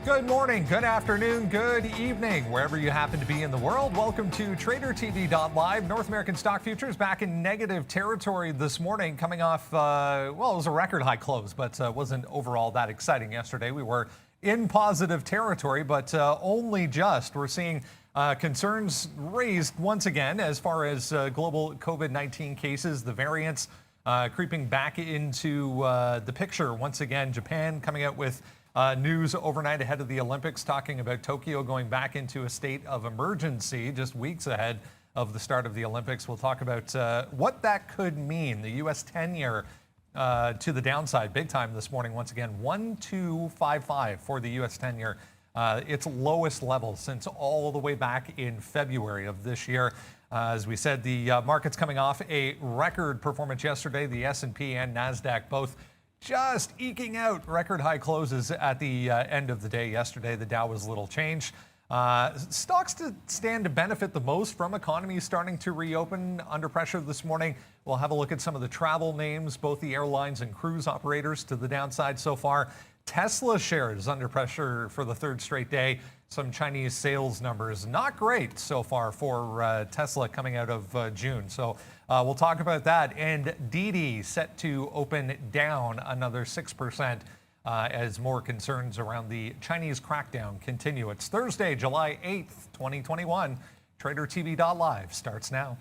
Good morning, good afternoon, good evening, wherever you happen to be in the world. Welcome to tradertv.live. North American stock futures back in negative territory this morning, coming off, well, it was a record high close, but wasn't overall that exciting yesterday. We were in positive territory, but only just. We're seeing concerns raised once again as far as global COVID-19 cases, the variants creeping back into the picture once again. Japan coming out with news overnight ahead of the Olympics, talking about Tokyo going back into a state of emergency just weeks ahead of the start of the Olympics. We'll talk about what that could mean. The U.S. 10-year to the downside big time this morning. Once again, 1.255 for the U.S. 10-year. Its lowest level since all the way back in February of this year. As we said, the market's coming off a record performance yesterday. The S&P and NASDAQ both just eking out record high closes at the end of the day yesterday. The Dow was little changed. Stocks to stand to benefit the most from economies starting to reopen under pressure this morning. We'll have a look at some of the travel names, both the airlines and cruise operators to the downside so far. Tesla shares under pressure for the third straight day. Some Chinese sales numbers not great so far for Tesla coming out of June. So we'll talk about that. And DD set to open down another 6% as more concerns around the Chinese crackdown continue. It's Thursday, July 8th, 2021. TraderTV.live starts now.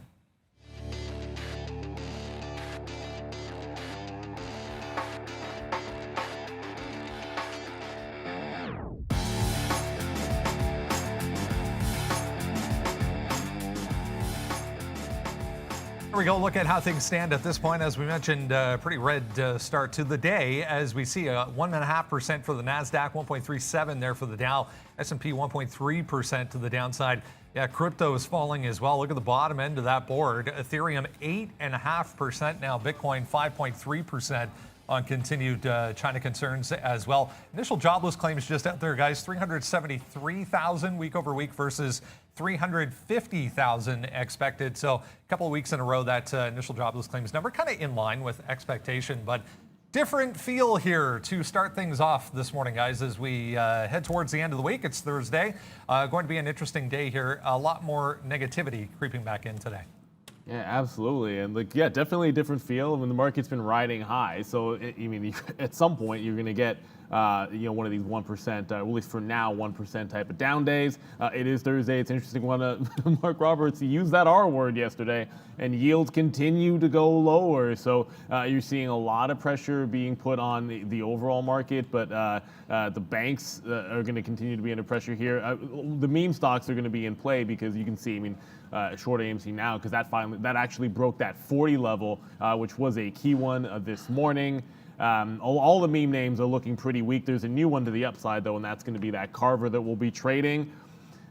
Here we go. Look at how things stand at this point. As we mentioned, pretty red start to the day as we see a 1.5% for the NASDAQ, 1.37 there for the Dow, S&P 1.3% to the downside. Yeah, crypto is falling as well. Look at the bottom end of that board. Ethereum 8.5% now. Bitcoin 5.3% on continued China concerns as well. Initial jobless claims just out there, guys. 373,000 week over week versus 350,000 expected. So a couple of weeks in a row, that initial jobless claims number kind of in line with expectation, but different feel here to start things off this morning, guys, as we head towards the end of the week. It's Thursday. Going to be an interesting day here. A lot more negativity creeping back in today. Yeah, absolutely. And yeah, definitely a different feel. I mean, the market's been riding high. So, at some point you're going to get, one of these 1%, at least for now, 1% type of down days. It is Thursday. It's interesting one. Mark Roberts, he used that R word yesterday, and yields continue to go lower. So you're seeing a lot of pressure being put on the overall market, but the banks are going to continue to be under pressure here. The meme stocks are going to be in play because you can see, short AMC now, because that actually broke that 40 level, which was a key one this morning. All the meme names are looking pretty weak. There's a new one to the upside, though, and that's going to be that Carver that we'll be trading.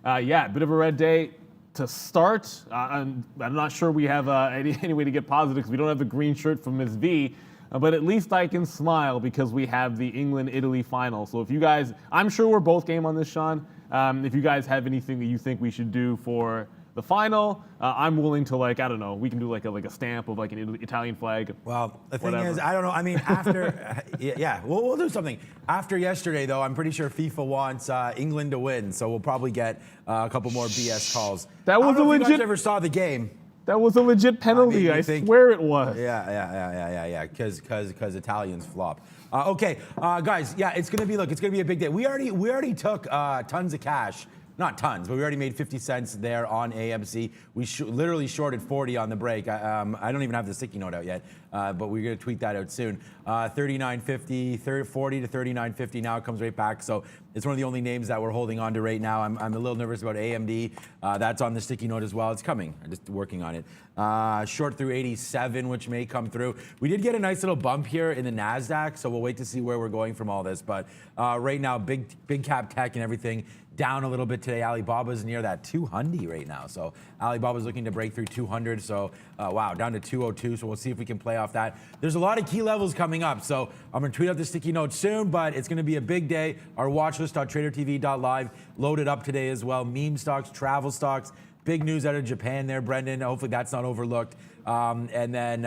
Yeah, a bit of a red day to start. I'm not sure we have any way to get positive because we don't have the green shirt from Ms. V. But at least I can smile because we have the England-Italy final. So if you guys, I'm sure we're both game on this, Sean. If you guys have anything that you think we should do for the final, I'm willing to, I don't know, we can do like a stamp of an Italian flag. Well, the thing is, I don't know. I mean, after, yeah, we'll do something. After yesterday, though, I'm pretty sure FIFA wants England to win, so we'll probably get a couple more BS calls. That was a legit. If you guys ever saw the game. That was a legit penalty. I swear it was. Yeah. Because Italians flop. Okay, guys. Yeah, it's gonna be a big day. We already took tons of cash. Not tons, but we already made 50 cents there on AMC. We literally shorted 40 on the break. I don't even have the sticky note out yet, but we're going to tweet that out soon. 39.50, 40 to 39.50 now. It comes right back. So it's one of the only names that we're holding on to right now. I'm a little nervous about AMD. That's on the sticky note as well. It's coming. I'm just working on it. Short through 87, which may come through. We did get a nice little bump here in the NASDAQ, so we'll wait to see where we're going from all this. But right now, big cap tech and everything down a little bit today. Alibaba's near that 200 right now. So Alibaba's looking to break through 200. So wow, down to 202. So we'll see if we can play off that. There's a lot of key levels coming up. So I'm going to tweet out the sticky note soon, but it's going to be a big day. Our watch list on tradertv.live loaded up today as well. Meme stocks, travel stocks, Big news out of Japan there, Brendan. Hopefully that's not overlooked. And then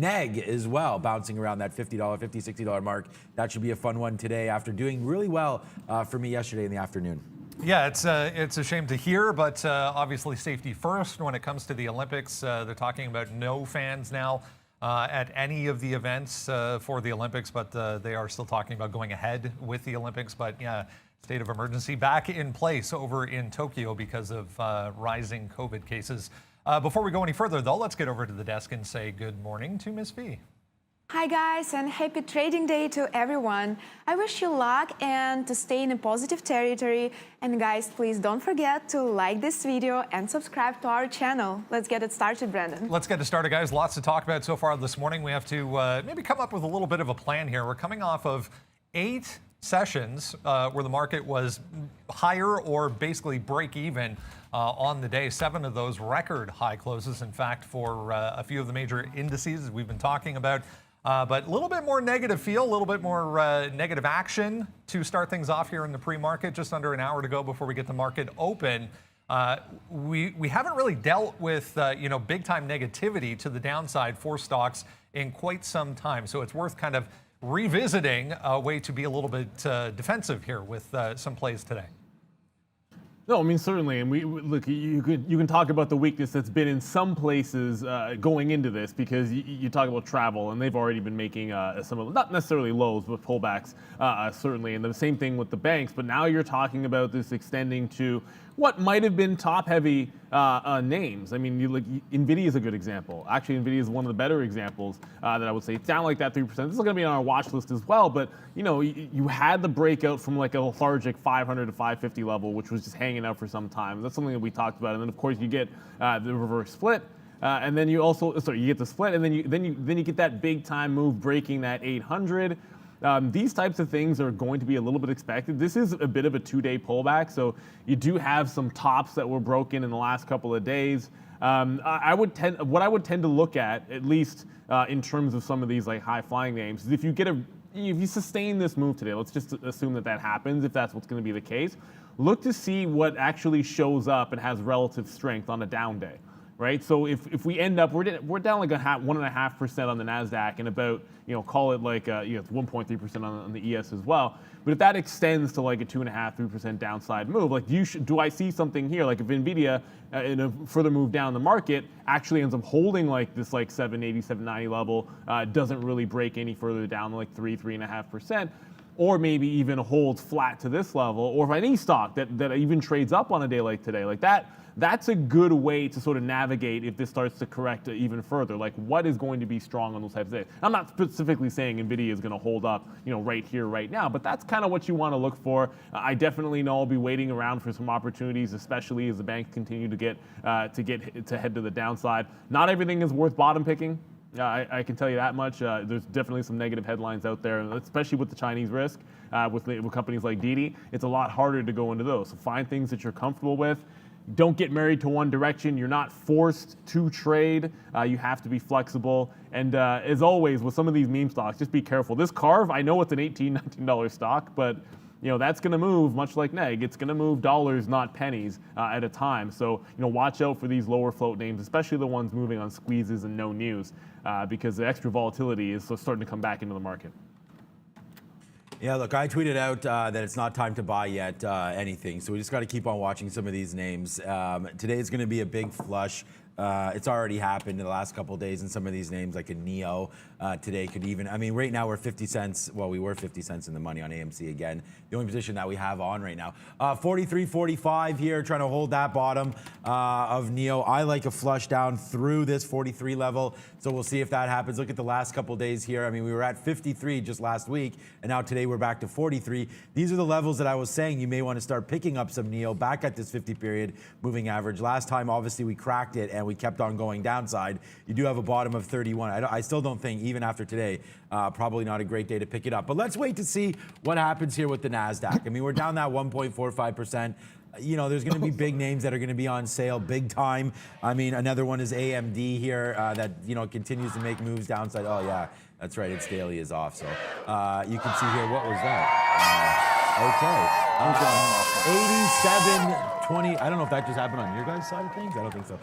NEG as well, bouncing around that $50, $60 mark. That should be a fun one today after doing really well for me yesterday in the afternoon. Yeah, it's a shame to hear, but obviously safety first when it comes to the Olympics. They're talking about no fans now at any of the events for the Olympics, but they are still talking about going ahead with the Olympics. But yeah, state of emergency back in place over in Tokyo because of rising COVID cases. Before we go any further, though, let's get over to the desk and say good morning to Miss V. Hi guys, and happy trading day to everyone. I wish you luck and to stay in a positive territory. And guys, please don't forget to like this video and subscribe to our channel. Let's get it started, Brandon. Let's get it started, guys. Lots to talk about so far this morning. We have to maybe come up with a little bit of a plan here. We're coming off of 8 sessions where the market was higher or basically break even on the day. 7 of those record high closes, in fact, for a few of the major indices we've been talking about. But a little bit more negative feel, a little bit more negative action to start things off here in the pre-market. Just under an hour to go before we get the market open. We haven't really dealt with big time negativity to the downside for stocks in quite some time. So it's worth kind of revisiting a way to be a little bit defensive here with some plays today. No, I mean, certainly, and we look. You can talk about the weakness that's been in some places going into this, because you talk about travel, and they've already been making some of, not necessarily lows, but pullbacks certainly, and the same thing with the banks. But now you're talking about this extending to what might have been top-heavy names. I mean, NVIDIA is a good example. Actually, NVIDIA is one of the better examples that I would say. It's down like that 3%. This is going to be on our watch list as well. But you had the breakout from like a lethargic 500 to 550 level, which was just hanging out for some time. That's something that we talked about. And then of course you get the reverse split. And then you also, you get the split, and then you get that big time move breaking that 800. These types of things are going to be a little bit expected. This is a bit of a 2-day pullback, so you do have some tops that were broken in the last couple of days. What I would tend to look at least in terms of some of these like high flying names, is if you sustain this move today, let's just assume that happens, if that's what's going to be the case, look to see what actually shows up and has relative strength on a down day. Right, so if we end up, we're down like 1.5% on the NASDAQ, and about call it like 1.3% on the ES as well. But if that extends to like a 2.5-3% downside move, like do I see something here? Like if NVIDIA in a further move down the market actually ends up holding like this like 780, 790 level, doesn't really break any further down to like 3.5%. Or maybe even holds flat to this level, or if any stock that even trades up on a day like today, like that's a good way to sort of navigate if this starts to correct even further. Like what is going to be strong on those types of days? I'm not specifically saying NVIDIA is going to hold up, right here, right now, but that's kind of what you want to look for. I definitely know I'll be waiting around for some opportunities, especially as the banks continue to head to the downside. Not everything is worth bottom picking. I can tell you that much. There's definitely some negative headlines out there, especially with the Chinese risk, with companies like DTTW. It's a lot harder to go into those. So find things that you're comfortable with. Don't get married to one direction. You're not forced to trade. You have to be flexible. And as always, with some of these meme stocks, just be careful. This Carve, I know it's an $18, $19 stock, but that's going to move, much like NEG. It's going to move dollars, not pennies, at a time. So, watch out for these lower float names, especially the ones moving on squeezes and no news, because the extra volatility is starting to come back into the market. Yeah, look, I tweeted out that it's not time to buy yet anything, so we just got to keep on watching some of these names. Today is going to be a big flush. It's already happened in the last couple of days in some of these names, like a NEO today could even, right now we're 50 cents, well, we were 50 cents in the money on AMC again. The only position that we have on right now. 43.45 here, trying to hold that bottom of NEO. I like a flush down through this 43 level, so we'll see if that happens. Look at the last couple of days here. We were at 53 just last week, and now today we're back to 43. These are the levels that I was saying you may want to start picking up some NEO back at this 50 period moving average. Last time, obviously, we cracked it, and we kept on going downside. You do have a bottom of 31. I still don't think, even after today, probably not a great day to pick it up. But let's wait to see what happens here with the NASDAQ. We're down that 1.45%. There's going to be big names that are going to be on sale big time. Another one is AMD here that, continues to make moves downside. Oh, yeah, that's right. Its daily is off. So you can see here, what was that? Okay. 20. I don't know if that just happened on your guys' side of things. I don't think so.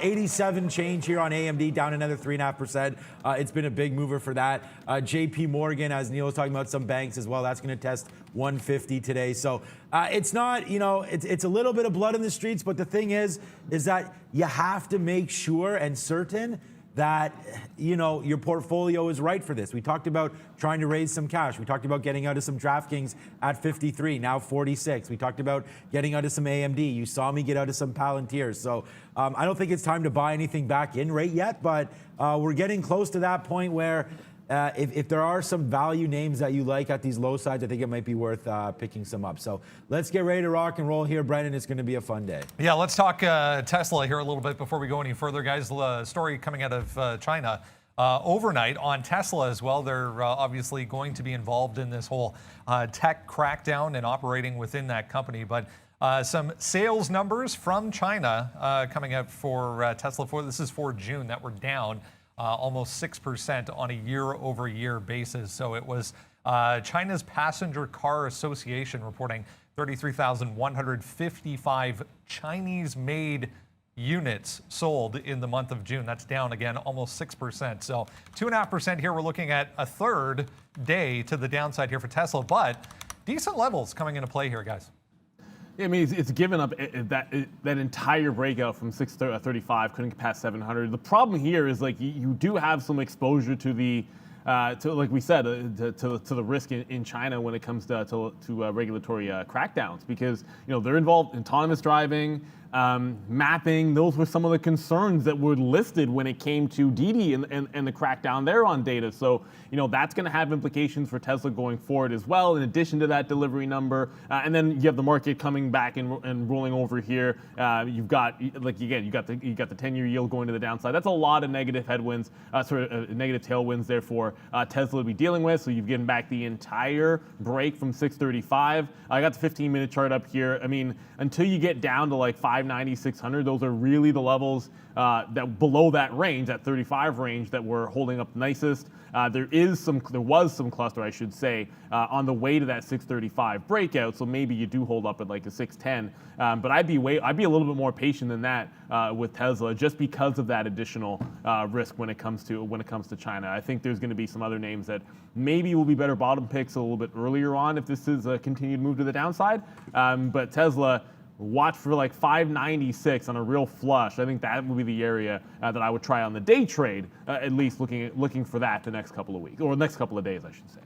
87 change here on AMD, down another 3.5%. It's been a big mover for that. JP Morgan, as Neil was talking about, some banks as well. That's going to test 150 today. So it's not, you know, it's a little bit of blood in the streets. But the thing is that you have to make sure and certain that, you know, your portfolio is right for this. We talked about trying to raise some cash. We talked about getting out of some DraftKings at 53, now 46. We talked about getting out of some AMD. You saw me get out of some Palantirs. So I don't think it's time to buy anything back in right yet, but we're getting close to that point where if there are some value names that you like at these low sides, I think it might be worth picking some up. So let's get ready to rock and roll here, Brendan. It's going to be a fun day. Yeah, let's talk Tesla here a little bit before we go any further, guys. Story coming out of China overnight on Tesla as well. They're obviously going to be involved in this whole tech crackdown and operating within that company. But some sales numbers from China coming out for Tesla. This is for June that were down almost 6% on a year-over-year basis. So it was China's Passenger Car Association reporting 33,155 Chinese-made units sold in the month of June. That's down again almost 6%. So 2.5% here. We're looking at a third day to the downside here for Tesla, but decent levels coming into play here, guys. Yeah, I mean, it's given up that entire breakout from 635, couldn't get past 700. The problem here is, like, you do have some exposure to the, like we said, to the risk in China when it comes to regulatory crackdowns, because, you know, they're involved in autonomous driving, mapping. Those were some of the concerns that were listed when it came to Didi and the crackdown there on data. So, you know, that's going to have implications for Tesla going forward as well, in addition to that delivery number. And then you have the market coming back and rolling over here. You've got, like, again, you got the 10-year yield going to the downside. That's a lot of negative headwinds, negative tailwinds there for Tesla to be dealing with. So you've given back the entire break from 635. I got the 15-minute chart up here. I mean, until you get down to like 590, 600, those are really the levels that below that range, that 35 range, that were holding up nicest. There was some cluster, I should say, on the way to that 635 breakout. So maybe you do hold up at like a 610. But I'd be a little bit more patient than that with Tesla, just because of that additional risk when it comes to China. I think there's going to be some other names that maybe will be better bottom picks a little bit earlier on if this is a continued move to the downside. But Tesla, watch for like 596 on a real flush. I think that would be the area that I would try on the day trade, at least looking for that the next couple of weeks, or the next couple of days, I should say.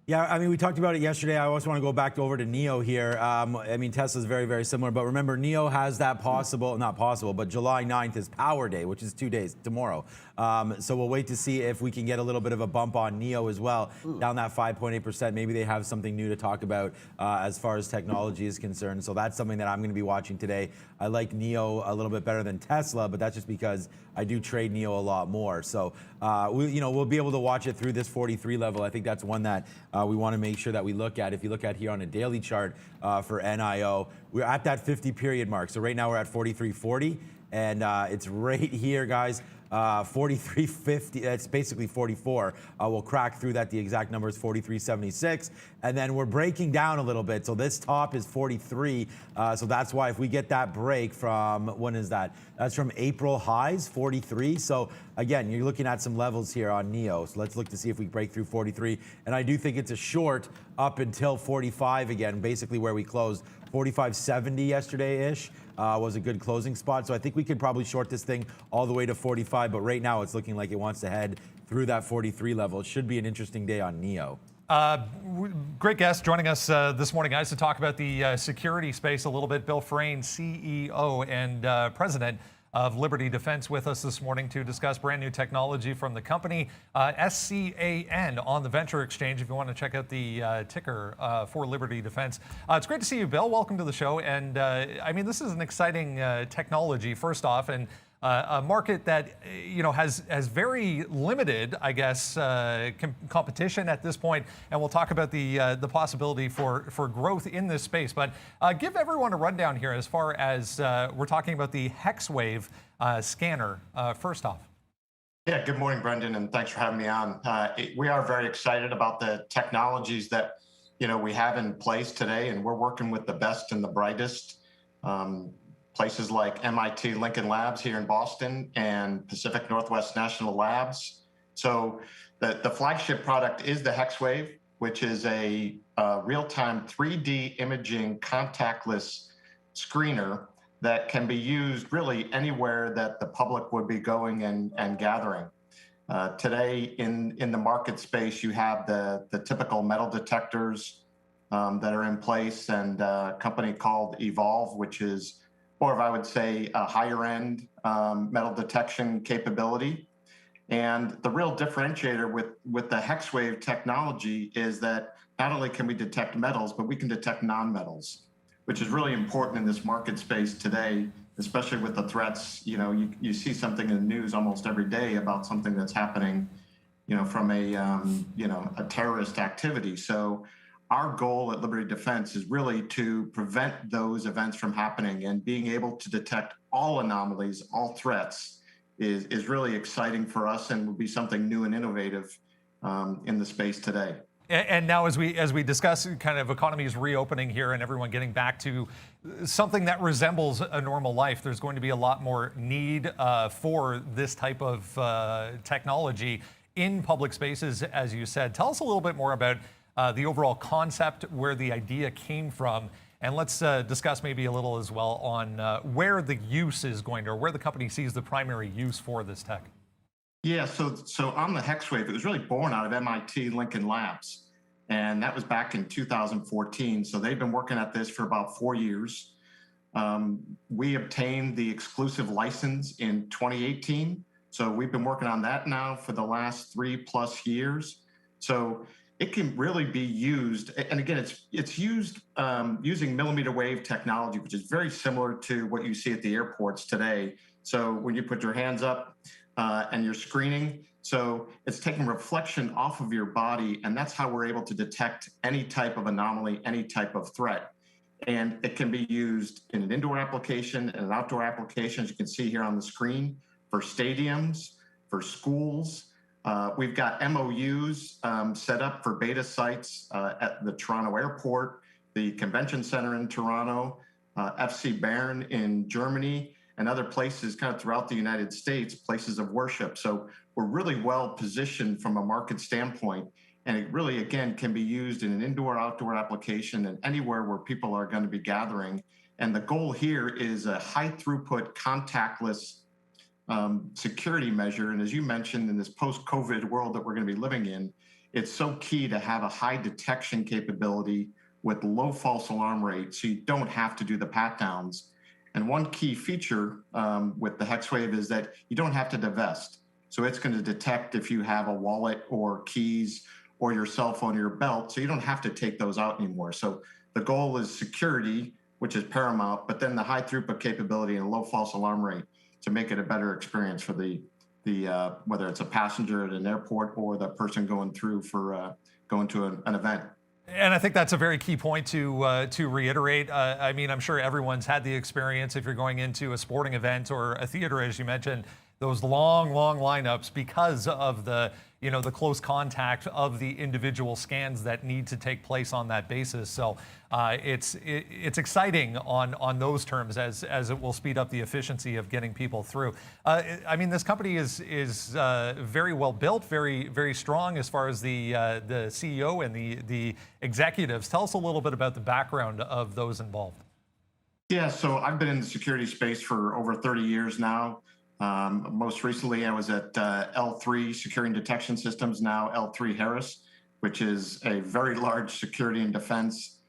Yeah, I mean, we talked about it yesterday. I also want to go back over to NIO here. I mean, Tesla's very, very similar, but remember, NIO has that not possible, but July 9th is Power Day, which is 2 days, tomorrow. So we'll wait to see if we can get a little bit of a bump on NIO as well, down that 5.8%. Maybe they have something new to talk about as far as technology is concerned. So that's something that I'm going to be watching today. I like NIO a little bit better than Tesla, but that's just because I do trade NIO a lot more. So we'll be able to watch it through this 43 level. I think that's one that we want to make sure that we look at. If you look at here on a daily chart for NIO, we're at that 50 period mark. So right now we're at 43.40, and it's right here, guys. 43.50, that's basically 44. We'll crack through that. The exact number is 43.76. And then we're breaking down a little bit. So this top is 43. So that's why if we get that break from, when is that? That's from April highs, 43. So again, you're looking at some levels here on NIO. So let's look to see if we break through 43. And I do think it's a short up until 45 again, basically where we closed. 45.70 yesterday-ish was a good closing spot. So I think we could probably short this thing all the way to 45, but right now it's looking like it wants to head through that 43 level. It should be an interesting day on NIO. Great guest joining us this morning, guys, to talk about the security space a little bit. Bill Frayne, CEO and President of Liberty Defense, with us this morning to discuss brand new technology from the company, SCAN, on the Venture Exchange, if you want to check out the ticker for Liberty Defense. It's great to see you, Bill. Welcome to the show. And I mean, this is an exciting technology, first off, and a market that has very limited, I guess, competition at this point, and we'll talk about the possibility for growth in this space. But give everyone a rundown here as far as we're talking about the HexWave scanner. First off. Yeah, good morning, Brendan, and thanks for having me on. We are very excited about the technologies that we have in place today, and we're working with the best and the brightest Places like MIT Lincoln Labs here in Boston and Pacific Northwest National Labs. So the flagship product is the HexWave, which is a real-time 3D imaging contactless screener that can be used really anywhere that the public would be going and gathering. Today in the market space, you have the typical metal detectors that are in place, and a company called Evolve, which is more of, I would say, a higher end metal detection capability. And the real differentiator with the HexWave technology is that not only can we detect metals, but we can detect non-metals, which is really important in this market space today, especially with the threats. You know, you see something in the news almost every day about something that's happening, you know, from a terrorist activity. So our goal at Liberty Defense is really to prevent those events from happening, and being able to detect all anomalies, all threats is really exciting for us, and will be something new and innovative in the space today. And now, as we discuss kind of economies reopening here and everyone getting back to something that resembles a normal life, there's going to be a lot more need for this type of technology in public spaces, as you said. Tell us a little bit more about the overall concept, where the idea came from, and let's discuss maybe a little as well on where the use is going to, or where the company sees the primary use for this tech. Yeah, so on the HexWave, it was really born out of MIT Lincoln Labs, and that was back in 2014. So they've been working at this for about 4 years. We obtained the exclusive license in 2018. So we've been working on that now for the last 3+ years. So it can really be used, and again, it's used using millimeter wave technology, which is very similar to what you see at the airports today. So when you put your hands up and you're screening, so it's taking reflection off of your body, and that's how we're able to detect any type of anomaly, any type of threat. And it can be used in an indoor application and an outdoor application, as you can see here on the screen, for stadiums, for schools. We've got MOUs set up for beta sites at the Toronto Airport, the Convention Center in Toronto, FC Bern in Germany, and other places kind of throughout the United States, places of worship. So we're really well positioned from a market standpoint. And it really, again, can be used in an indoor, outdoor application and anywhere where people are going to be gathering. And the goal here is a high throughput, contactless security measure. And as you mentioned, in this post-COVID world that we're going to be living in, it's so key to have a high detection capability with low false alarm rate, so you don't have to do the pat downs. And one key feature with the HexWave is that you don't have to divest. So it's going to detect if you have a wallet or keys or your cell phone or your belt, so you don't have to take those out anymore. So the goal is security, which is paramount, but then the high throughput capability and low false alarm rate to make it a better experience for the whether it's a passenger at an airport or the person going through for going to an event. And I think that's a very key point to reiterate. I mean, I'm sure everyone's had the experience if you're going into a sporting event or a theater, as you mentioned, those long lineups because of the close contact of the individual scans that need to take place on that basis. So it's exciting on those terms as it will speed up the efficiency of getting people through. I mean, this company is very well built, very strong as far as the CEO and the executives. Tell us a little bit about the background of those involved. Yeah, so I've been in the security space for over 30 years now. Most recently, I was at L3 Security and Detection Systems, now L3 Harris, which is a very large security and defense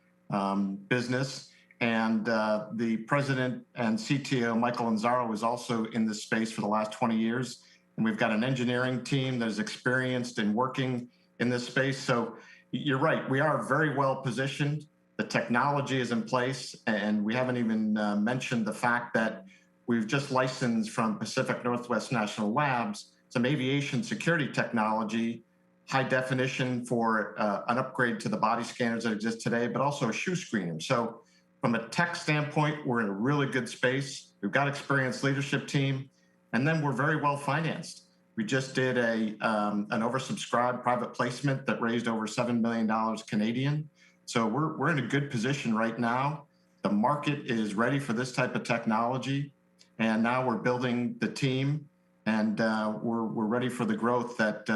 business. And the president and CTO, Michael Anzaro, was also in this space for the last 20 years. And we've got an engineering team that is experienced in working in this space. So you're right, we are very well positioned. The technology is in place, and we haven't even mentioned the fact that we've just licensed from Pacific Northwest National Labs some aviation security technology, high definition for an upgrade to the body scanners that exist today, but also a shoe screener. So from a tech standpoint, we're in a really good space. We've got experienced leadership team, and then we're very well financed. We just did an oversubscribed private placement that raised over $7 million Canadian. So we're in a good position right now the market is ready for this type of technology, and now we're building the team, and we're ready for the growth that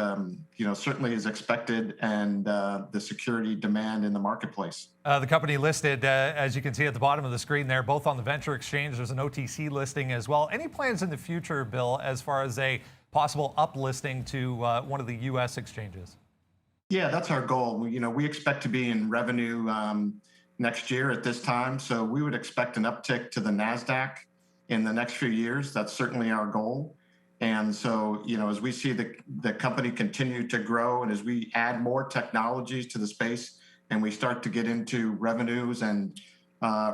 certainly is expected, and the security demand in the marketplace. The company listed, as you can see at the bottom of the screen there, both on the Venture Exchange. There's an OTC listing as well. Any plans in the future, Bill, as far as a possible uplisting to one of the U.S. exchanges? Yeah, that's our goal. We expect to be in revenue next year at this time, so we would expect an uptick to the NASDAQ in the next few years. That's certainly our goal. And so, as we see the company continue to grow, and as we add more technologies to the space, and we start to get into revenues and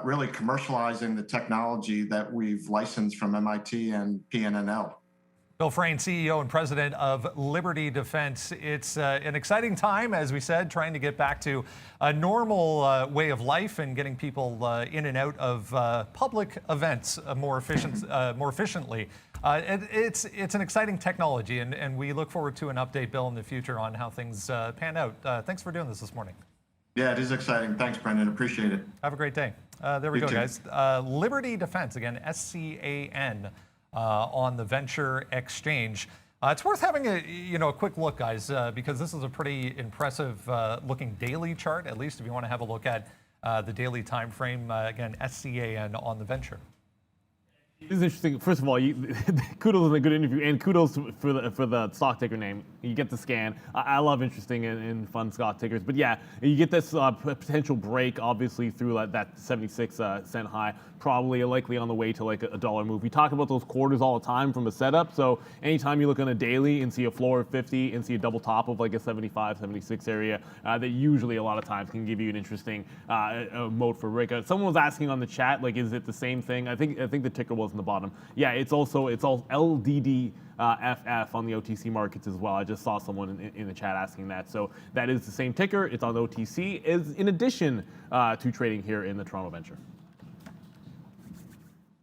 really commercializing the technology that we've licensed from MIT and PNNL. Bill Frayne, CEO and President of Liberty Defense. It's an exciting time, as we said, trying to get back to a normal way of life and getting people in and out of public events more efficiently. It's an exciting technology, and we look forward to an update, Bill, in the future on how things pan out. Thanks for doing this morning. Yeah, it is exciting. Thanks, Brendan. Appreciate it. Have a great day. There we You go, too. guys. Liberty Defense, again, SCAN. On the Venture Exchange. It's worth having a quick look, guys, because this is a pretty impressive looking daily chart, at least if you want to have a look at the daily time frame. Again, SCAN on the Venture. This is interesting. First of all, kudos on a good interview, and kudos for the stock ticker name. You get the scan. I love interesting and fun stock tickers. But yeah, you get this potential break, obviously, through that 76-cent high, probably likely on the way to like a dollar move. We talk about those quarters all the time from a setup. So anytime you look on a daily and see a floor of 50 and see a double top of like a 75, 76 area, that usually a lot of times can give you an interesting mode for breakout. Someone was asking on the chat, like, is it the same thing? I think the ticker was in the bottom. Yeah, it's all LDD. FF on the OTC markets as well. I just saw someone in the chat asking that. So that is the same ticker. It's on OTC, is in addition to trading here in the Toronto Venture.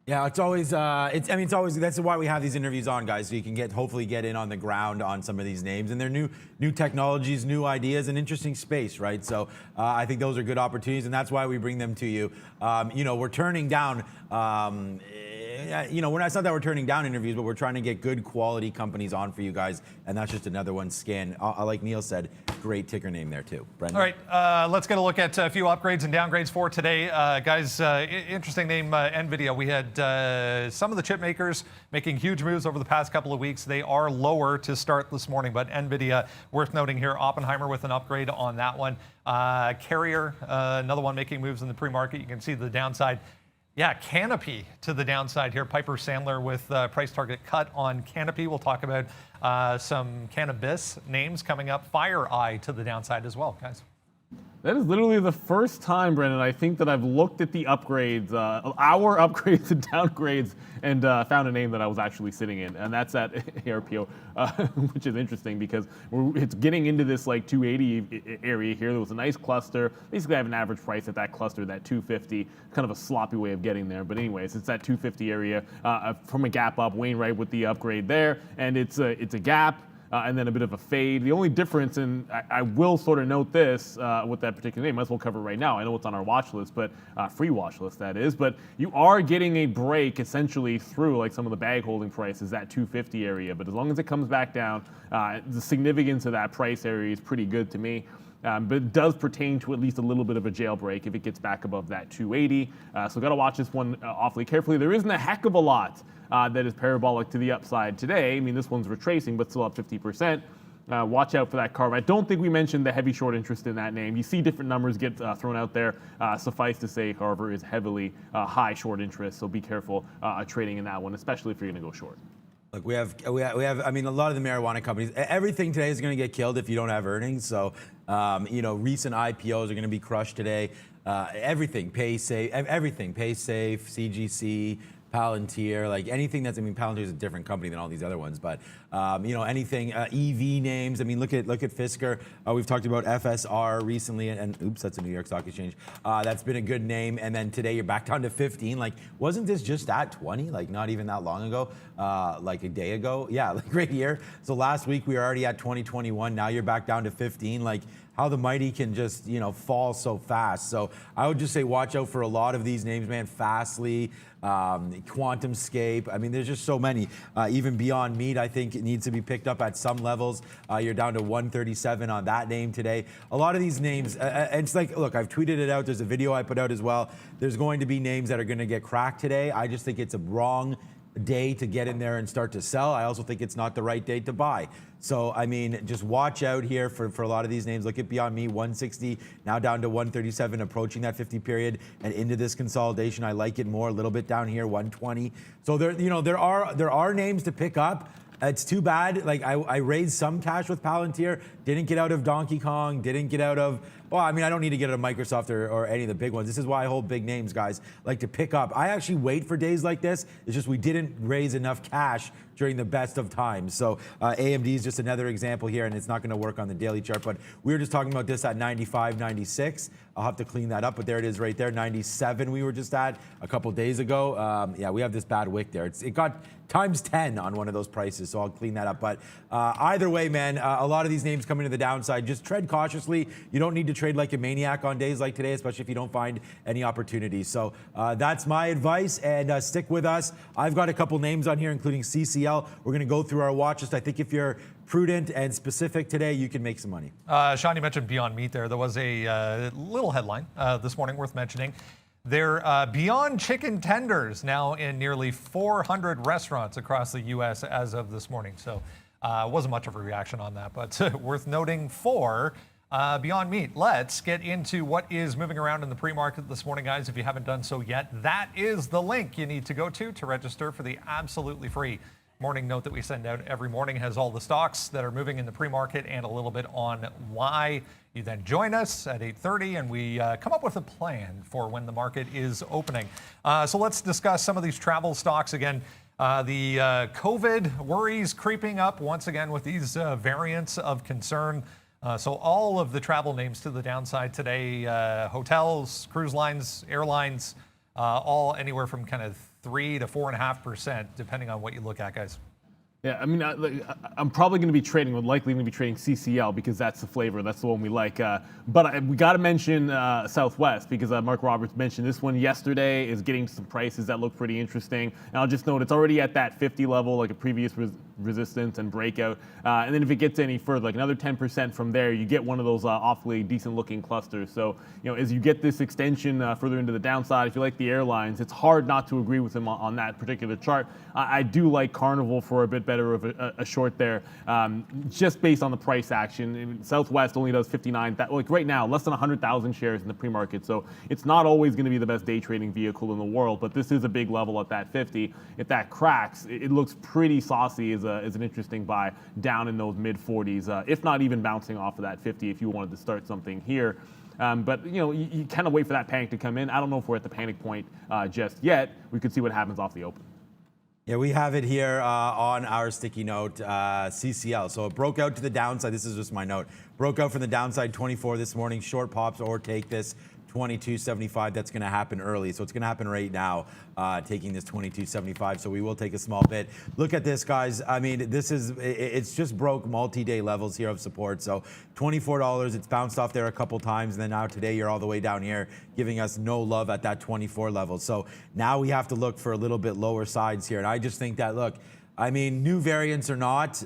Yeah, it's always, it's always, that's why we have these interviews on, guys, so you can hopefully get in on the ground on some of these names, and they're new technologies, new ideas, an interesting space, right? So I think those are good opportunities, and that's why we bring them to you. We're turning down, it's not that we're turning down interviews, but we're trying to get good quality companies on for you guys, and that's just another one. Scan, like Neil said, great ticker name there too. Brendan? All right, let's get a look at a few upgrades and downgrades for today. Guys, interesting name, NVIDIA. We had some of the chip makers making huge moves over the past couple of weeks. They are lower to start this morning, but NVIDIA, worth noting here, Oppenheimer with an upgrade on that one. Carrier, another one making moves in the pre-market. You can see the downside. Yeah, Canopy to the downside here. Piper Sandler with price target cut on Canopy. We'll talk about some cannabis names coming up. FireEye to the downside as well, guys. That is literally the first time, Brendan, I think that I've looked at the upgrades, our upgrades and downgrades, and found a name that I was actually sitting in, and that's at ARPO, which is interesting because it's getting into this like 280 area here. There was a nice cluster. Basically, I have an average price at that cluster, that 250, kind of a sloppy way of getting there. But anyways, it's that 250 area from a gap up. Wainwright with the upgrade there, and it's a gap. And then a bit of a fade. The only difference, and I will sort of note this with that particular name, might as well cover it right now. I know it's on our watch list, but free watch list that is. But you are getting a break essentially through like some of the bag holding prices, that 250 area. But as long as it comes back down, the significance of that price area is pretty good to me. But it does pertain to at least a little bit of a jailbreak if it gets back above that 280. So got to watch this one awfully carefully. There isn't a heck of a lot that is parabolic to the upside today. I mean, this one's retracing, but still up 50%. Watch out for that carve. I don't think we mentioned the heavy short interest in that name. You see different numbers get thrown out there. Suffice to say, however, is heavily high short interest. So be careful trading in that one, especially if you're going to go short. Look, we have. I mean, a lot of the marijuana companies. Everything today is going to get killed if you don't have earnings. So, recent IPOs are going to be crushed today. Everything, PaySafe, CGC, Palantir, like anything that's, I mean, Palantir is a different company than all these other ones, but you know, anything EV names. I mean, look at Fisker. We've talked about FSR recently, and oops, that's a New York Stock Exchange. That's been a good name. And then today you're back down to 15. Like, wasn't this just at 20? Like, not even that long ago, like a day ago. Yeah, like right here. So last week we were already at 2021. Now you're back down to 15. Like, how the mighty can just, you know, fall so fast. So I would just say watch out for a lot of these names, man. Fastly, QuantumScape. I mean, there's just so many. Even Beyond Meat, I think it needs to be picked up at some levels. You're down to 137 on that name today. A lot of these names, it's like, look, I've tweeted it out. There's a video I put out as well. There's going to be names that are going to get cracked today. I just think it's a wrong day to get in there and start to sell. I also think it's not the right day to buy. So, I mean, just watch out here for a lot of these names. Look at Beyond Meat, 160, now down to 137, approaching that 50 period and into this consolidation. I like it more, a little bit down here, 120. So there, you know, there are names to pick up. It's too bad. Like I raised some cash with Palantir, didn't get out of Donkey Kong, didn't get out of, well, I mean, I don't need to get out of Microsoft or any of the big ones. This is why I hold big names, guys, like to pick up. I actually wait for days like this. It's just we didn't raise enough cash during the best of times. So AMD is just another example here, and it's not going to work on the daily chart, but we were just talking about this at 95, 96. I'll have to clean that up, but there it is right there, 97 we were just at a couple days ago. Yeah, we have this bad wick there. It got times 10 on one of those prices, so I'll clean that up. But either way, man, a lot of these names coming to the downside. Just tread cautiously. You don't need to trade like a maniac on days like today, especially if you don't find any opportunities. So that's my advice, and stick with us. I've got a couple names on here, including CCL. We're going to go through our watch list. I think if you're prudent and specific today, you can make some money. Sean, you mentioned Beyond Meat there. There was a little headline this morning worth mentioning. They're Beyond Chicken Tenders now in nearly 400 restaurants across the U.S. as of this morning. So wasn't much of a reaction on that, but worth noting for Beyond Meat. Let's get into what is moving around in the pre-market this morning, guys. If you haven't done so yet, that is the link you need to go to register for the absolutely free morning note that we send out every morning. Has all the stocks that are moving in the pre-market and a little bit on why. You then join us at 8:30 and we come up with a plan for when the market is opening. So let's discuss some of these travel stocks again. The COVID worries creeping up once again with these variants of concern. So all of the travel names to the downside today, hotels, cruise lines, airlines, all anywhere from kind of 3 to 4.5%, depending on what you look at, guys. Yeah, I mean, I'm probably going to be trading, likely going to be trading CCL because that's the flavor. That's the one we like. But we got to mention Southwest because Mark Roberts mentioned this one yesterday is getting some prices that look pretty interesting. And I'll just note it's already at that 50 level, like a previous resistance and breakout. And then if it gets any further, like another 10% from there, you get one of those awfully decent looking clusters. So, you know, as you get this extension further into the downside, if you like the airlines, it's hard not to agree with him on that particular chart. I do like Carnival for a bit better of a short there, just based on the price action. I mean, Southwest only does 59, like right now, less than 100,000 shares in the pre-market. So it's not always going to be the best day trading vehicle in the world, but this is a big level at that 50. If that cracks, it looks pretty saucy as an interesting buy down in those mid 40s, if not even bouncing off of that 50 if you wanted to start something here. But, you know, you kind of wait for that panic to come in. I don't know if we're at the panic point just yet. We could see what happens off the open. Yeah, we have it here on our sticky note, CCL. So it broke out to the downside. This is just my note. Broke out from the downside 24 this morning. Short pops or take this 22.75. That's going to happen early. So it's going to happen right now, taking this 22.75. So we will take a small bit. Look at this, guys. I mean, it's just broke multi-day levels here of support. So $24, it's bounced off there a couple times. And then now today you're all the way down here, giving us no love at that 24 level. So now we have to look for a little bit lower sides here. And I just think that, look, I mean, new variants or not,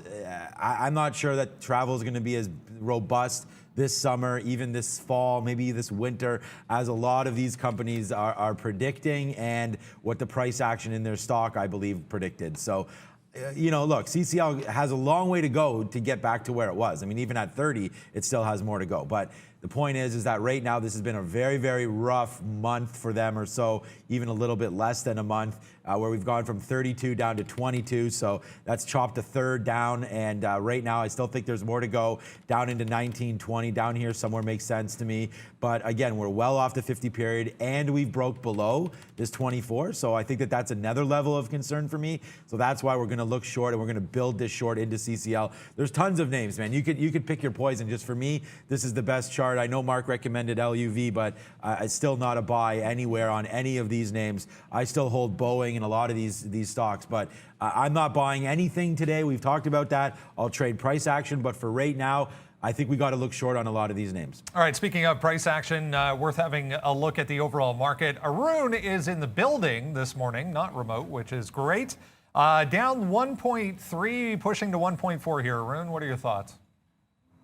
I'm not sure that travel is going to be as robust this summer, even this fall, maybe this winter, as a lot of these companies are predicting and what the price action in their stock, I believe, predicted. So look, CCL has a long way to go to get back to where it was. I mean, even at 30, it still has more to go. But the point is that right now this has been a very, very rough month for them or so, even a little bit less than a month, where we've gone from 32 down to 22. So that's chopped a third down. And right now I still think there's more to go down into 19, 20. Down here somewhere makes sense to me. But again, we're well off the 50 period and we've broke below this 24. So I think that that's another level of concern for me. So that's why we're going to look short and we're going to build this short into CCL. There's tons of names, man. You could pick your poison. Just for me, this is the best chart. I know Mark recommended LUV, but it's still not a buy anywhere on any of these names. I still hold Boeing and a lot of these stocks, but I'm not buying anything today. We've talked about that. I'll trade price action, but for right now, I think we got to look short on a lot of these names. All right, speaking of price action, worth having a look at the overall market. Arun is in the building this morning, not remote, which is great. Down 1.3, pushing to 1.4 here. Arun, what are your thoughts?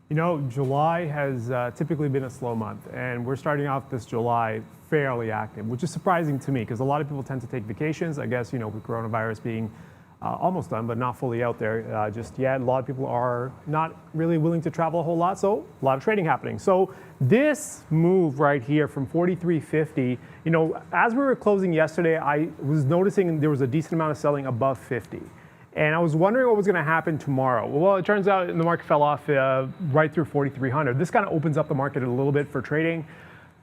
You know, July has typically been a slow month, and we're starting off this July fairly active, which is surprising to me because a lot of people tend to take vacations. I guess, with coronavirus being almost done, but not fully out there just yet. A lot of people are not really willing to travel a whole lot, so a lot of trading happening. So this move right here from 43.50, as we were closing yesterday, I was noticing there was a decent amount of selling above 50. And I was wondering what was going to happen tomorrow. Well, it turns out the market fell off right through 4,300. This kind of opens up the market a little bit for trading.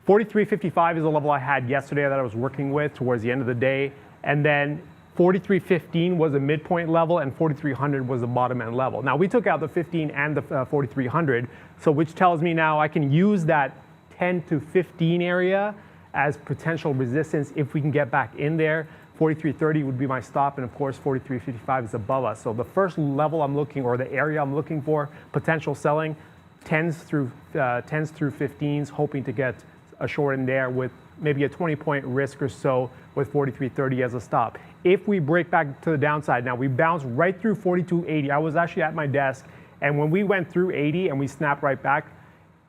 43.55 is the level I had yesterday that I was working with towards the end of the day. And then 43.15 was a midpoint level and 4,300 was the bottom end level. Now we took out the 15 and the 4,300, so which tells me now I can use that 10 to 15 area as potential resistance if we can get back in there. 43.30 would be my stop, and of course 43.55 is above us. So the first level I'm looking, or the area I'm looking for potential selling, 10s through 15s, hoping to get a short in there with maybe a 20-point risk or so with 43.30 as a stop. If we break back to the downside, now we bounced right through 42.80. I was actually at my desk, and when we went through 80 and we snapped right back,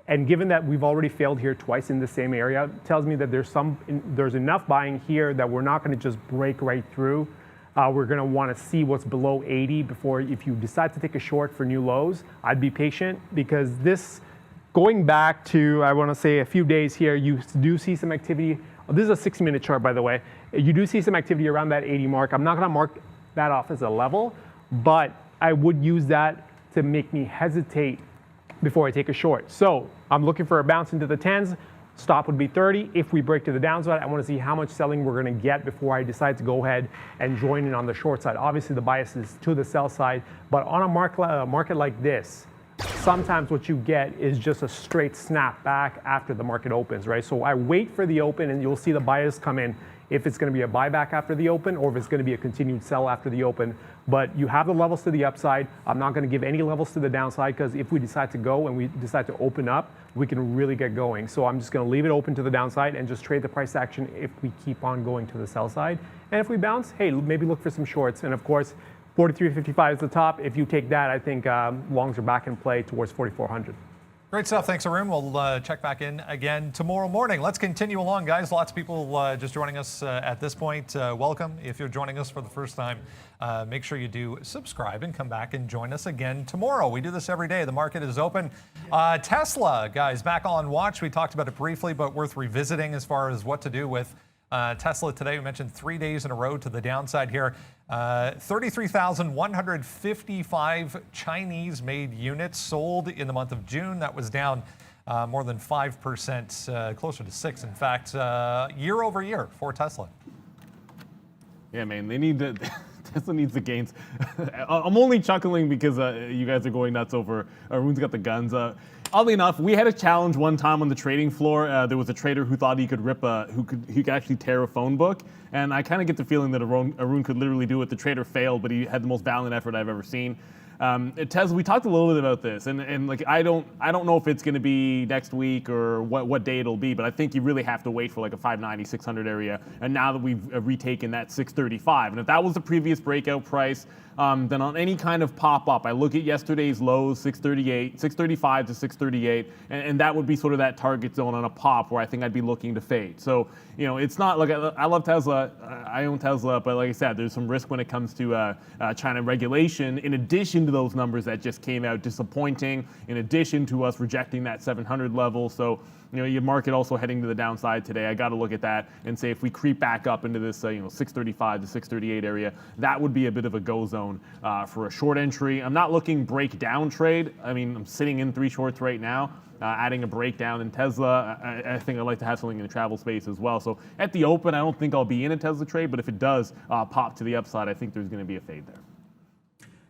and given that we've already failed here twice in the same area, it tells me that there's enough buying here that we're not going to just break right through. We're going to want to see what's below 80 before, if you decide to take a short for new lows, I'd be patient, because this, going back to, I want to say a few days here, you do see some activity. This is a 60-minute chart, by the way. You do see some activity around that 80 mark. I'm not going to mark that off as a level, but I would use that to make me hesitate before I take a short. So I'm looking for a bounce into the 10s. Stop would be 30. If we break to the downside, I want to see how much selling we're going to get before I decide to go ahead and join in on the short side. Obviously, the bias is to the sell side, but on a market like this, sometimes what you get is just a straight snap back after the market opens, right? So I wait for the open, and you'll see the bias come in if it's going to be a buyback after the open or if it's going to be a continued sell after the open. But you have the levels to the upside. I'm not going to give any levels to the downside, because if we decide to go and we decide to open up, we can really get going. So I'm just going to leave it open to the downside and just trade the price action if we keep on going to the sell side. And if we bounce, hey, maybe look for some shorts. And of course, 43.55 is the top. If you take that, I think longs are back in play towards 4,400. Great stuff. Thanks, Arun. We'll check back in again tomorrow morning. Let's continue along, guys. Lots of people just joining us at this point. Welcome. If you're joining us for the first time, make sure you do subscribe and come back and join us again tomorrow. We do this every day. The market is open. Tesla, guys, back on watch. We talked about it briefly, but worth revisiting as far as what to do with Tesla today. We mentioned 3 days in a row to the downside here. 33,155 Chinese-made units sold in the month of June. That was down more than 5%, closer to 6%, in fact, year over year for Tesla. Yeah, man, they need to. Tesla needs the gains. I'm only chuckling because you guys are going nuts over Arun's got the guns. Oddly enough, we had a challenge one time on the trading floor. There was a trader who thought he could he could actually tear a phone book, and I kind of get the feeling that Arun could literally do it. The trader failed, but he had the most valiant effort I've ever seen. Tesla, we talked a little bit about this, and like I don't know if it's going to be next week or what day it'll be, but I think you really have to wait for like a 590, 600 area. And now that we've retaken that 635, and if that was the previous breakout price, then on any kind of pop up, I look at yesterday's lows, 638, 635 to 638, and that would be sort of that target zone on a pop where I think I'd be looking to fade. So, you know, it's not like I love Tesla, I own Tesla, but like I said, there's some risk when it comes to China regulation, in addition to those numbers that just came out disappointing, in addition to us rejecting that 700 level. So, you know, your market also heading to the downside today. I got to look at that and say if we creep back up into this, 635 to 638 area, that would be a bit of a go zone for a short entry. I'm not looking breakdown trade. I mean, I'm sitting in 3 shorts right now. Adding a breakdown in Tesla, I think I'd like to have something in the travel space as well. So at the open, I don't think I'll be in a Tesla trade, but if it does pop to the upside, I think there's going to be a fade there.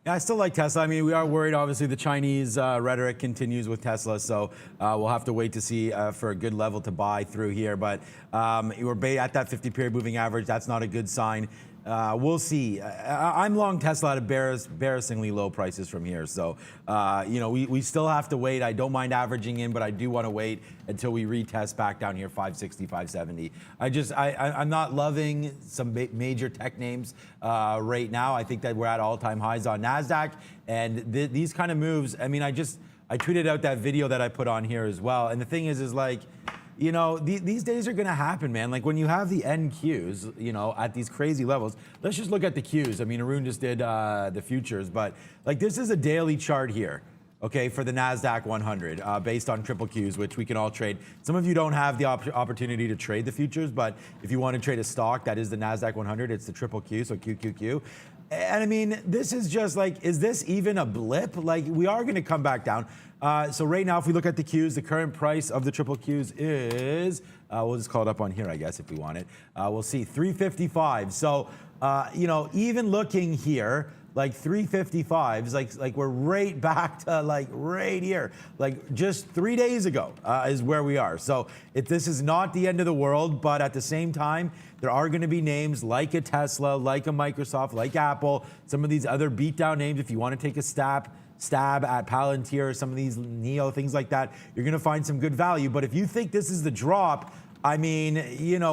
Yeah, I still like Tesla. I mean, we are worried, obviously, the Chinese rhetoric continues with Tesla, so we'll have to wait to see for a good level to buy through here. But we're at that 50-period moving average. That's not a good sign. We'll see. I'm long Tesla at embarrassingly low prices from here. So, we still have to wait. I don't mind averaging in, but I do want to wait until we retest back down here, 560, 570. I'm not loving some major tech names right now. I think that we're at all-time highs on NASDAQ. And these kind of moves, I mean, I tweeted out that video that I put on here as well. And the thing is like, these days are going to happen, man. Like when you have the NQs, at these crazy levels, let's just look at the Qs. I mean, Arun just did the futures, but like this is a daily chart here, okay, for the NASDAQ 100 based on triple Qs, which we can all trade. Some of you don't have the opportunity to trade the futures, but if you want to trade a stock, that is the NASDAQ 100, it's the triple Q, so QQQ. And I mean, this is just like, is this even a blip? Like we are going to come back down. So right now, if we look at the Qs, the current price of the triple Qs is, we'll just call it up on here, I guess, if we want it. We'll see 355. So, even looking here, like 355s, like we're right back to like right here, like just 3 days ago is where we are. So this is not the end of the world, but at the same time, there are going to be names like a Tesla, like a Microsoft, like Apple, some of these other beatdown names. If you want to take a stab at Palantir, some of these Neo, things like that, you're going to find some good value. But if you think this is the drop, I mean,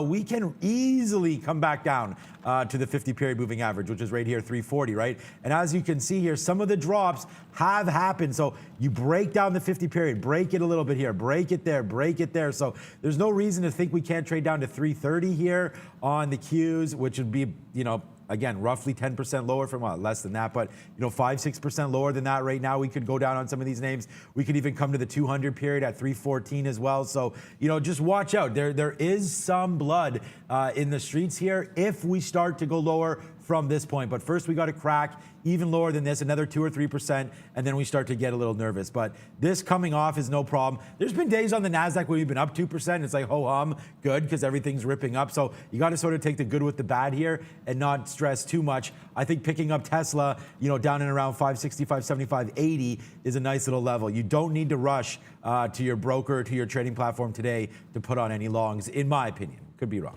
we can easily come back down to the 50-period moving average, which is right here, 340, right? And as you can see here, some of the drops have happened. So you break down the 50-period, break it a little bit here, break it there, break it there. So there's no reason to think we can't trade down to 330 here on the Qs, which would be, again, roughly 10% lower from, less than that, but 5-6% lower than that right now. We could go down on some of these names. We could even come to the 200 period at 314 as well. So, just watch out. There is some blood in the streets here if we start to go lower from this point. But first we got to crack even lower than this, another 2 or 3%, and then we start to get a little nervous. But this coming off is no problem. There's been days on the NASDAQ where we've been up 2%. It's like, ho-hum, good, because everything's ripping up. So you got to sort of take the good with the bad here and not stress too much. I think picking up Tesla, down in around 560, 575, 80 is a nice little level. You don't need to rush to your broker, to your trading platform today to put on any longs, in my opinion. Could be wrong.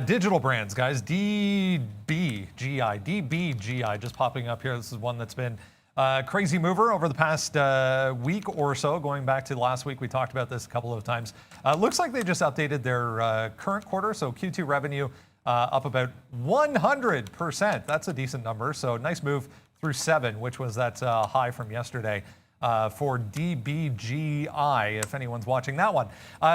Digital brands, guys. DBGI, just popping up here. This is one that's been a crazy mover over the past week or so. Going back to last week, we talked about this a couple of times. Looks like they just updated their current quarter, so Q2 revenue up about 100%. That's a decent number. So nice move through 7, which was that high from yesterday. For DBGI, if anyone's watching that one.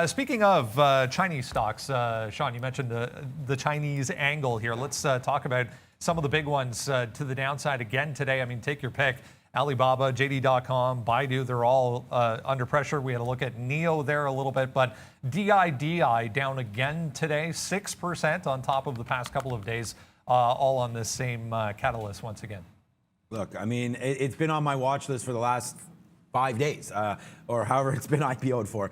Speaking of Chinese stocks, Sean, you mentioned the Chinese angle here. Let's talk about some of the big ones to the downside again today. I mean, take your pick. Alibaba, JD.com, Baidu, they're all under pressure. We had a look at Neo there a little bit, but DIDI down again today, 6% on top of the past couple of days, all on this same catalyst once again. Look, I mean, it's been on my watch list for the last 5 days, or however it's been IPO'd for.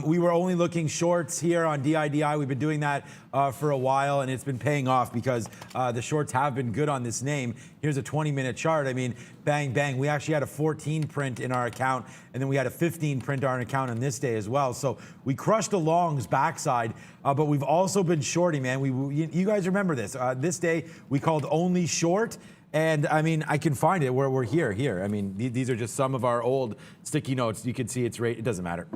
We were only looking shorts here on DIDI. We've been doing that for a while, and it's been paying off because the shorts have been good on this name. Here's a 20-minute chart. I mean, bang, bang. We actually had a 14 print in our account, and then we had a 15 print on our account on this day as well. So we crushed the longs backside, but we've also been shorting, man. You guys remember this. This day, we called only short. And I mean, I can find it where we're here. I mean, these are just some of our old sticky notes. You can see it's right. It doesn't matter.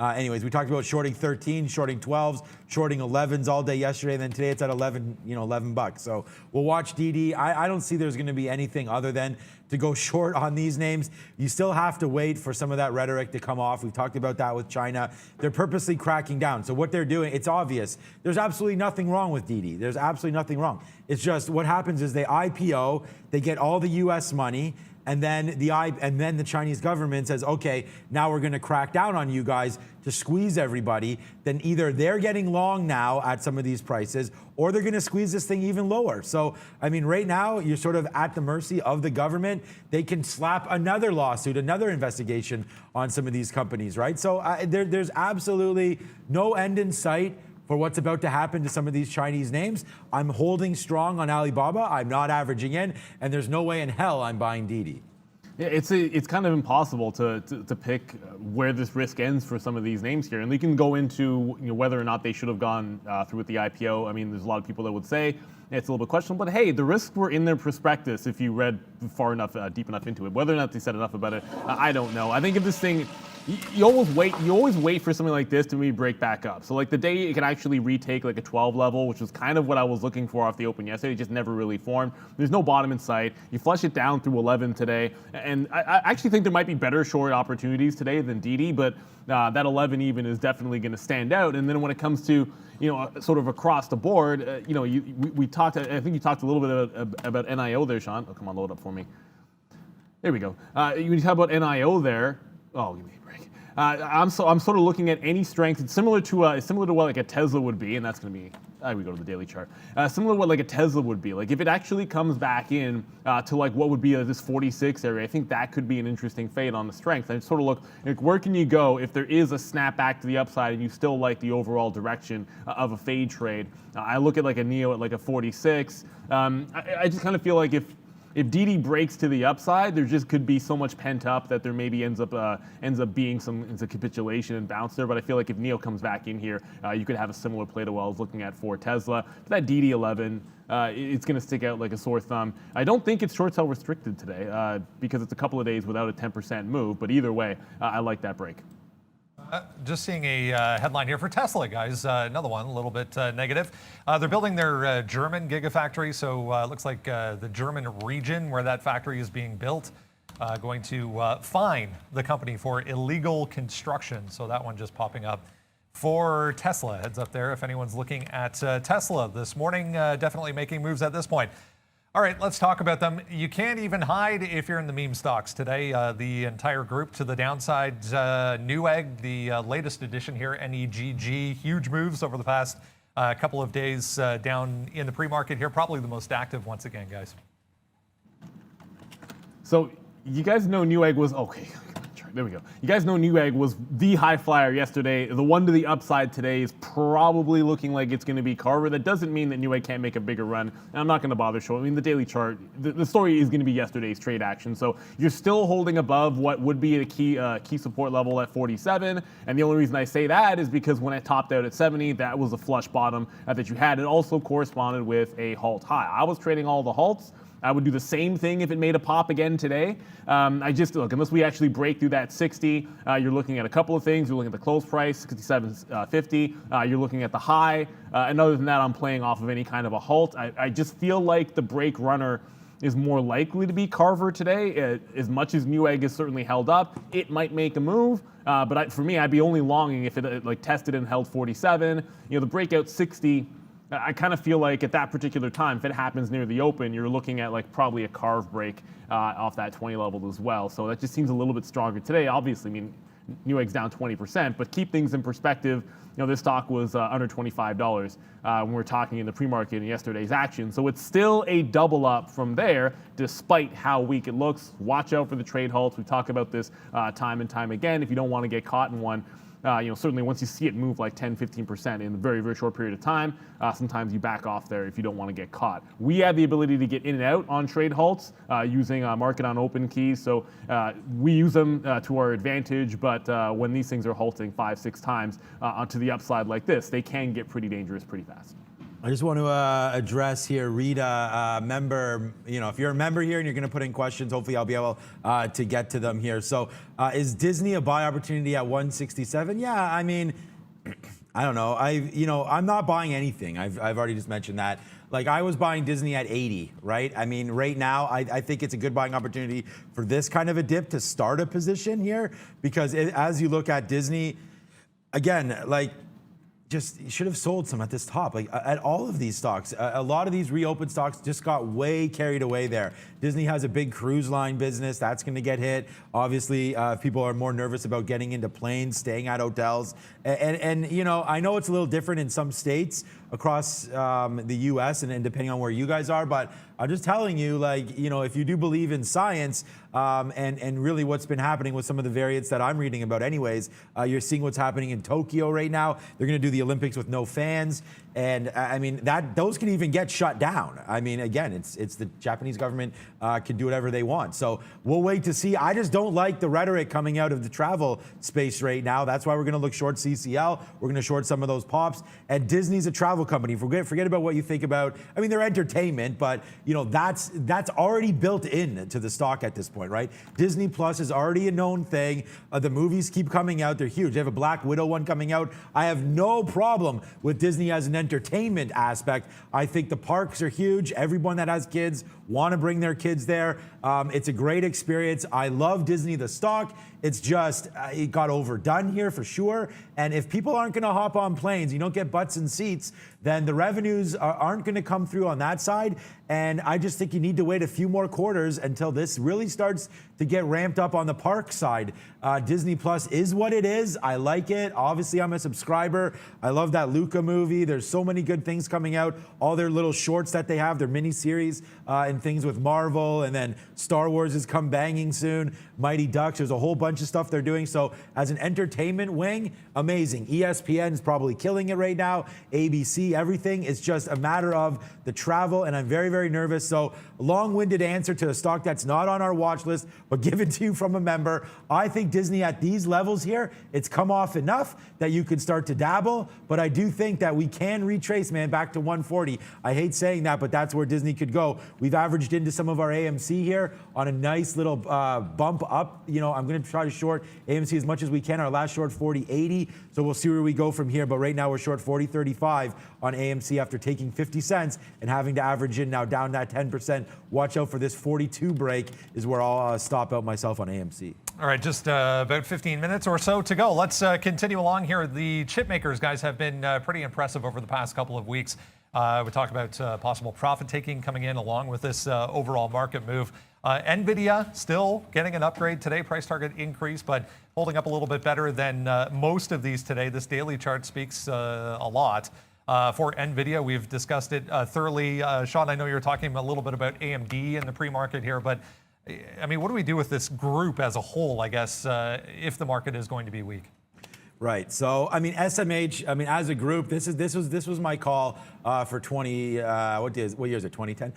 Anyways, we talked about shorting 13, shorting 12s, shorting 11s all day yesterday, and then today it's at 11, $11. So we'll watch DD. I don't see there's going to be anything other than to go short on these names. You still have to wait for some of that rhetoric to come off. We've talked about that with China. They're purposely cracking down. So what they're doing, it's obvious. There's absolutely nothing wrong with DD. There's absolutely nothing wrong. It's just what happens is they IPO, they get all the US money, and then the Chinese government says, okay, now we're going to crack down on you guys to squeeze everybody. Then either they're getting long now at some of these prices, or they're going to squeeze this thing even lower. So, I mean, right now you're sort of at the mercy of the government. They can slap another lawsuit, another investigation on some of these companies, right? So there's absolutely no end in sight for what's about to happen to some of these Chinese names. I'm holding strong on Alibaba. I'm not averaging in, and there's no way in hell I'm buying DD. Yeah, it's kind of impossible to pick where this risk ends for some of these names here, and we can go into whether or not they should have gone through with the IPO. I mean, there's a lot of people that would say it's a little bit questionable, but hey, the risks were in their prospectus if you read far enough, deep enough into it. Whether or not they said enough about it, I don't know. I think if this thing, you always wait for something like this to maybe break back up. So like the day it can actually retake like a 12 level, which was kind of what I was looking for off the open yesterday, it just never really formed. There's no bottom in sight. You flush it down through 11 today, and I actually think there might be better short opportunities today than DD, but that 11 even is definitely going to stand out. And then when it comes to sort of across the board, we talked. I think you talked a little bit about NIO there, Sean. Oh, come on, load up for me. There we go. When you talk about NIO there, oh, give me a break. I'm sort of looking at any strength. It's similar to what like a Tesla would be, and that's going to be. We go to the daily chart. Similar to what like a Tesla would be. Like if it actually comes back in to like what would be this 46 area, I think that could be an interesting fade on the strength. I sort of look like where can you go if there is a snap back to the upside and you still like the overall direction of a fade trade. I look at like a NIO at like a 46. I just kind of feel like if DD breaks to the upside, there just could be so much pent up that there maybe ends up being some capitulation and bounce there. But I feel like if NIO comes back in here, you could have a similar play to what I was looking at for Tesla. But that DD11, it's going to stick out like a sore thumb. I don't think it's short sell restricted today because it's a couple of days without a 10% move. But either way, I like that break. Just seeing a headline here for Tesla, guys. Another one, a little bit negative. They're building their German gigafactory, so it looks like the German region where that factory is being built going to fine the company for illegal construction. So that one just popping up for Tesla. Heads up there if anyone's looking at Tesla this morning. Definitely making moves at this point. All right, let's talk about them. You can't even hide if you're in the meme stocks today. The entire group to the downside. Newegg, the latest edition here, NEGG. Huge moves over the past couple of days down in the pre-market here. Probably the most active once again, guys. So you guys know Newegg was okay. There we go. You guys know Newegg was the high flyer yesterday. The one to the upside today is probably looking like it's going to be Carver. That doesn't mean that Newegg can't make a bigger run. And I'm not going to bother showing. I mean, the daily chart, the story is going to be yesterday's trade action. So you're still holding above what would be a key support level at 47. And the only reason I say that is because when it topped out at 70, that was a flush bottom that you had. It also corresponded with a halt high. I was trading all the halts. I would do the same thing if it made a pop again today. Look, unless we actually break through that 60, you're looking at a couple of things. You're looking at the close price, 67.50. You're looking at the high. And other than that, I'm playing off of any kind of a halt. I just feel like the break runner is more likely to be Carver today. As much as Newegg is certainly held up, it might make a move. But for me, I'd be only longing if it like tested and held 47. The breakout 60. I kind of feel like at that particular time, if it happens near the open, you're looking at like probably a carve break off that 20 level as well. So that just seems a little bit stronger today. Obviously, I mean, Newegg's down 20%, but keep things in perspective. This stock was under $25 when we were talking in the pre-market in yesterday's action. So it's still a double up from there, despite how weak it looks. Watch out for the trade halts. We talk about this time and time again. If you don't want to get caught in one, certainly once you see it move like 10, 15% in a very, very short period of time, sometimes you back off there if you don't want to get caught. We have the ability to get in and out on trade halts using market on open keys. So we use them to our advantage, but when these things are halting 5, 6 times onto the upside like this, they can get pretty dangerous pretty fast. I just want to address here, Rita, member, if you're a member here and you're going to put in questions, hopefully I'll be able to get to them here. So is Disney a buy opportunity at 167? Yeah, I mean, I don't know. I'm not buying anything. I've already just mentioned that. Like I was buying Disney at 80, right? I mean, right now, I think it's a good buying opportunity for this kind of a dip to start a position here because as you look at Disney, again, like, just you should have sold some at this top, like at all of these stocks. A lot of these reopened stocks just got way carried away there. Disney has a big cruise line business that's going to get hit. Obviously, people are more nervous about getting into planes, staying at hotels, and I know it's a little different in some states across the U.S. and depending on where you guys are, but I'm just telling you, like, if you do believe in science and really what's been happening with some of the variants that I'm reading about anyways, you're seeing what's happening in Tokyo right now. They're going to do the Olympics with no fans. And I mean, those can even get shut down. I mean, again, it's the Japanese government can do whatever they want. So we'll wait to see. I just don't like the rhetoric coming out of the travel space right now. That's why we're going to look short CCL. We're going to short some of those pops. And Disney's a travel company. Forget about what you think about. I mean, they're entertainment, but that's already built in to the stock at this point, right? Disney Plus is already a known thing. The movies keep coming out. They're huge. They have a Black Widow one coming out. I have no problem with Disney as an entertainment aspect. I think the parks are huge. Everyone that has kids want to bring their kids there. It's a great experience. I love Disney, the stock. It's just, it got overdone here for sure. And if people aren't going to hop on planes, you don't get butts and seats, then the revenues aren't going to come through on that side. And I just think you need to wait a few more quarters until this really starts to get ramped up on the park side. Disney Plus is what it is. I like it. Obviously, I'm a subscriber. I love that Luca movie. There's so many good things coming out. All their little shorts that they have, their mini series and things with Marvel. And then Star Wars is come banging soon. Mighty Ducks. There's a whole bunch of stuff they're doing. So as an entertainment wing, amazing. ESPN is probably killing it right now. ABC, everything. It's just a matter of the travel. And I'm very, very nervous. So long-winded answer to a stock that's not on our watch list, but given to you from a member. I think Disney at these levels here, it's come off enough that you can start to dabble. But I do think that we can retrace, man, back to 140. I hate saying that, but that's where Disney could go. We've averaged into some of our AMC here on a nice little bump up. I'm going to try to short AMC as much as we can. Our last short 40.80. So we'll see where we go from here. But right now we're short 40.35 on AMC after taking 50 cents and having to average in now down that 10%. Watch out for this 42 break is where I'll stop out myself on AMC. All right, just about 15 minutes or so to go. Let's continue along here. The chip makers, guys, have been pretty impressive over the past couple of weeks. We talked about possible profit taking coming in along with this overall market move. NVIDIA still getting an upgrade today, price target increase, but holding up a little bit better than most of these today. This daily chart speaks a lot. For NVIDIA, we've discussed it thoroughly. Sean, I know you're talking a little bit about AMD in the pre-market here, but I mean, what do we do with this group as a whole, I guess, if the market is going to be weak? Right. So, I mean, SMH, I mean, as a group, this was my call for 20, what year is it, 2010?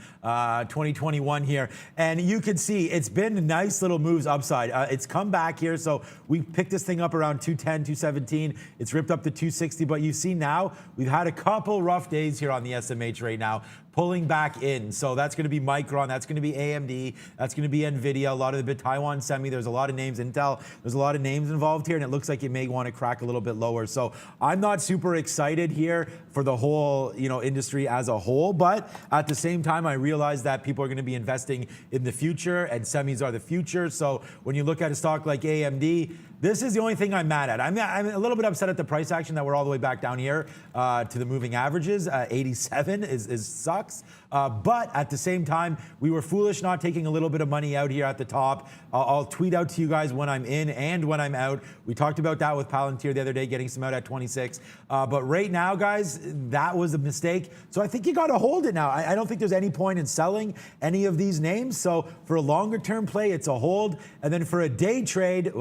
2021 here. And you can see it's been nice little moves upside. It's come back here. So we picked this thing up around 210, 217. It's ripped up to 260. But you see now, we've had a couple rough days here on the SMH right now, pulling back in. So that's going to be Micron, that's going to be AMD, that's going to be NVIDIA, a lot of the bit Taiwan Semi, there's a lot of names, Intel, there's a lot of names involved here, and it looks like it may want to crack a little bit lower. So I'm not super excited here for the whole industry as a whole, but at the same time, I realize that people are going to be investing in the future, and semis are the future. So when you look at a stock like AMD, this is the only thing I'm mad at. I'm a little bit upset at the price action that we're all the way back down here to the moving averages. 87 is sucks. But at the same time, we were foolish not taking a little bit of money out here at the top. I'll tweet out to you guys when I'm in and when I'm out. We talked about that with Palantir the other day, getting some out at 26. But right now, guys, that was a mistake. So I think you got to hold it now. I don't think there's any point in selling any of these names. So for a longer term play, it's a hold. And then for a day trade,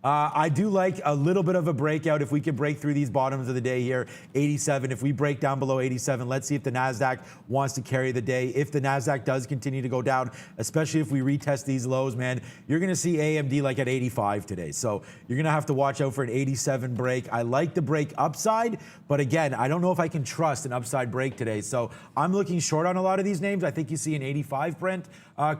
I do like a little bit of a breakout if we can break through these bottoms of the day here, 87. If we break down below 87, let's see if the NASDAQ wants to carry the day. If the NASDAQ does continue to go down, especially if we retest these lows, man, you're going to see AMD like at 85 today. So you're going to have to watch out for an 87 break. I like the break upside, but again, I don't know if I can trust an upside break today. So I'm looking short on a lot of these names. I think you see an 85 print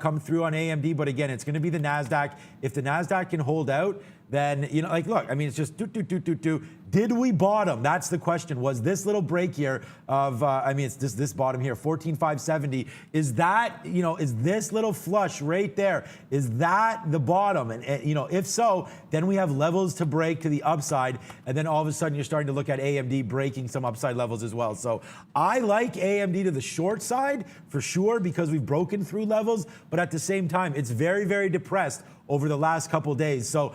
come through on AMD, but again, it's going to be the NASDAQ. If the NASDAQ can hold out, then, you know, like, look, I mean, it's just Did we bottom? That's the question. Was this little break here of, it's this bottom here, 14,570. Is that, is this little flush right there, is that the bottom? And if so, then we have levels to break to the upside. And then all of a sudden you're starting to look at AMD breaking some upside levels as well. So I like AMD to the short side for sure because we've broken through levels, but at the same time, it's very, very depressed over the last couple days. So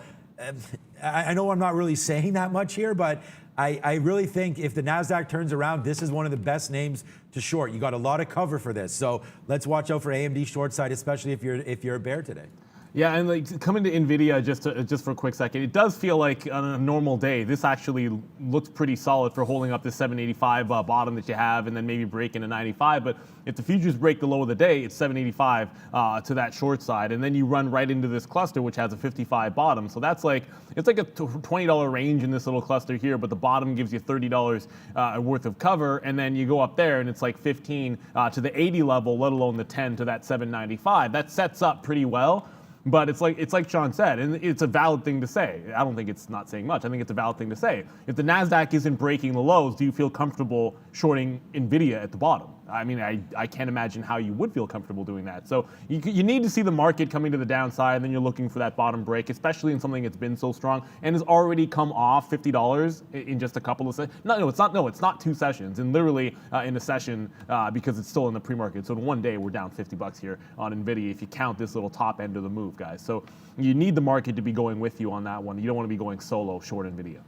I know I'm not really saying that much here, but I really think if the NASDAQ turns around, this is one of the best names to short. You got a lot of cover for this. So let's watch out for AMD short side, especially if you're a bear today. Yeah, and like coming to NVIDIA just for a quick second, it does feel like on a normal day, this actually looks pretty solid for holding up the 785 bottom that you have and then maybe breaking a 95. But if the futures break the low of the day, it's 785 to that short side. And then you run right into this cluster, which has a 55 bottom. So that's like, it's like a $20 range in this little cluster here, but the bottom gives you $30 worth of cover. And then you go up there and it's like 15 to the 80 level, let alone the 10 to that 795. That sets up pretty well. But it's like Sean said, and it's a valid thing to say. I don't think it's not saying much. I think it's a valid thing to say. If the NASDAQ isn't breaking the lows, do you feel comfortable shorting NVIDIA at the bottom? I mean, I can't imagine how you would feel comfortable doing that. So you need to see the market coming to the downside, and then you're looking for that bottom break, especially in something that's been so strong and has already come off $50 in just a couple of sessions. No, it's not 2 sessions, and literally in a session because it's still in the pre-market. So in one day, we're down $50 here on NVIDIA if you count this little top end of the move, guys. So you need the market to be going with you on that one. You don't want to be going solo short NVIDIA.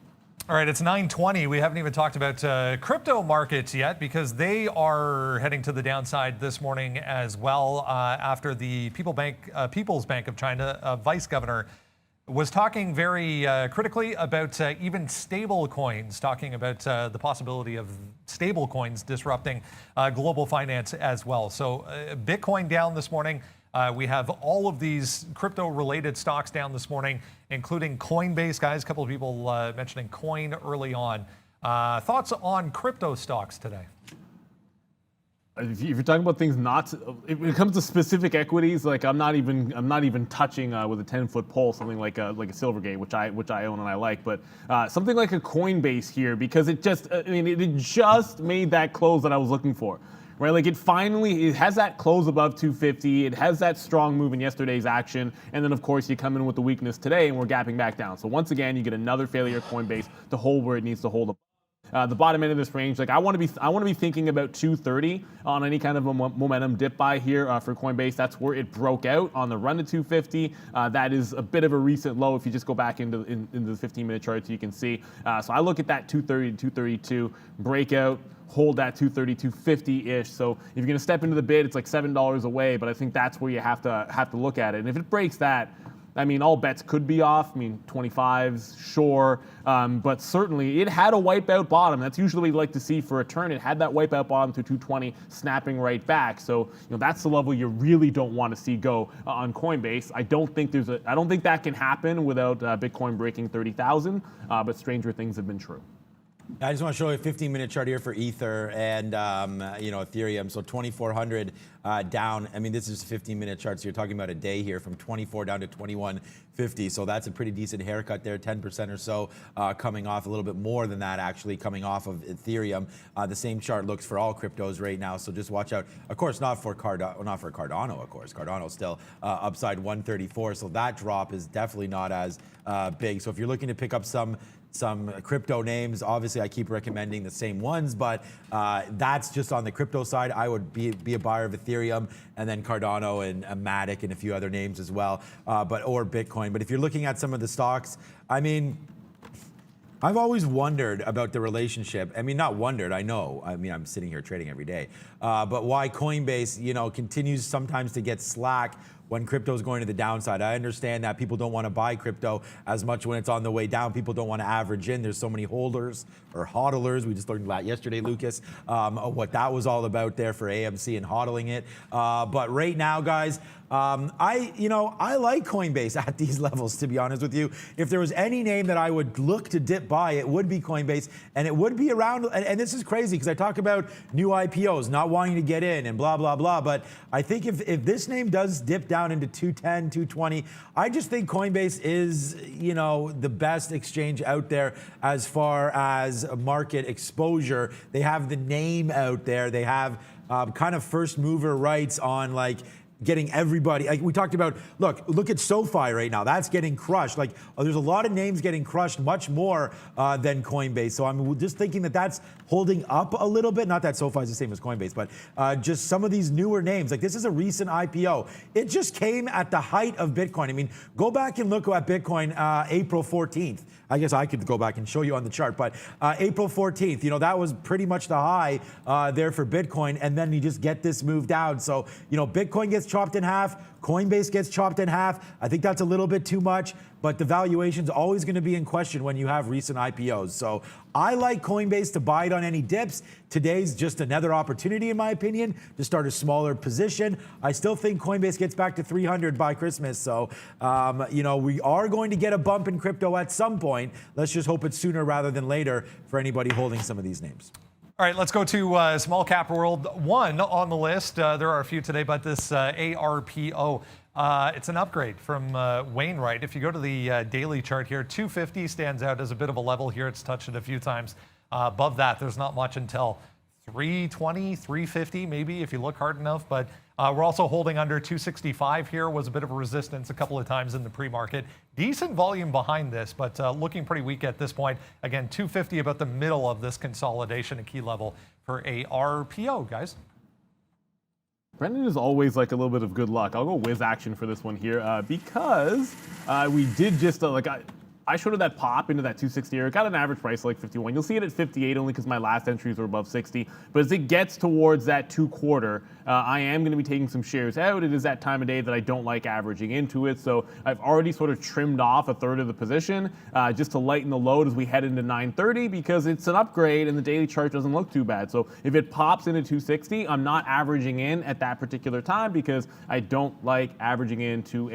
All right, it's 9:20. We haven't even talked about crypto markets yet because they are heading to the downside this morning as well after the People's Bank of China vice governor was talking very critically about even stable coins, talking about the possibility of stable coins disrupting global finance as well. So Bitcoin down this morning. We have all of these crypto-related stocks down this morning, including Coinbase, guys. A couple of people mentioning Coin early on. Thoughts on crypto stocks today? If you're talking about things when it comes to specific equities, like I'm not even touching with a 10-foot pole something like a Silvergate, which I own and I like, but something like a Coinbase here because it just made that close that I was looking for. Right, like it has that close above 250. It has that strong move in yesterday's action, and then of course you come in with the weakness today, and we're gapping back down. So once again, you get another failure of Coinbase to hold where it needs to hold. The bottom end of this range, like I want to be thinking about 230 on any kind of a momentum dip buy here for Coinbase. That's where it broke out on the run to 250. That is a bit of a recent low. If you just go back into the 15-minute charts, you can see. So I look at that 230 to 232 breakout. Hold that 230, 250-ish. So if you're going to step into the bid, it's like $7 away. But I think that's where you have to look at it. And if it breaks that, I mean, all bets could be off. I mean, 25s, sure. But certainly, it had a wipeout bottom. That's usually what we like to see for a turn. It had that wipeout bottom to 220, snapping right back. So that's the level you really don't want to see go on Coinbase. I don't think that can happen without Bitcoin breaking 30,000. But stranger things have been true. I just want to show you a 15-minute chart here for Ether and Ethereum. So 2,400 down. I mean, this is a 15-minute chart, so you're talking about a day here from 24 down to 2150. So that's a pretty decent haircut there, 10% or so coming off, a little bit more than that actually coming off of Ethereum. The same chart looks for all cryptos right now, so just watch out. Of course, not for Cardano, of course. Cardano's still upside 134, so that drop is definitely not as big. So if you're looking to pick up some crypto names, obviously I keep recommending the same ones, but that's just on the crypto side. I would be a buyer of Ethereum and then Cardano and Matic and a few other names as well, or Bitcoin. But if you're looking at some of the stocks, I mean, I've always wondered about the relationship. I mean, not wondered, I know. I mean, I'm sitting here trading every day. But why Coinbase, continues sometimes to get slack when crypto is going to the downside. I understand that people don't want to buy crypto as much when it's on the way down. People don't want to average in. There's so many holders or hodlers. We just learned that yesterday, Lucas, what that was all about there for AMC and hodling it. But right now, guys, I like Coinbase at these levels, to be honest with you. If there was any name that I would look to dip by, it would be Coinbase, and it would be around, and this is crazy because I talk about new IPOs, not wanting to get in and blah, blah, blah, but I think if this name does dip down into 210, 220, I just think Coinbase is, the best exchange out there as far as market exposure. They have the name out there. They have kind of first mover rights on getting everybody, like we talked about, look at SoFi right now. That's getting crushed. There's a lot of names getting crushed much more than Coinbase. So I'm just thinking that that's holding up a little bit. Not that SoFi is the same as Coinbase, but just some of these newer names. This is a recent IPO. It just came at the height of Bitcoin. I mean, go back and look at Bitcoin April 14th. I guess I could go back and show you on the chart, but April 14th, that was pretty much the high there for Bitcoin, and then you just get this move down. So, Bitcoin gets chopped in half, Coinbase gets chopped in half. I think that's a little bit too much, but the valuation's always going to be in question when you have recent IPOs. So I like Coinbase to buy it on any dips. Today's just another opportunity, in my opinion, to start a smaller position. I still think Coinbase gets back to 300 by Christmas. So, we are going to get a bump in crypto at some point. Let's just hope it's sooner rather than later for anybody holding some of these names. All right, let's go to small cap world. One on the list. There are a few today, but this ARPO. It's an upgrade from Wainwright. If you go to the daily chart here, 250 stands out as a bit of a level here. It's touched it a few times. Above that, there's not much until 320, 350 maybe if you look hard enough. But we're also holding under 265 here. Was a bit of a resistance a couple of times in the pre-market. Decent volume behind this, but looking pretty weak at this point. Again, 250 about the middle of this consolidation, a key level for ARPO, guys. Brendan is always like a little bit of good luck. I'll go whiz action for this one here because we did just I showed it that pop into that 260 area. Got an average price like 51. You'll see it at 58 only because my last entries were above 60. But as it gets towards that 2/4, I am going to be taking some shares out. It is that time of day that I don't like averaging into it. So I've already sort of trimmed off a third of the position just to lighten the load as we head into 930 because it's an upgrade and the daily chart doesn't look too bad. So if it pops into 260, I'm not averaging in at that particular time because I don't like averaging into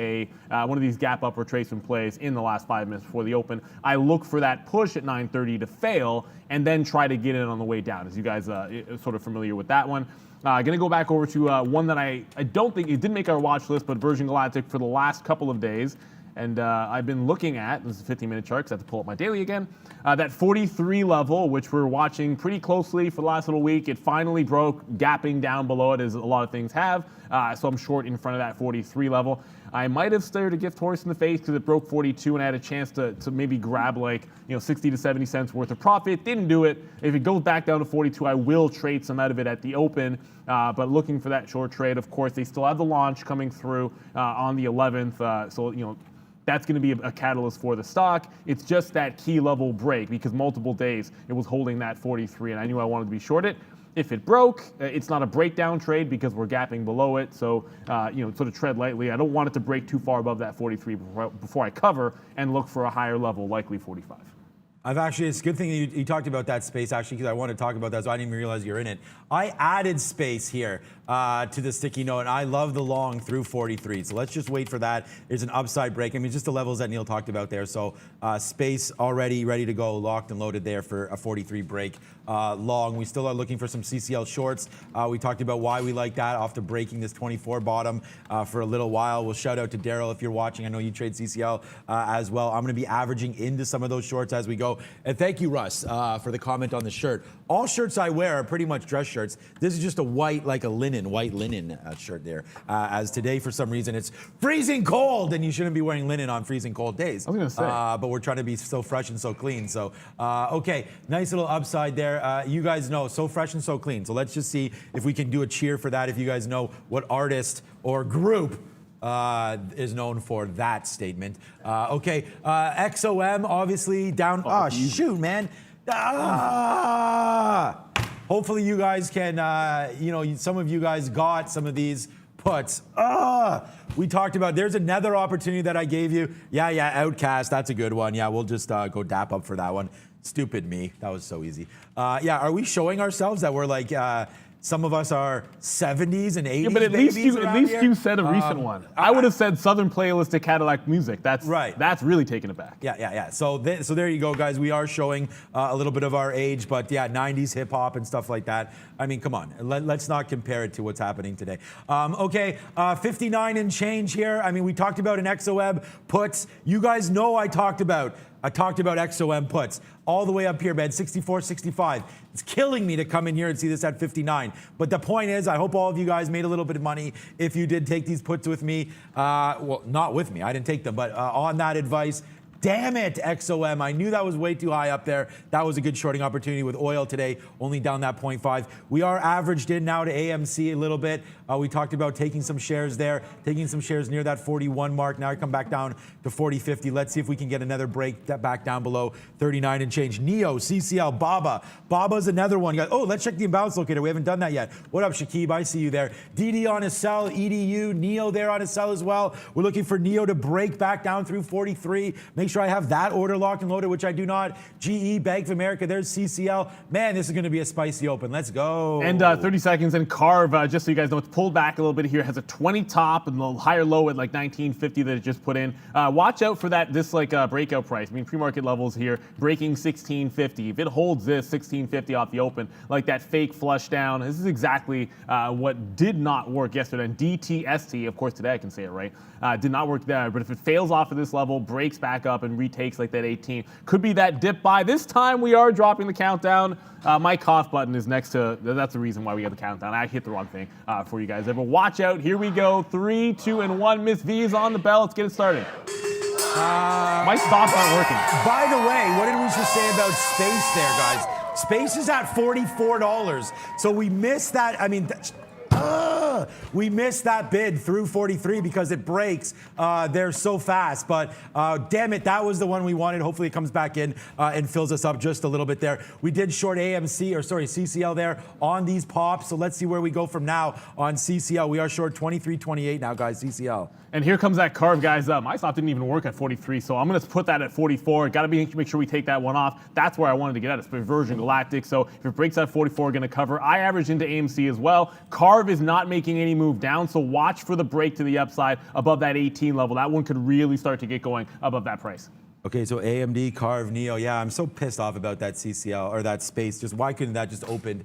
one of these gap up retracement plays in the last 5 minutes before the open. I look for that push at 930 to fail and then try to get in on the way down, as you guys are sort of familiar with that one. Going to go back over to one that I don't think, it didn't make our watch list, but Virgin Galactic for the last couple of days. And I've been looking at, this is a 15-minute chart because I have to pull up my daily again, that 43 level, which we're watching pretty closely for the last little week. It finally broke, gapping down below it as a lot of things have. So I'm short in front of that 43 level. I might have stared a gift horse in the face because it broke 42 and I had a chance to maybe grab 60 to 70 cents worth of profit. Didn't do it. If it goes back down to 42, I will trade some out of it at the open. But looking for that short trade, of course, they still have the launch coming through on the 11th. So that's going to be a catalyst for the stock. It's just that key level break because multiple days it was holding that 43 and I knew I wanted to be short it. If it broke, it's not a breakdown trade because we're gapping below it. So, sort of tread lightly. I don't want it to break too far above that 43 before I cover and look for a higher level, likely 45. It's a good thing you talked about that space, actually, because I want to talk about that, so I didn't even realize you're in it. I added space here to the sticky note, and I love the long through 43. So let's just wait for that. There's an upside break. I mean, just the levels that Neil talked about there. So space already ready to go, locked and loaded there for a 43 break long. We still are looking for some CCL shorts. We talked about why we like that after breaking this 24 bottom for a little while. We'll shout out to Daryl if you're watching. I know you trade CCL as well. I'm going to be averaging into some of those shorts as we go. And thank you, Russ, for the comment on the shirt. All shirts I wear are pretty much dress shirts. This is just a white linen shirt there. As today, for some reason, it's freezing cold, and you shouldn't be wearing linen on freezing cold days. I was going to say. But we're trying to be so fresh and so clean. So, okay, nice little upside there. You guys know, so fresh and so clean. So let's just see if we can do a cheer for that. If you guys know what artist or group is known for that statement. Okay, XOM obviously down. Oh, shoot, man. Hopefully you guys can, some of you guys got some of these puts. We talked about, there's another opportunity that I gave you. Yeah, Outcast, that's a good one. Yeah, we'll just go dap up for that one. Stupid me, that was so easy. Yeah, are we showing ourselves that we're like, some of us are 70s and 80s Yeah, but at least here? you said a recent one. I would have said Southern Playlistic Cadillac Music. That's right. That's really taking it back. Yeah. So there you go, guys. We are showing a little bit of our age, but yeah, 90s hip hop and stuff like that. I mean, come on. Let's not compare it to what's happening today. Okay, 59 and change here. I mean, we talked about an XOM puts. You guys know I talked about XOM puts all the way up here, man, 64, 65. It's killing me to come in here and see this at 59. But the point is, I hope all of you guys made a little bit of money if you did take these puts with me. Well, not with me. I didn't take them, but on that advice. Damn it, XOM. I knew that was way too high up there. That was a good shorting opportunity with oil today, only down that 0.5. We are averaged in now to AMC a little bit. We talked about taking some shares there, taking some shares near that 41 mark. Now I come back down to 40.50. Let's see if we can get another break back down below 39 and change. NEO, CCL, Baba. Baba's another one. Oh, let's check the imbalance locator. We haven't done that yet. What up, Shakib? I see you there. DD on his sell, EDU, NEO there on his sell as well. We're looking for NEO to break back down through 43. Make sure I have that order locked and loaded, which I do not. GE, Bank of America, there's CCL. Man, this is going to be a spicy open. Let's go. And 30 seconds and Carve, just so you guys know, it's pulled back a little bit here. Has a 20 top and a higher low at like 1950 that it just put in. Watch out for this breakout price. I mean, pre-market levels here, breaking 1650. If it holds this 1650 off the open, like that fake flush down, this is exactly what did not work yesterday. And DTST, of course, today I can say it right, did not work there. But if it fails off of this level, breaks back up and retakes like that 18, could be that dip buy. This time we are dropping the countdown. My cough button is next to, that's the reason why we got the countdown. I hit the wrong thing for you guys there. But watch out. Here we go. 3, 2, and 1. Miss V is on the bell. Let's get it started. My stops aren't working. By the way, what did we just say about space there, guys? Space is at $44. So we missed that. I mean, we missed that bid through 43 because it breaks there so fast. But damn it, that was the one we wanted. Hopefully it comes back in and fills us up just a little bit there. We did short CCL there on these pops. So let's see where we go from now on CCL. We are short 23.28 now, guys, CCL. And here comes that Carve, guys. My stop didn't even work at 43, so I'm going to put that at 44. Got to make sure we take that one off. That's where I wanted to get at. It's Virgin Galactic. So if it breaks at 44, going to cover. I averaged into AMC as well. Carve is not making any move down, so watch for the break to the upside above that 18 level. That one could really start to get going above that price. Okay, so AMD, Carve, NEO. Yeah, I'm so pissed off about that CCL or that space. Just why couldn't that just open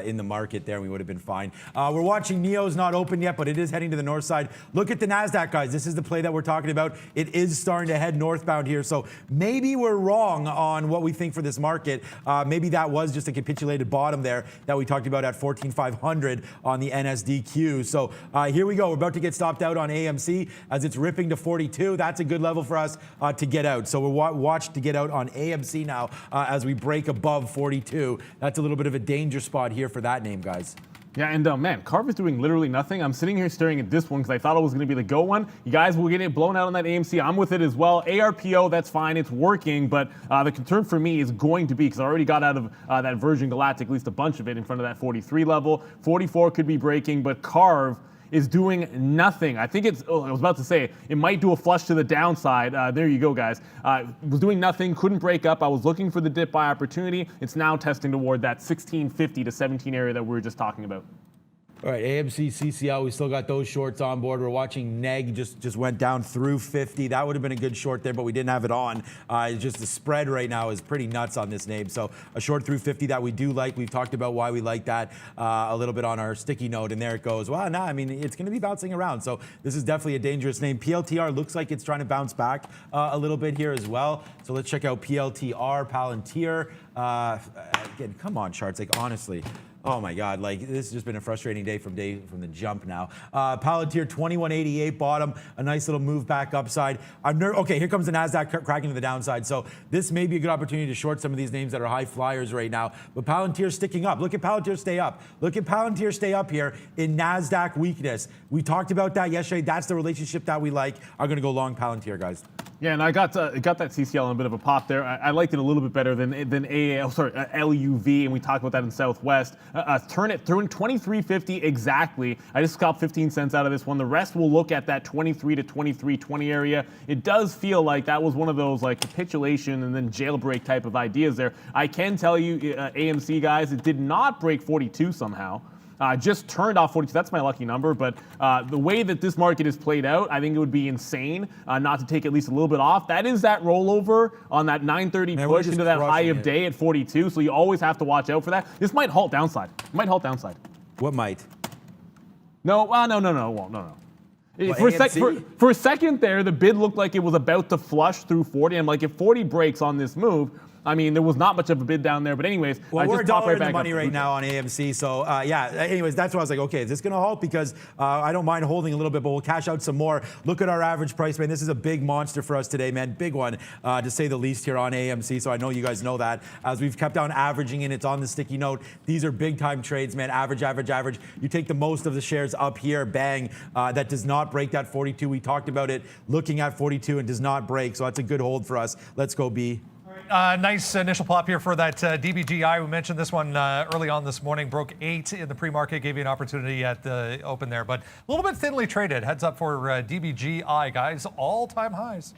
in the market there? We would have been fine. We're watching NEO's not open yet, but it is heading to the north side. Look at the NASDAQ, guys. This is the play that we're talking about. It is starting to head northbound here. So maybe we're wrong on what we think for this market. Maybe that was just a capitulated bottom there that we talked about at 14,500 on the NSDQ. So here we go. We're about to get stopped out on AMC as it's ripping to 42. That's a good level for us to get out. So we'll watch to get out on AMC now as we break above 42. That's a little bit of a danger spot here for that name, guys. Yeah, and man, Carve is doing literally nothing. I'm sitting here staring at this one because I thought it was going to be the go one. You guys will get it blown out on that AMC. I'm with it as well. ARPO, that's fine. It's working, but the concern for me is going to be, because I already got out of that Virgin Galactic, at least a bunch of it in front of that 43 level. 44 could be breaking, but Carve is doing nothing. I think I was about to say, it might do a flush to the downside. There you go, guys. Was doing nothing, couldn't break up. I was looking for the dip buy opportunity. It's now testing toward that 1650 to 17 area that we were just talking about. All right, AMC, CCL, we still got those shorts on board. We're watching NEG just went down through 50. That would have been a good short there, but we didn't have it on. It's just the spread right now is pretty nuts on this name. So a short through 50 that we do like. We've talked about why we like that a little bit on our sticky note, and there it goes. Well, no, I mean, it's going to be bouncing around. So this is definitely a dangerous name. PLTR looks like it's trying to bounce back a little bit here as well. So let's check out PLTR, Palantir. Again, come on, charts, like honestly. Oh my God, like this has just been a frustrating day from the jump now. Palantir 2188 bottom, a nice little move back upside. Okay, here comes the NASDAQ cracking to the downside. So this may be a good opportunity to short some of these names that are high flyers right now. But Palantir sticking up. Look at Palantir stay up. Look at Palantir stay up here in NASDAQ weakness. We talked about that yesterday. That's the relationship that we like. I'm gonna go long Palantir, guys. Yeah, and I got that CCL in a bit of a pop there. I liked it a little bit better than LUV, and we talked about that in Southwest. Turn it through in 23.50 exactly. I just scalped 15 cents out of this one. The rest will look at that 23 to 23.20 area. It does feel like that was one of those like capitulation and then jailbreak type of ideas there. I can tell you, AMC guys, it did not break 42 somehow. Just turned off 42. That's my lucky number. But the way that this market is played out, I think it would be insane not to take at least a little bit off. That is that rollover on that 9:30 push into that high of day at 42. So you always have to watch out for that. This might halt downside. What might? No, no, it won't. No. What, For a second there, the bid looked like it was about to flush through 40. I'm like, if 40 breaks on this move, I mean, there was not much of a bid down there, but anyways, well, I we're just popped right in the back money up. right now on AMC. So yeah. Anyways, that's why I was like, okay, is this going to halt? Because I don't mind holding a little bit, but we'll cash out some more. Look at our average price, man. This is a big monster for us today, man. Big one, to say the least, here on AMC. So I know you guys know that. As we've kept on averaging in, it's on the sticky note. These are big time trades, man. Average. You take the most of the shares up here, bang. That does not break that 42. We talked about it, looking at 42 and does not break. So that's a good hold for us. Let's go, B. Nice initial pop here for that DBGI. We mentioned this one early on this morning. Broke 8 in the pre-market, gave you an opportunity at the open there, but a little bit thinly traded. Heads up for DBGI, guys. All-time highs.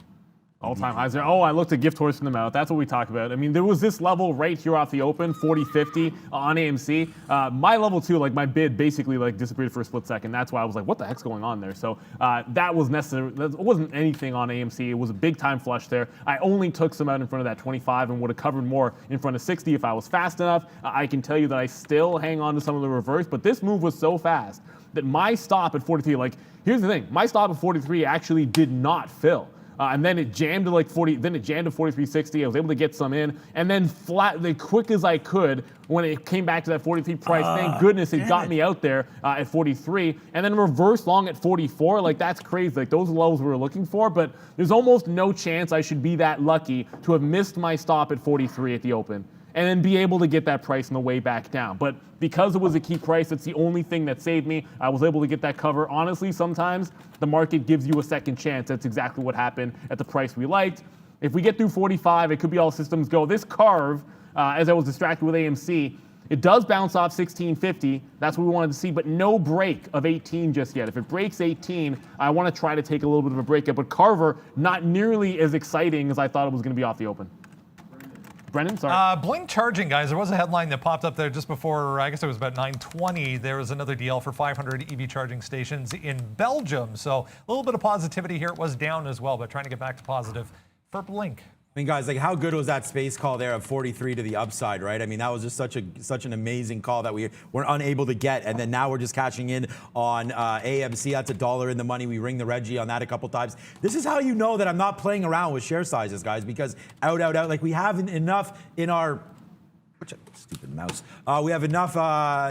All-time highs there. Oh, I looked a gift horse in the mouth. That's what we talk about. I mean, there was this level right here off the open, 40.50 on AMC. My level 2, like my bid, basically like disappeared for a split second. That's why I was like, what the heck's going on there? So that was necessary. That wasn't anything on AMC. It was a big time flush there. I only took some out in front of that 25 and would have covered more in front of 60 if I was fast enough. I can tell you that I still hang on to some of the reverse, but this move was so fast that my stop at 43, like, here's the thing. My stop at 43 actually did not fill. And then it jammed to like 40, then it jammed to 43.60. I was able to get some in, and then flat, the quick as I could when it came back to that 43 price. Thank goodness it got me out there at 43, and then reverse long at 44. Like, that's crazy. Like, those levels we were looking for, but there's almost no chance I should be that lucky to have missed my stop at 43 at the open and then be able to get that price on the way back down. But because it was a key price, it's the only thing that saved me. I was able to get that cover. Honestly, sometimes the market gives you a second chance. That's exactly what happened at the price we liked. If we get through 45, it could be all systems go. This carve, as I was distracted with AMC, it does bounce off 16.50. That's what we wanted to see, but no break of 18 just yet. If it breaks 18, I want to try to take a little bit of a breakup. But Carver, not nearly as exciting as I thought it was going to be off the open. Brendan, sorry. Blink charging, guys. There was a headline that popped up there just before, I guess it was about 9:20. There was another deal for 500 EV charging stations in Belgium. So a little bit of positivity here. It was down as well, but trying to get back to positive for Blink. I mean, guys, like, how good was that space call there of 43 to the upside, right? I mean, that was just such an amazing call that we were unable to get, and then now we're just cashing in on AMC. That's $1 in the money. We ring the Reggie on that a couple times. This is how you know that I'm not playing around with share sizes, guys, because out, like, we have enough in our... Stupid mouse. We have enough,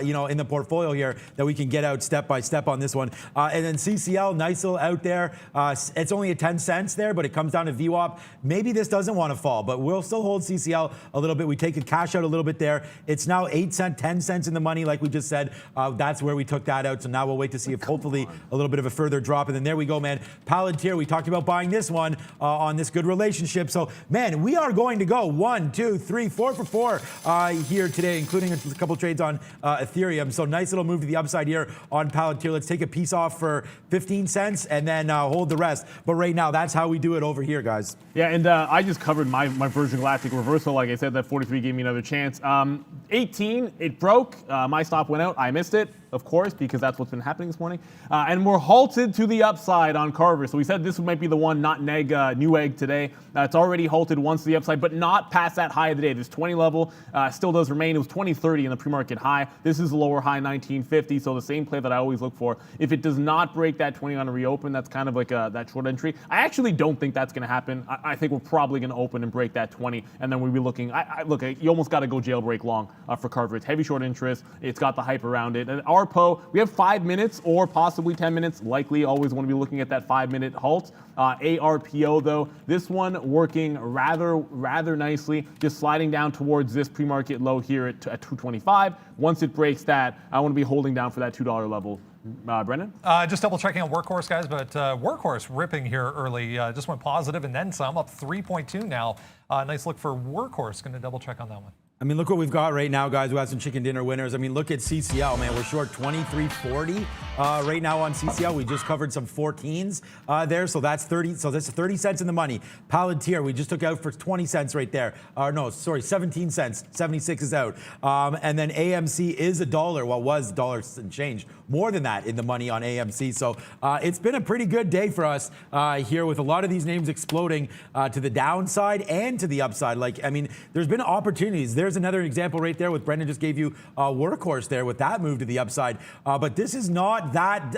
in the portfolio here that we can get out step by step on this one. And then CCL, nice little out there. It's only at 10 cents there, but it comes down to VWAP. Maybe this doesn't want to fall, but we'll still hold CCL a little bit. We take a cash out a little bit there. It's now 8 cents, 10 cents in the money, like we just said. That's where we took that out. So now we'll wait to see if hopefully a little bit of a further drop. And then there we go, man. Palantir, we talked about buying this one on this good relationship. So, man, we are going to go 1, 2, 3, 4 for 4 here today, including a couple trades on Ethereum. So nice little move to the upside here on Palantir. Let's take a piece off for 15 cents and then hold the rest. But right now, that's how we do it over here, guys. Yeah, and I just covered my Virgin Galactic reversal. Like I said, that 43 gave me another chance. 18, it broke. My stop went out. I missed it, of course, because that's what's been happening this morning. And we're halted to the upside on Carver. So we said this might be the one, not Newegg today. It's already halted once to the upside, but not past that high of the day. This 20 level still does remain. It was 20.30 in the pre-market high. This is a lower high, 19.50. So the same play that I always look for. If it does not break that 20 on a reopen, that's kind of like that short entry. I actually don't think that's going to happen. I think we're probably going to open and break that 20, and then we'll be looking. Look, you almost got to go jailbreak long for Carver. It's heavy short interest. It's got the hype around it. And ARPO, we have 5 minutes or possibly 10 minutes. Likely always want to be looking at that 5-minute halt. ARPO, though, this one working rather nicely, just sliding down towards this pre-market low here at 225. Once it breaks that, I want to be holding down for that $2 level Brendan? Just double checking on Workhorse, guys, but Workhorse ripping here early. Just went positive and then some, up 3.2 now. Nice look for Workhorse. Going to double check on that one. I mean, look what we've got right now, guys. We have some chicken dinner winners. I mean, look at CCL, man. We're short 23.40 right now on CCL. We just covered some 14s there, so that's 30. So that's 30 cents in the money. Palantir, we just took out for 20 cents right there. No, sorry, 17 cents. 76 is out. And then AMC is $1. Well, was $1 and change. More than that in the money on AMC. So it's been a pretty good day for us here with a lot of these names exploding to the downside and to the upside. Like, I mean, there's been opportunities. There's another example right there with Brendan just gave you Workhorse there with that move to the upside. But this is not that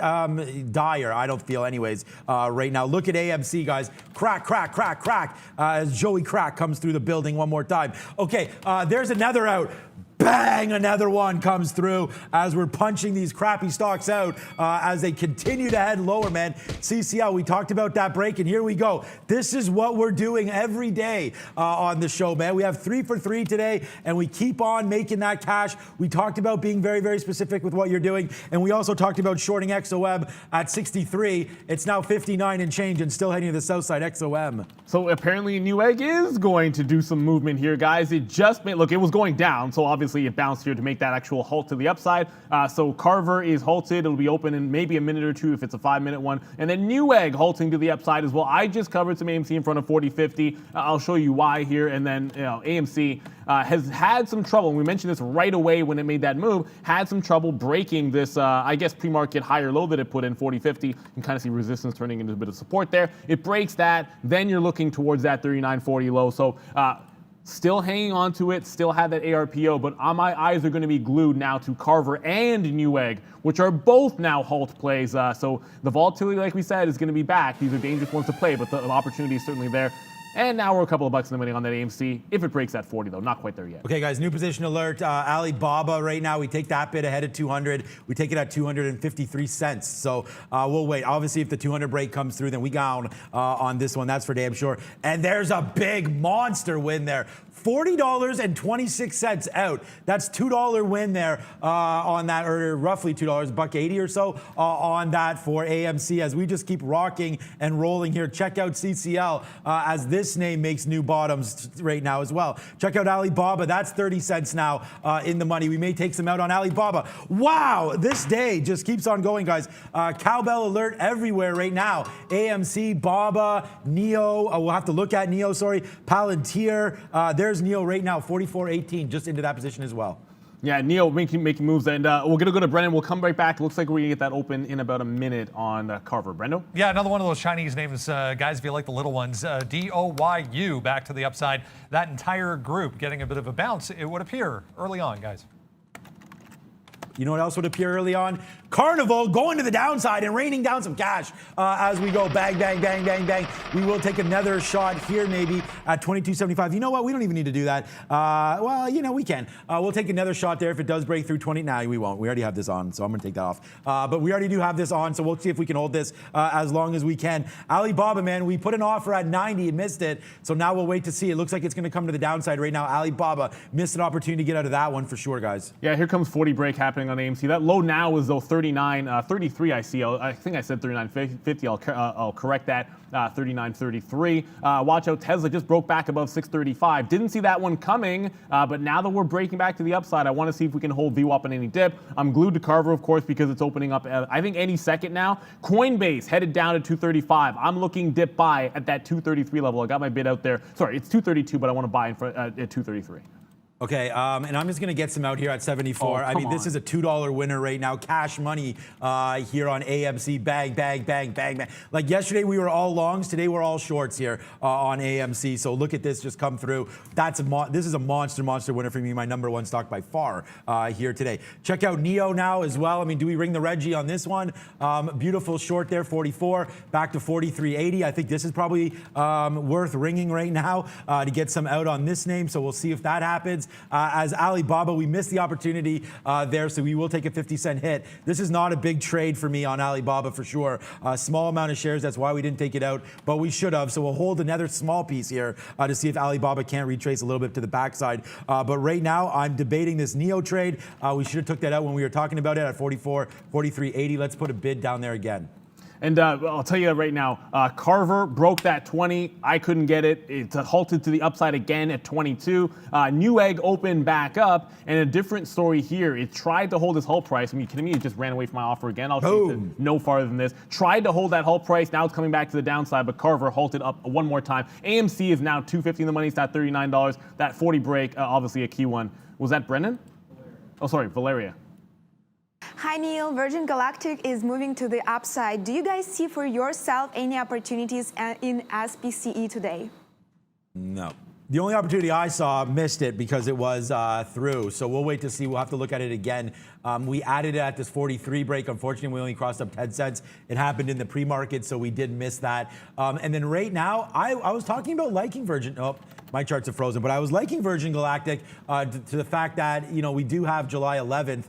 dire, I don't feel anyways, right now. Look at AMC, guys. Crack, crack, crack, crack. As Joey Crack comes through the building one more time. Okay, there's another out. Bang, another one comes through as we're punching these crappy stocks out as they continue to head lower, man. CCL, we talked about that break, and here we go. This is what we're doing every day on the show, man. We have 3 for 3 today, and we keep on making that cash. We talked about being very, very specific with what you're doing, and we also talked about shorting XOM at 63. It's now 59 and change and still heading to the south side XOM. So apparently Newegg is going to do some movement here, guys. It just made, look, it was going down, so obviously it bounced here to make that actual halt to the upside. So Carver is halted. It'll be open in maybe a minute or two if it's a 5-minute one. And then Newegg halting to the upside as well. I just covered some AMC in front of 40.50. I'll show you why here. And then AMC has had some trouble. And we mentioned this right away when it made that move. Had some trouble breaking this, I guess, pre-market higher low that it put in 40.50. You can kind of see resistance turning into a bit of support there. It breaks that. Then you're looking towards that 39.40 low. So still hanging on to it, still have that ARPO, but my eyes are going to be glued now to Carver and Newegg, which are both now halt plays. So the volatility, like we said, is going to be back. These are dangerous ones to play, but the opportunity is certainly there. And now we're a couple of bucks in the money on that AMC. If it breaks that 40, though, not quite there yet. Okay, guys, new position alert. Alibaba right now, we take that bid ahead of 200. We take it at 253 cents. So we'll wait. Obviously, if the 200 break comes through, then we down on this one. That's for damn sure. And there's a big monster win there. $40.26 out. That's $2 win there on that, or roughly $2, $1.80 or so on that for AMC as we just keep rocking and rolling here. Check out CCL as this name makes new bottoms right now as well. Check out Alibaba. That's 30 cents now in the money. We may take some out on Alibaba. Wow, this day just keeps on going, guys. Cowbell alert everywhere right now. AMC, Baba, Neo. We'll have to look at Neo, sorry. Palantir. There's Neo right now, 44.18, just into that position as well. Yeah, Neo making moves, and we're going to go to Brendan. We'll come right back. Looks like we're going to get that open in about a minute on Carver. Brendo? Yeah, another one of those Chinese names, guys, if you like the little ones. DOYU back to the upside. That entire group getting a bit of a bounce, it would appear, early on, guys. You know what else would appear early on? Carnival going to the downside and raining down some cash as we go bang, bang, bang, bang, bang. We will take another shot here maybe at 22.75. You know what? We don't even need to do that. Well, you know, we can. We'll take another shot there if it does break through 20. Nah, we won't. We already have this on, so I'm going to take that off. But we already do have this on, so we'll see if we can hold this as long as we can. Alibaba, man, we put an offer at 90 and missed it, so now we'll wait to see. It looks like it's going to come to the downside right now. Alibaba missed an opportunity to get out of that one for sure, guys. Yeah, here comes 40 break happening on AMC. That low now is though 33 I see. I think I said 39.50. I'll correct that. 39.33. Watch out, Tesla just broke back above 635. Didn't see that one coming, but now that we're breaking back to the upside, I want to see if we can hold VWAP on any dip. I'm glued to Carver, of course, because it's opening up, I think, any second now. Coinbase headed down to 235. I'm looking dip buy at that 233 level. I got my bid out there. Sorry, it's 232, but I want to buy in front, at 233. Okay, and I'm just going to get some out here at 74. I mean, this is a $2 winner right now. Cash money here on AMC. Bang, bang, bang, bang, bang. Like yesterday, we were all longs. Today, we're all shorts here on AMC. So look at this just come through. This is a monster winner for me. My number one stock by far here today. Check out Neo now as well. I mean, do we ring the Reggie on this one? Beautiful short there, 44. Back to 43.80. I think this is probably worth ringing right now to get some out on this name. So we'll see if that happens. as Alibaba. We missed the opportunity there, so we will take a 50-cent hit. This is not a big trade for me on Alibaba for sure. A small amount of shares, that's why we didn't take it out, but we should have. So we'll hold another small piece here to see if Alibaba can't retrace a little bit to the backside. But right now, I'm debating this NEO trade. We should have took that out when we were talking about it at 44, 43.80. Let's put a bid down there again. And I'll tell you right now, Carver broke that 20. I couldn't get it. It halted to the upside again at 22. Newegg opened back up, and a different story here. It tried to hold its hull price. I mean, kidding me? It just ran away from my offer again. I'll shoot it no farther than this. Tried to hold that hull price. Now it's coming back to the downside, but Carver halted up one more time. AMC is now $2.50 in the money. It's at $39. That 40 break, obviously a key one. Was that Brendan? Oh, sorry, Valeria. Hi Neil, Virgin Galactic is moving to the upside. Do you guys see for yourself any opportunities in SPCE today? No. The only opportunity I saw, missed it because it was through. So we'll wait to see. We'll have to look at it again. We added it at this 43 break. Unfortunately, we only crossed up 10 cents. It happened in the pre-market, so we did miss that. And then right now, I was talking about liking Virgin. Oh, my charts are frozen. But I was liking Virgin Galactic to the fact that, you know, we do have July 11th.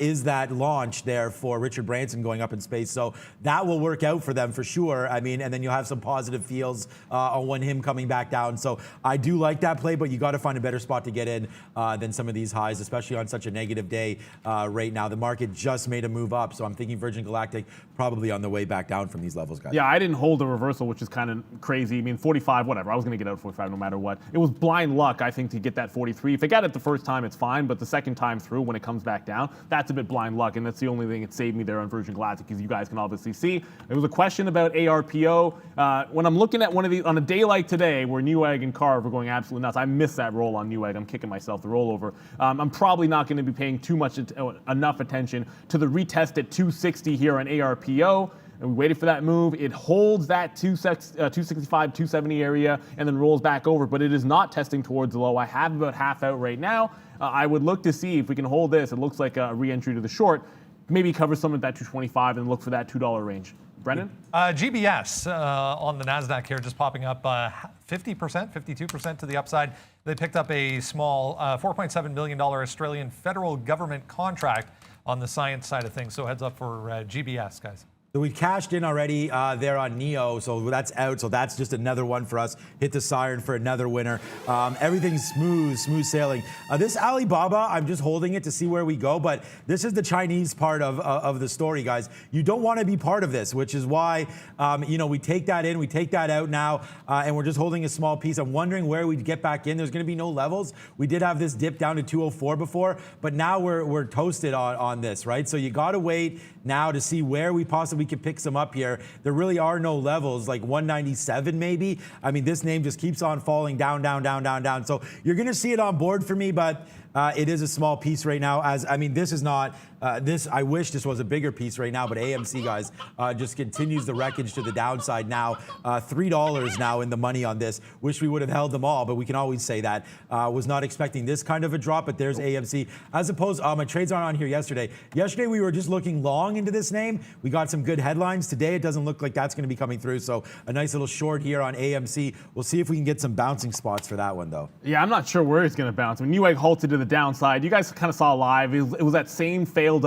Is that launch there for Richard Branson going up in space. So that will work out for them for sure. I mean, and then you'll have some positive feels on him coming back down. So I do like that play, but you got to find a better spot to get in than some of these highs, especially on such a negative day right now. The market just made a move up. So I'm thinking Virgin Galactic probably on the way back down from these levels, guys. Yeah, I didn't hold a reversal, which is kind of crazy. I mean, 45, whatever. I was going to get out at 45 no matter what. It was blind luck, I think, to get that 43. If I got it the first time, it's fine. But the second time through, when it comes back down, that's a bit blind luck, and that's the only thing that saved me there on Virgin Galactic, because you guys can obviously see. There was a question about ARPO. When I'm looking at one of these, on a day like today, where Newegg and Carve are going absolutely nuts, I missed that roll on Newegg. I'm kicking myself the rollover. I'm probably not going to be paying too much enough attention to the retest at 260 here on ARPO. And we waited for that move. It holds that 265, 270 area and then rolls back over, but it is not testing towards the low. I have about half out right now. I would look to see if we can hold this. It looks like a re-entry to the short. Maybe cover some of that 225 and look for that $2 range. Brendan? GBS on the NASDAQ here just popping up 50%, 52% to the upside. They picked up a small $4.7 million Australian federal government contract on the science side of things. So heads up for GBS, guys. So we cashed in already there on NEO, so that's out. So that's just another one for us. Hit the siren for another winner. Everything's smooth sailing. This Alibaba, I'm just holding it to see where we go, but this is the Chinese part of the story, guys. You don't want to be part of this, which is why, you know, we take that in, we take that out now, and we're just holding a small piece. I'm wondering where we'd get back in. There's going to be no levels. We did have this dip down to 204 before, but now we're toasted on this, right? So you got to wait now to see where we possibly could pick some up here. There really are no levels, like 197 maybe. I mean, this name just keeps on falling down. So you're going to see it on board for me, but it is a small piece right now. I mean, this is not, I wish this was a bigger piece right now, but AMC, guys, just continues the wreckage to the downside now. $3 now in the money on this. Wish we would have held them all, but we can always say that. Was not expecting this kind of a drop, but there's AMC. As opposed, my trades aren't on here yesterday. Yesterday, we were just looking long into this name. We got some good headlines. Today, it doesn't look like that's going to be coming through. So a nice little short here on AMC. We'll see if we can get some bouncing spots for that one, though. Yeah, I'm not sure where it's going to bounce. I mean, Newegg halted to the downside. You guys kind of saw live. It was that same failed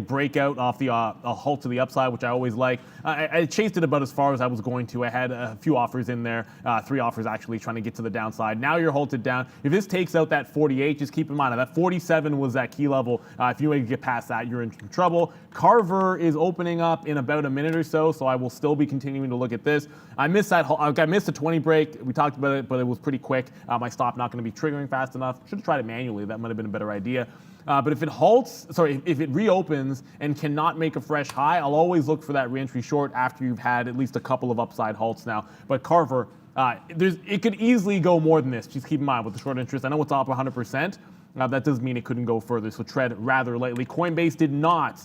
breakout off the halt to the upside, which I always like. I chased it about as far as I was going to. I had a few offers in there, 3 offers actually trying to get to the downside. Now you're halted down. If this takes out that 48, just keep in mind that 47 was that key level. If you get past that, you're in trouble. Carver is opening up in about a minute or so, so I will still be continuing to look at this. I missed a 20 break. We talked about it, but it was pretty quick. My stop not going to be triggering fast enough. Should have tried it manually. That might have been a better idea. But if it reopens and cannot make a fresh high, I'll always look for that reentry short after you've had at least a couple of upside halts now. But Carver, it could easily go more than this. Just keep in mind with the short interest. I know it's off 100%. That doesn't mean it couldn't go further. So tread rather lightly. Coinbase did not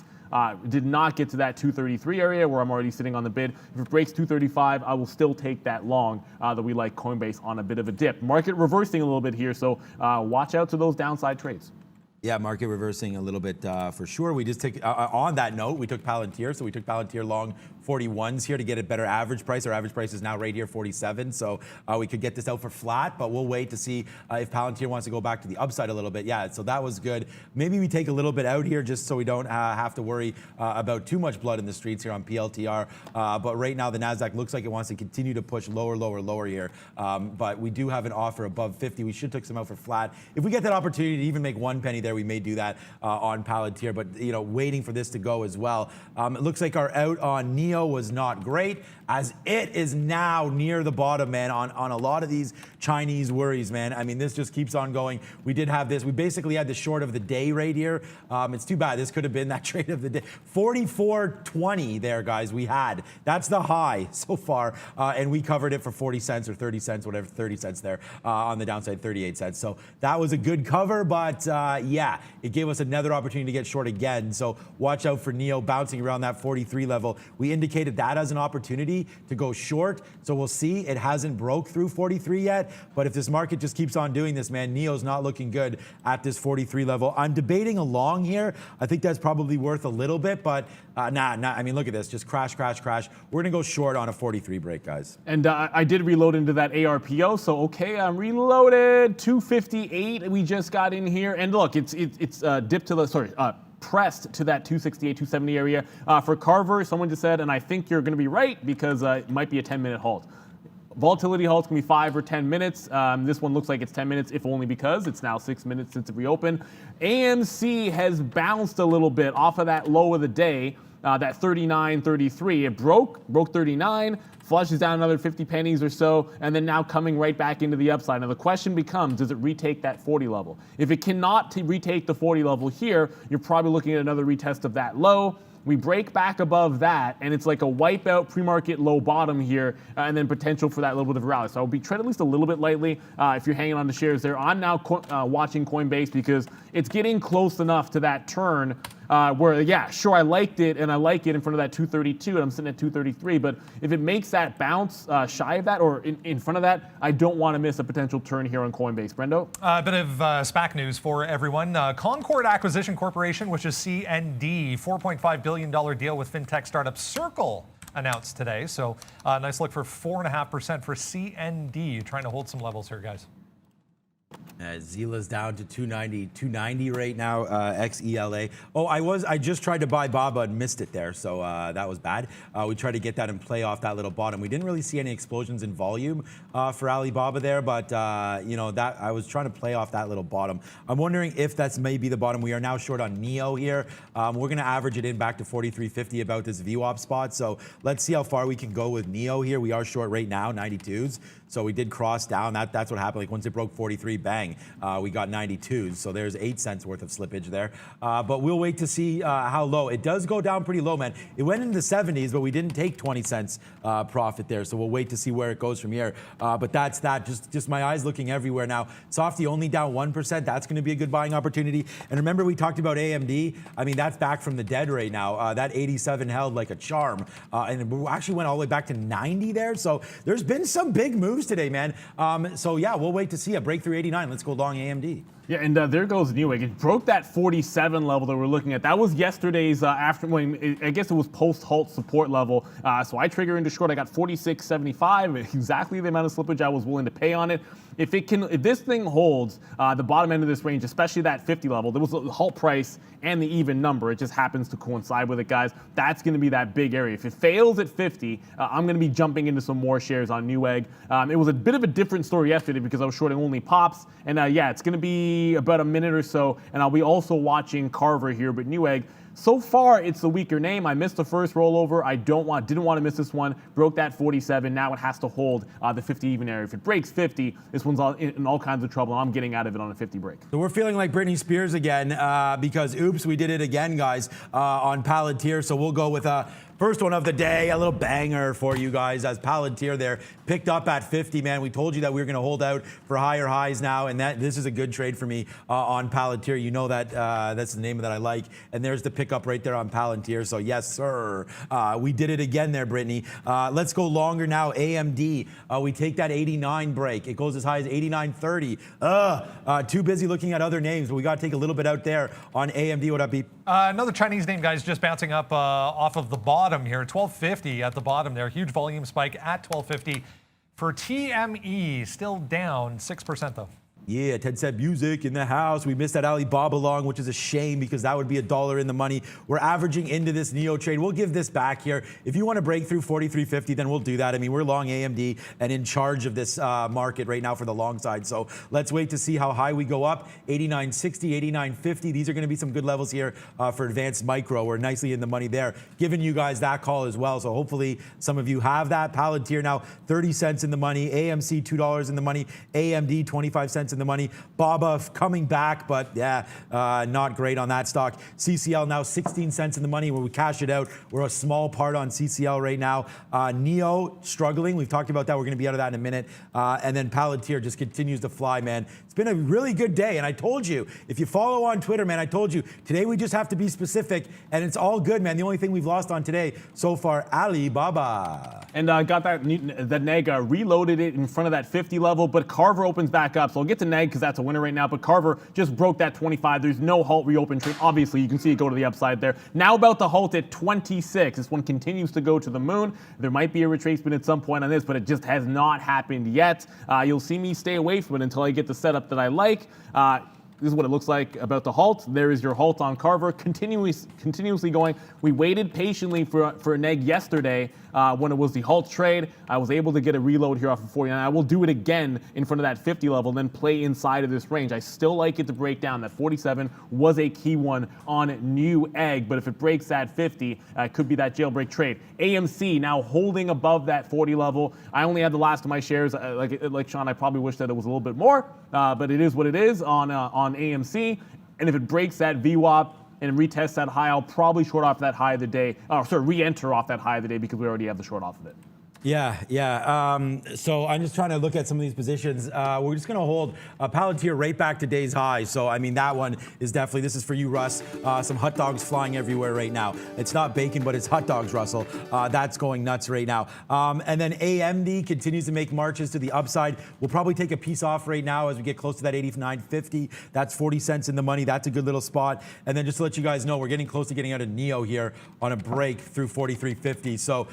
get to that 233 area where I'm already sitting on the bid. If it breaks 235, I will still take that long that we like Coinbase on a bit of a dip. Market reversing a little bit here, so watch out to those downside trades. Yeah, market reversing a little bit for sure. We just take, on that note, we took Palantir. So we took Palantir long 41s here to get a better average price. Our average price is now right here, 47. So we could get this out for flat, but we'll wait to see if Palantir wants to go back to the upside a little bit. Yeah, so that was good. Maybe we take a little bit out here just so we don't have to worry about too much blood in the streets here on PLTR. But right now the NASDAQ looks like it wants to continue to push lower, lower, lower here. But we do have an offer above 50. We should take some out for flat. If we get that opportunity to even make 1 penny there, we may do that on Palantir. But waiting for this to go as well. It looks like our out on NEO was not great, as it is now near the bottom, man, on a lot of these Chinese worries, man. I mean, this just keeps on going. We did have this. We basically had the short of the day right here. It's too bad. This could have been that trade of the day. 44.20 there, guys, we had. That's the high so far, and we covered it for 40 cents or 30 cents, whatever, 30 cents there on the downside, 38 cents. So that was a good cover, but yeah, it gave us another opportunity to get short again. So watch out for NEO bouncing around that 43 level. We indicated that as an opportunity to go short. So we'll see. It hasn't broke through 43 yet, but if this market just keeps on doing this, man, NEO's not looking good at this 43 level. I'm debating a long here. I think that's probably worth a little bit, but nah. I mean, look at this. Just crash, crash, crash. We're going to go short on a 43 break, guys. And I did reload into that ARPO. So, okay, I'm reloaded. 258 we just got in here. And look, it's dipped to the, pressed to that 268, 270 area. For Carver, someone just said, and I think you're going to be right because it might be a 10-minute halt. Volatility halts can be 5 or 10 minutes. This one looks like it's 10 minutes, if only because it's now 6 minutes since it reopened. AMC has bounced a little bit off of that low of the day, that 39.33. It broke 39, flushes down another 50 pennies or so, and then now coming right back into the upside. Now the question becomes, does it retake that 40 level? If it cannot retake the 40 level here, you're probably looking at another retest of that low. We break back above that, and it's like a wipeout pre-market low bottom here, and then potential for that little bit of a rally. So I would tread at least a little bit lightly if you're hanging on to shares there. I'm now watching Coinbase because it's getting close enough to that turn where, yeah, sure, I liked it, and I like it in front of that 232, and I'm sitting at 233. But if it makes that bounce shy of that or in front of that, I don't want to miss a potential turn here on Coinbase. Brendo? A bit of SPAC news for everyone. Concord Acquisition Corporation, which is CND, $4.5 billion deal with fintech startup Circle announced today. So nice look for 4.5% for CND. Trying to hold some levels here, guys. Zila's down to 290 right now, XELA. Oh, I just tried to buy BABA and missed it there, so that was bad. We tried to get that and play off that little bottom. We didn't really see any explosions in volume for Alibaba there, but that I was trying to play off that little bottom. I'm wondering if that's maybe the bottom. We are now short on NEO here. We're going to average it in back to 43.50 about this VWAP spot. So let's see how far we can go with NEO here. We are short right now, 92s. So we did cross down. That's what happened. Like once it broke 43, bang, we got 92s. So there's 8 cents worth of slippage there. But we'll wait to see how low. It does go down pretty low, man. It went into the 70s, but we didn't take 20 cents profit there. So we'll wait to see where it goes from here. But that's that. Just my eyes looking everywhere now. Softy only down 1%. That's going to be a good buying opportunity. And remember, we talked about AMD. I mean, that's back from the dead right now. That 87 held like a charm. And we actually went all the way back to 90 there. So there's been some big moves today, man. So yeah, we'll wait to see a breakthrough 89. Let's go long AMD. Yeah, and there goes Newegg. It broke that 47 level that we're looking at. That was yesterday's I guess it was post-halt support level. So I trigger into short. I got 46.75, exactly the amount of slippage I was willing to pay on it. If this thing holds the bottom end of this range, especially that 50 level, there was a halt price and the even number. It just happens to coincide with it, guys. That's going to be that big area. If it fails at 50, I'm going to be jumping into some more shares on Newegg. It was a bit of a different story yesterday because I was shorting only pops. And yeah, it's going to be about a minute or so, and I'll be also watching Carver here. But Newegg, so far it's the weaker name. I missed the first rollover. Didn't want to miss this one. Broke that 47. Now it has to hold the 50 even area. If it breaks 50, this one's in all kinds of trouble. I'm getting out of it on a 50 break. So we're feeling like Britney Spears again because oops, we did it again, guys, on Palantir. So we'll go with first one of the day, a little banger for you guys as Palantir there picked up at 50, man. We told you that we were going to hold out for higher highs now, and this is a good trade for me on Palantir. You know that that's the name that I like, and there's the pickup right there on Palantir. So yes, sir, we did it again there, Brittany. Let's go longer now. AMD, we take that 89 break. It goes as high as 89.30. Too busy looking at other names, but we got to take a little bit out there on AMD. What up, Beep? Another Chinese name, guys, just bouncing up off of the bottom. bottom here, 1250 at the bottom there. Huge volume spike at 1250 for TME, still down 6% though. Yeah, Ted said music in the house. We missed that Alibaba long, which is a shame because that would be $1 in the money. We're averaging into this Neo trade. We'll give this back here. If you want to break through 43.50, then we'll do that. I mean, we're long AMD and in charge of this market right now for the long side. So let's wait to see how high we go up. 89.60, 89.50. These are going to be some good levels here for advanced micro. We're nicely in the money there. Giving you guys that call as well. So hopefully some of you have that. Palantir now 30 cents in the money. AMC $2 in the money. AMD 25 cents in the money. BOBA coming back, but yeah, not great on that stock. CCL now 16 cents in the money. When we cash it out, we're a small part on CCL right now. NEO struggling. We've talked about that. We're going to be out of that in a minute. And then Palantir just continues to fly, man. It's been a really good day. And I told you, if you follow on Twitter, man, I told you, today we just have to be specific. And it's all good, man. The only thing we've lost on today so far, Alibaba. And got that neg, reloaded it in front of that 50 level, but Carver opens back up. So I'll get to neg because that's a winner right now, but Carver just broke that 25. There's no halt, reopen trade. Obviously, you can see it go to the upside there. Now about to halt at 26. This one continues to go to the moon. There might be a retracement at some point on this, but it just has not happened yet. You'll see me stay away from it until I get the setup that I like. This is what it looks like about the halt. There is your halt on Carver, continuously going. We waited patiently for a neg yesterday when it was the halt trade. I was able to get a reload here off of 49. I will do it again in front of that 50 level, then play inside of this range. I still like it to break down. That 47 was a key one on new egg, but if it breaks that 50, it could be that jailbreak trade. AMC now holding above that 40 level. I only had the last of my shares. Like Sean, I probably wish that it was a little bit more, but it is what it is on AMC. And if it breaks that VWAP and retests that high, I'll probably short off that high of the day. Re-enter off that high of the day because we already have the short off of it. Yeah. So I'm just trying to look at some of these positions. We're just going to hold Palantir right back to day's high. So, I mean, that one is definitely, this is for you, Russ. Some hot dogs flying everywhere right now. It's not bacon, but it's hot dogs, Russell. That's going nuts right now. And then AMD continues to make marches to the upside. We'll probably take a piece off right now as we get close to that 89.50. That's 40 cents in the money. That's a good little spot. And then just to let you guys know, we're getting close to getting out of NEO here on a break through 43.50. So,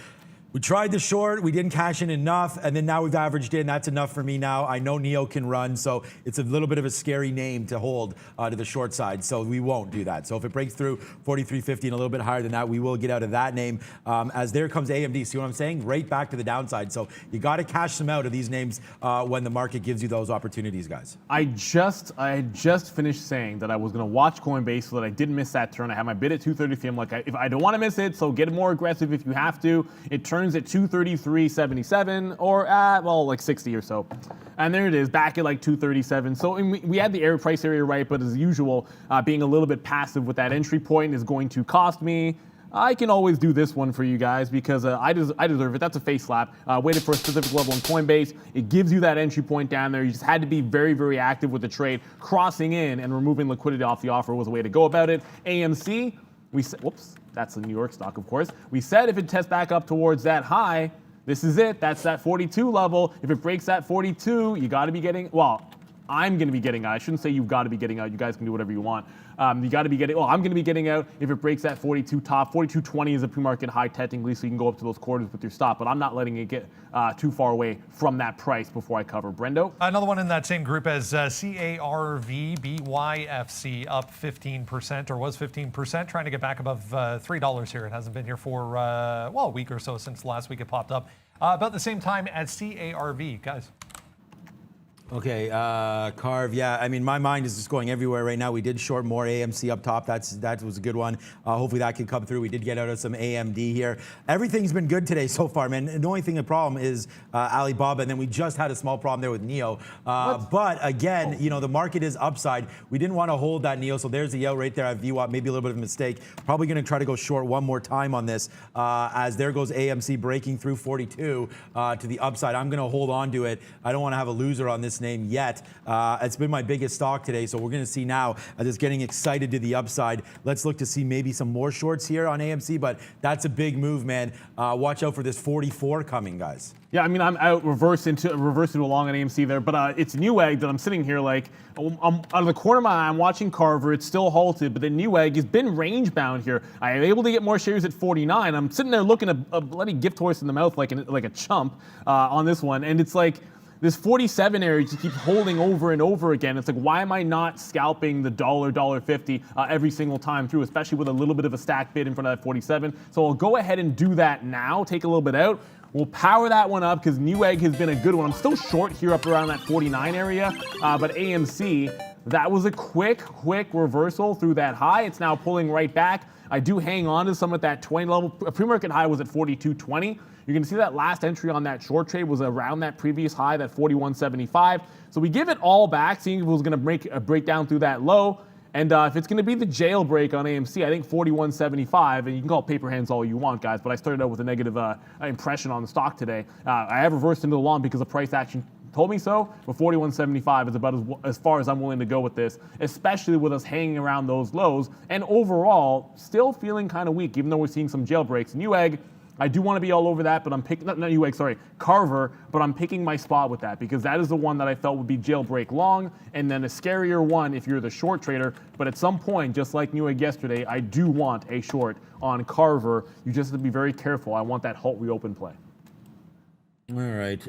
we tried the short, we didn't cash in enough, and then now we've averaged in. That's enough for me now. I know NEO can run, so it's a little bit of a scary name to hold to the short side, so we won't do that. So if it breaks through 43.50 and a little bit higher than that, we will get out of that name. As there comes AMD, see what I'm saying? Right back to the downside. So you got to cash some out of these names when the market gives you those opportunities, guys. I just finished saying that I was going to watch Coinbase so that I didn't miss that turn. I had my bid at 233. I'm like, if I don't want to miss it, so get more aggressive if you have to. It turns at 233.77 or at, well, like 60 or so. And there it is, back at like 237. So we had the price area right, but as usual, being a little bit passive with that entry point is going to cost me. I can always do this one for you guys because I deserve it. That's a face slap. Waited for a specific level in Coinbase. It gives you that entry point down there. You just had to be very, very active with the trade. Crossing in and removing liquidity off the offer was a way to go about it. AMC, we said, whoops. That's the New York stock, of course. We said if it tests back up towards that high, this is it. That's that 42 level. If it breaks that 42, you got to be getting, well, I'm going to be getting out. I shouldn't say you've got to be getting out. You guys can do whatever you want. You got to be getting, well, I'm going to be getting out if it breaks that 42 top. 42.20 is a pre-market high technically, so you can go up to those quarters with your stop, but I'm not letting it get too far away from that price before I cover. Brendo? Another one in that same group as CARV BYFC up 15% or was 15%, trying to get back above $3 here. It hasn't been here for, well, a week or so since last week it popped up. About the same time as CARV, guys. Okay, Carve, yeah. I mean, my mind is just going everywhere right now. We did short more AMC up top. That was a good one. Hopefully that can come through. We did get out of some AMD here. Everything's been good today so far, man. The only thing, the problem is Alibaba, and then we just had a small problem there with NEO. But again, you know, the market is upside. We didn't want to hold that NEO, so there's the out right there at VWAP. Maybe a little bit of a mistake. Probably going to try to go short one more time on this as there goes AMC breaking through 42 to the upside. I'm going to hold on to it. I don't want to have a loser on this this name yet. It's been my biggest stock today, so we're going to see now as it's getting excited to the upside. Let's look to see maybe some more shorts here on AMC, but that's a big move, man. Watch out for this 44 coming, guys. Yeah, I mean, I'm out reversing along on AMC there, but it's Newegg that I'm sitting here like, I'm out of the corner of my eye, I'm watching Carver, it's still halted, but then Newegg has been range bound here. I am able to get more shares at 49. I'm sitting there looking a bloody gift horse in the mouth like a chump on this one, and it's like, this 47 area just keeps holding over and over again. It's like, why am I not scalping the $1.50 every single time through, especially with a little bit of a stack bid in front of that 47? So I'll go ahead and do that now, take a little bit out. We'll power that one up because Newegg has been a good one. I'm still short here up around that 49 area, but AMC, that was a quick reversal through that high. It's now pulling right back. I do hang on to some at that 20 level. A pre-market high was at 42.20. You can see that last entry on that short trade was around that previous high, that 41.75. So we give it all back, seeing if it was going to break down through that low. And if it's going to be the jailbreak on AMC, I think 41.75, and you can call it paper hands all you want, guys, but I started out with a negative impression on the stock today. I have reversed into the long because the price action told me so, but 41.75 is about as far as I'm willing to go with this, especially with us hanging around those lows. And overall, still feeling kind of weak, even though we're seeing some jailbreaks. Newegg, I do want to be all over that, but I'm picking, not Newegg, sorry, Carver, but I'm picking my spot with that because that is the one that I felt would be jailbreak long, and then a scarier one if you're the short trader. But at some point, just like Newegg yesterday, I do want a short on Carver. You just have to be very careful. I want that halt reopen play. All right.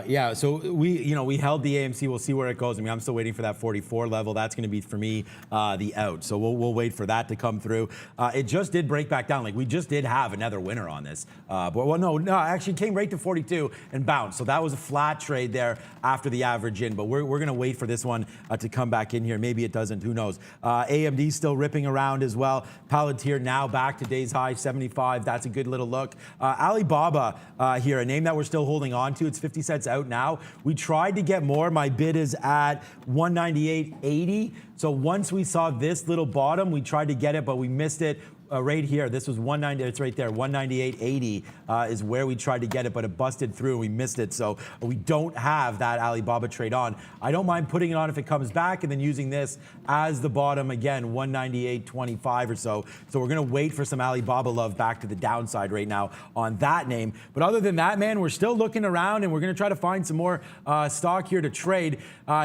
Yeah, so we held the AMC. We'll see where it goes. I mean, I'm still waiting for that 44 level. That's going to be, for me, the out. So we'll wait for that to come through. It just did break back down. Like, we just did have another winner on this. But, well, no, actually it came right to 42 and bounced. So that was a flat trade there after the average in. But we're going to wait for this one to come back in here. Maybe it doesn't. Who knows? AMD still ripping around as well. Palantir now back to day's high, 75. That's a good little look. Alibaba here, a name that we're still holding on to. It's 50 cents out now. We tried to get more. My bid is at 198.80. So once we saw this little bottom, we tried to get it, but we missed it. Right here, this was 190. It's right there. 198.80 is where we tried to get it, but it busted through and we missed it. So we don't have that Alibaba trade on. I don't mind putting it on if it comes back and then using this as the bottom again, 198.25 or so. So we're gonna wait for some Alibaba love back to the downside right now on that name. But other than that, man, we're still looking around and we're gonna try to find some more stock here to trade.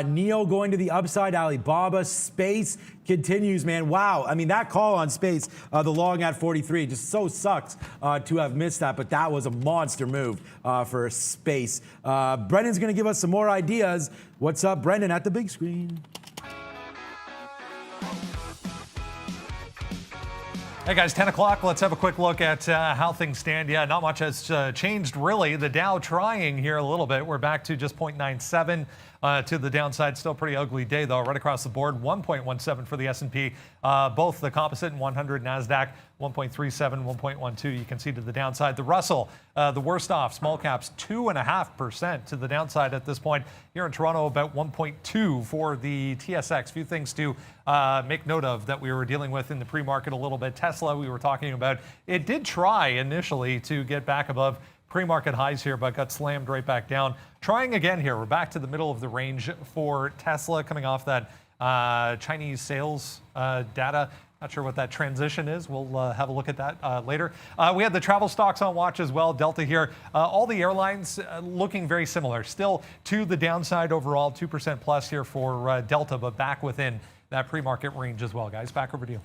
Neo going to the upside. Alibaba, Space continues, man. Wow. I mean, that call on Space, the long at 43, just so sucks to have missed that, but that was a monster move for Space. Brendan's going to give us some more ideas. What's up, Brendan, at the big screen? Hey guys, 10 o'clock. Let's have a quick look at how things stand. Yeah, not much has changed really. The Dow trying here a little bit. We're back to just 0.97 to the downside. Still pretty ugly day though, right across the board. 1.17 for the S&P. Both the composite and 100 NASDAQ, 1.37, 1.12. You can see to the downside. The Russell, the worst off. Small caps, 2.5% to the downside at this point. Here in Toronto, about 1.2 for the TSX. Few things to make note of that we were dealing with in the pre-market a little bit. Tesla, we were talking about. It did try initially to get back above pre-market highs here, but got slammed right back down. Trying again here. We're back to the middle of the range for Tesla, coming off that Chinese sales data. Not sure what that transition is. We'll have a look at that later. We had the travel stocks on watch as well. Delta here. All the airlines looking very similar. Still to the downside overall, 2% plus here for Delta, but back within that pre-market range as well, guys. Back over to you.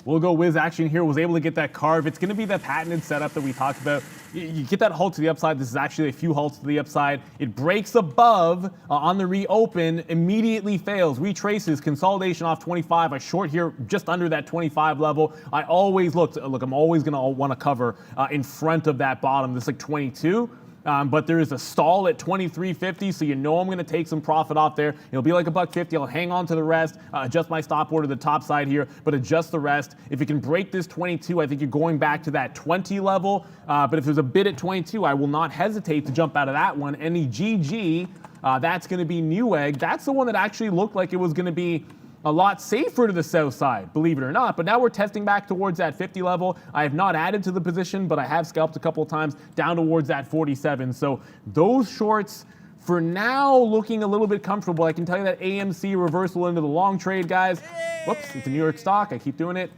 We'll go whiz action here. Was able to get that carve. It's going to be the patented setup that we talked about. You get that halt to the upside. This is actually a few halts to the upside. It breaks above on the reopen, immediately fails, retraces, consolidation off 25. I short here just under that 25 level. I always look, I'm always going to want to cover in front of that bottom. This is like 22. But there is a stall at 23.50, so you know I'm going to take some profit off there. It'll be like $1.50. I'll hang on to the rest, adjust my stop order to the top side here, but adjust the rest. If you can break this 22, I think you're going back to that 20 level. But if there's a bid at 22, I will not hesitate to jump out of that one. Any GG, that's going to be Newegg. That's the one that actually looked like it was going to be a lot safer to the south side, believe it or not. But now we're testing back towards that 50 level. I have not added to the position, but I have scalped a couple of times down towards that 47. So those shorts For now, looking a little bit comfortable. I can tell you that AMC reversal into the long trade, guys. Whoops, it's a New York stock. I keep doing it.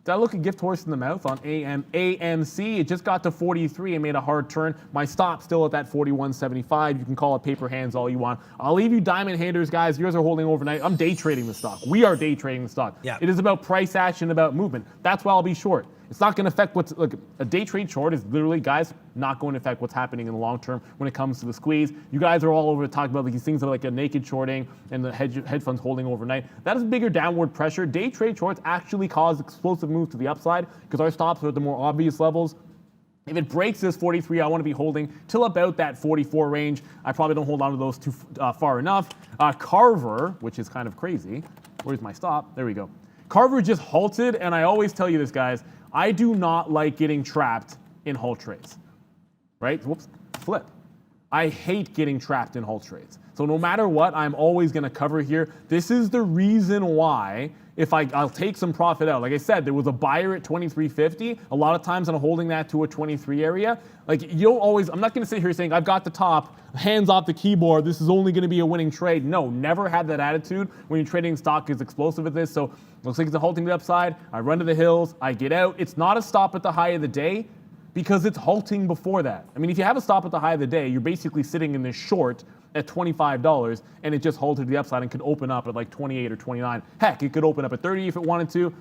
Did I look a gift horse in the mouth on AMC? It just got to 43 and made a hard turn. My stop still at that 41.75. You can call it paper hands all you want. I'll leave you diamond handers, guys. You guys are holding overnight. I'm day trading the stock. We are day trading the stock. Yeah. It is about price action, about movement. That's why I'll be short. It's not going to affect what's, look, a day trade short is literally, guys, not going to affect what's happening in the long term when it comes to the squeeze. You guys are all over to talk about these things that are like a naked shorting and the hedge funds holding overnight. That is bigger downward pressure. Day trade shorts actually cause explosive moves to the upside because our stops are at the more obvious levels. If it breaks this 43, I want to be holding till about that 44 range. I probably don't hold on to those too far enough. Carver, which is kind of crazy. Where's my stop? There we go. Carver just halted, and I always tell you this, guys. I do not like getting trapped in halt trades, right? Whoops, flip. I hate getting trapped in halt trades. So no matter what, I'm always going to cover here. This is the reason why if I'll take some profit out. Like I said, there was a buyer at 23.50. A lot of times I'm holding that to a 23 area. Like you'll always, I'm not going to sit here saying I've got the top, hands off the keyboard, this is only going to be a winning trade. No, never had that attitude when you're trading stock as explosive as this. So looks like it's a halting to the upside. I run to the hills, I get out. It's not a stop at the high of the day because it's halting before that. I mean, if you have a stop at the high of the day, you're basically sitting in this short at $25 and it just halted to the upside and could open up at like 28 or 29. Heck, it could open up at 30 if it wanted to.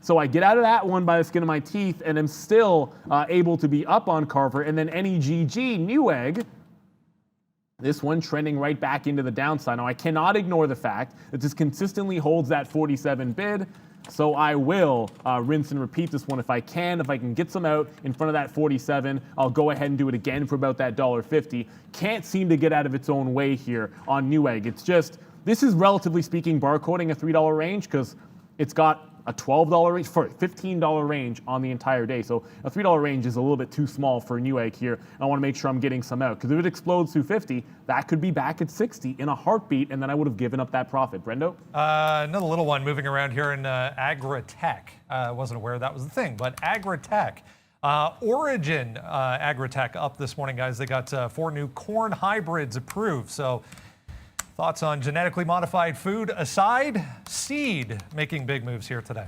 So I get out of that one by the skin of my teeth and I'm still able to be up on Carver. And then NEGG, Newegg, this one trending right back into the downside. Now I cannot ignore the fact that this consistently holds that 47 bid. So I will rinse and repeat this one if I can. If I can get some out in front of that 47, I'll go ahead and do it again for about that $1.50. Can't seem to get out of its own way here on Newegg. It's just, this is relatively speaking barcoding a $3 range because it's got a $12 range, sorry, $15 range on the entire day. So a $3 range is a little bit too small for Newegg here. I want to make sure I'm getting some out because if it explodes through 50, that could be back at 60 in a heartbeat, and then I would have given up that profit. Brendo? Another little one moving around here in Agritech. Wasn't aware that was the thing, but Agritech. Origin Agritech up this morning, guys. They got 4 new corn hybrids approved. So thoughts on genetically modified food aside, seed making big moves here today.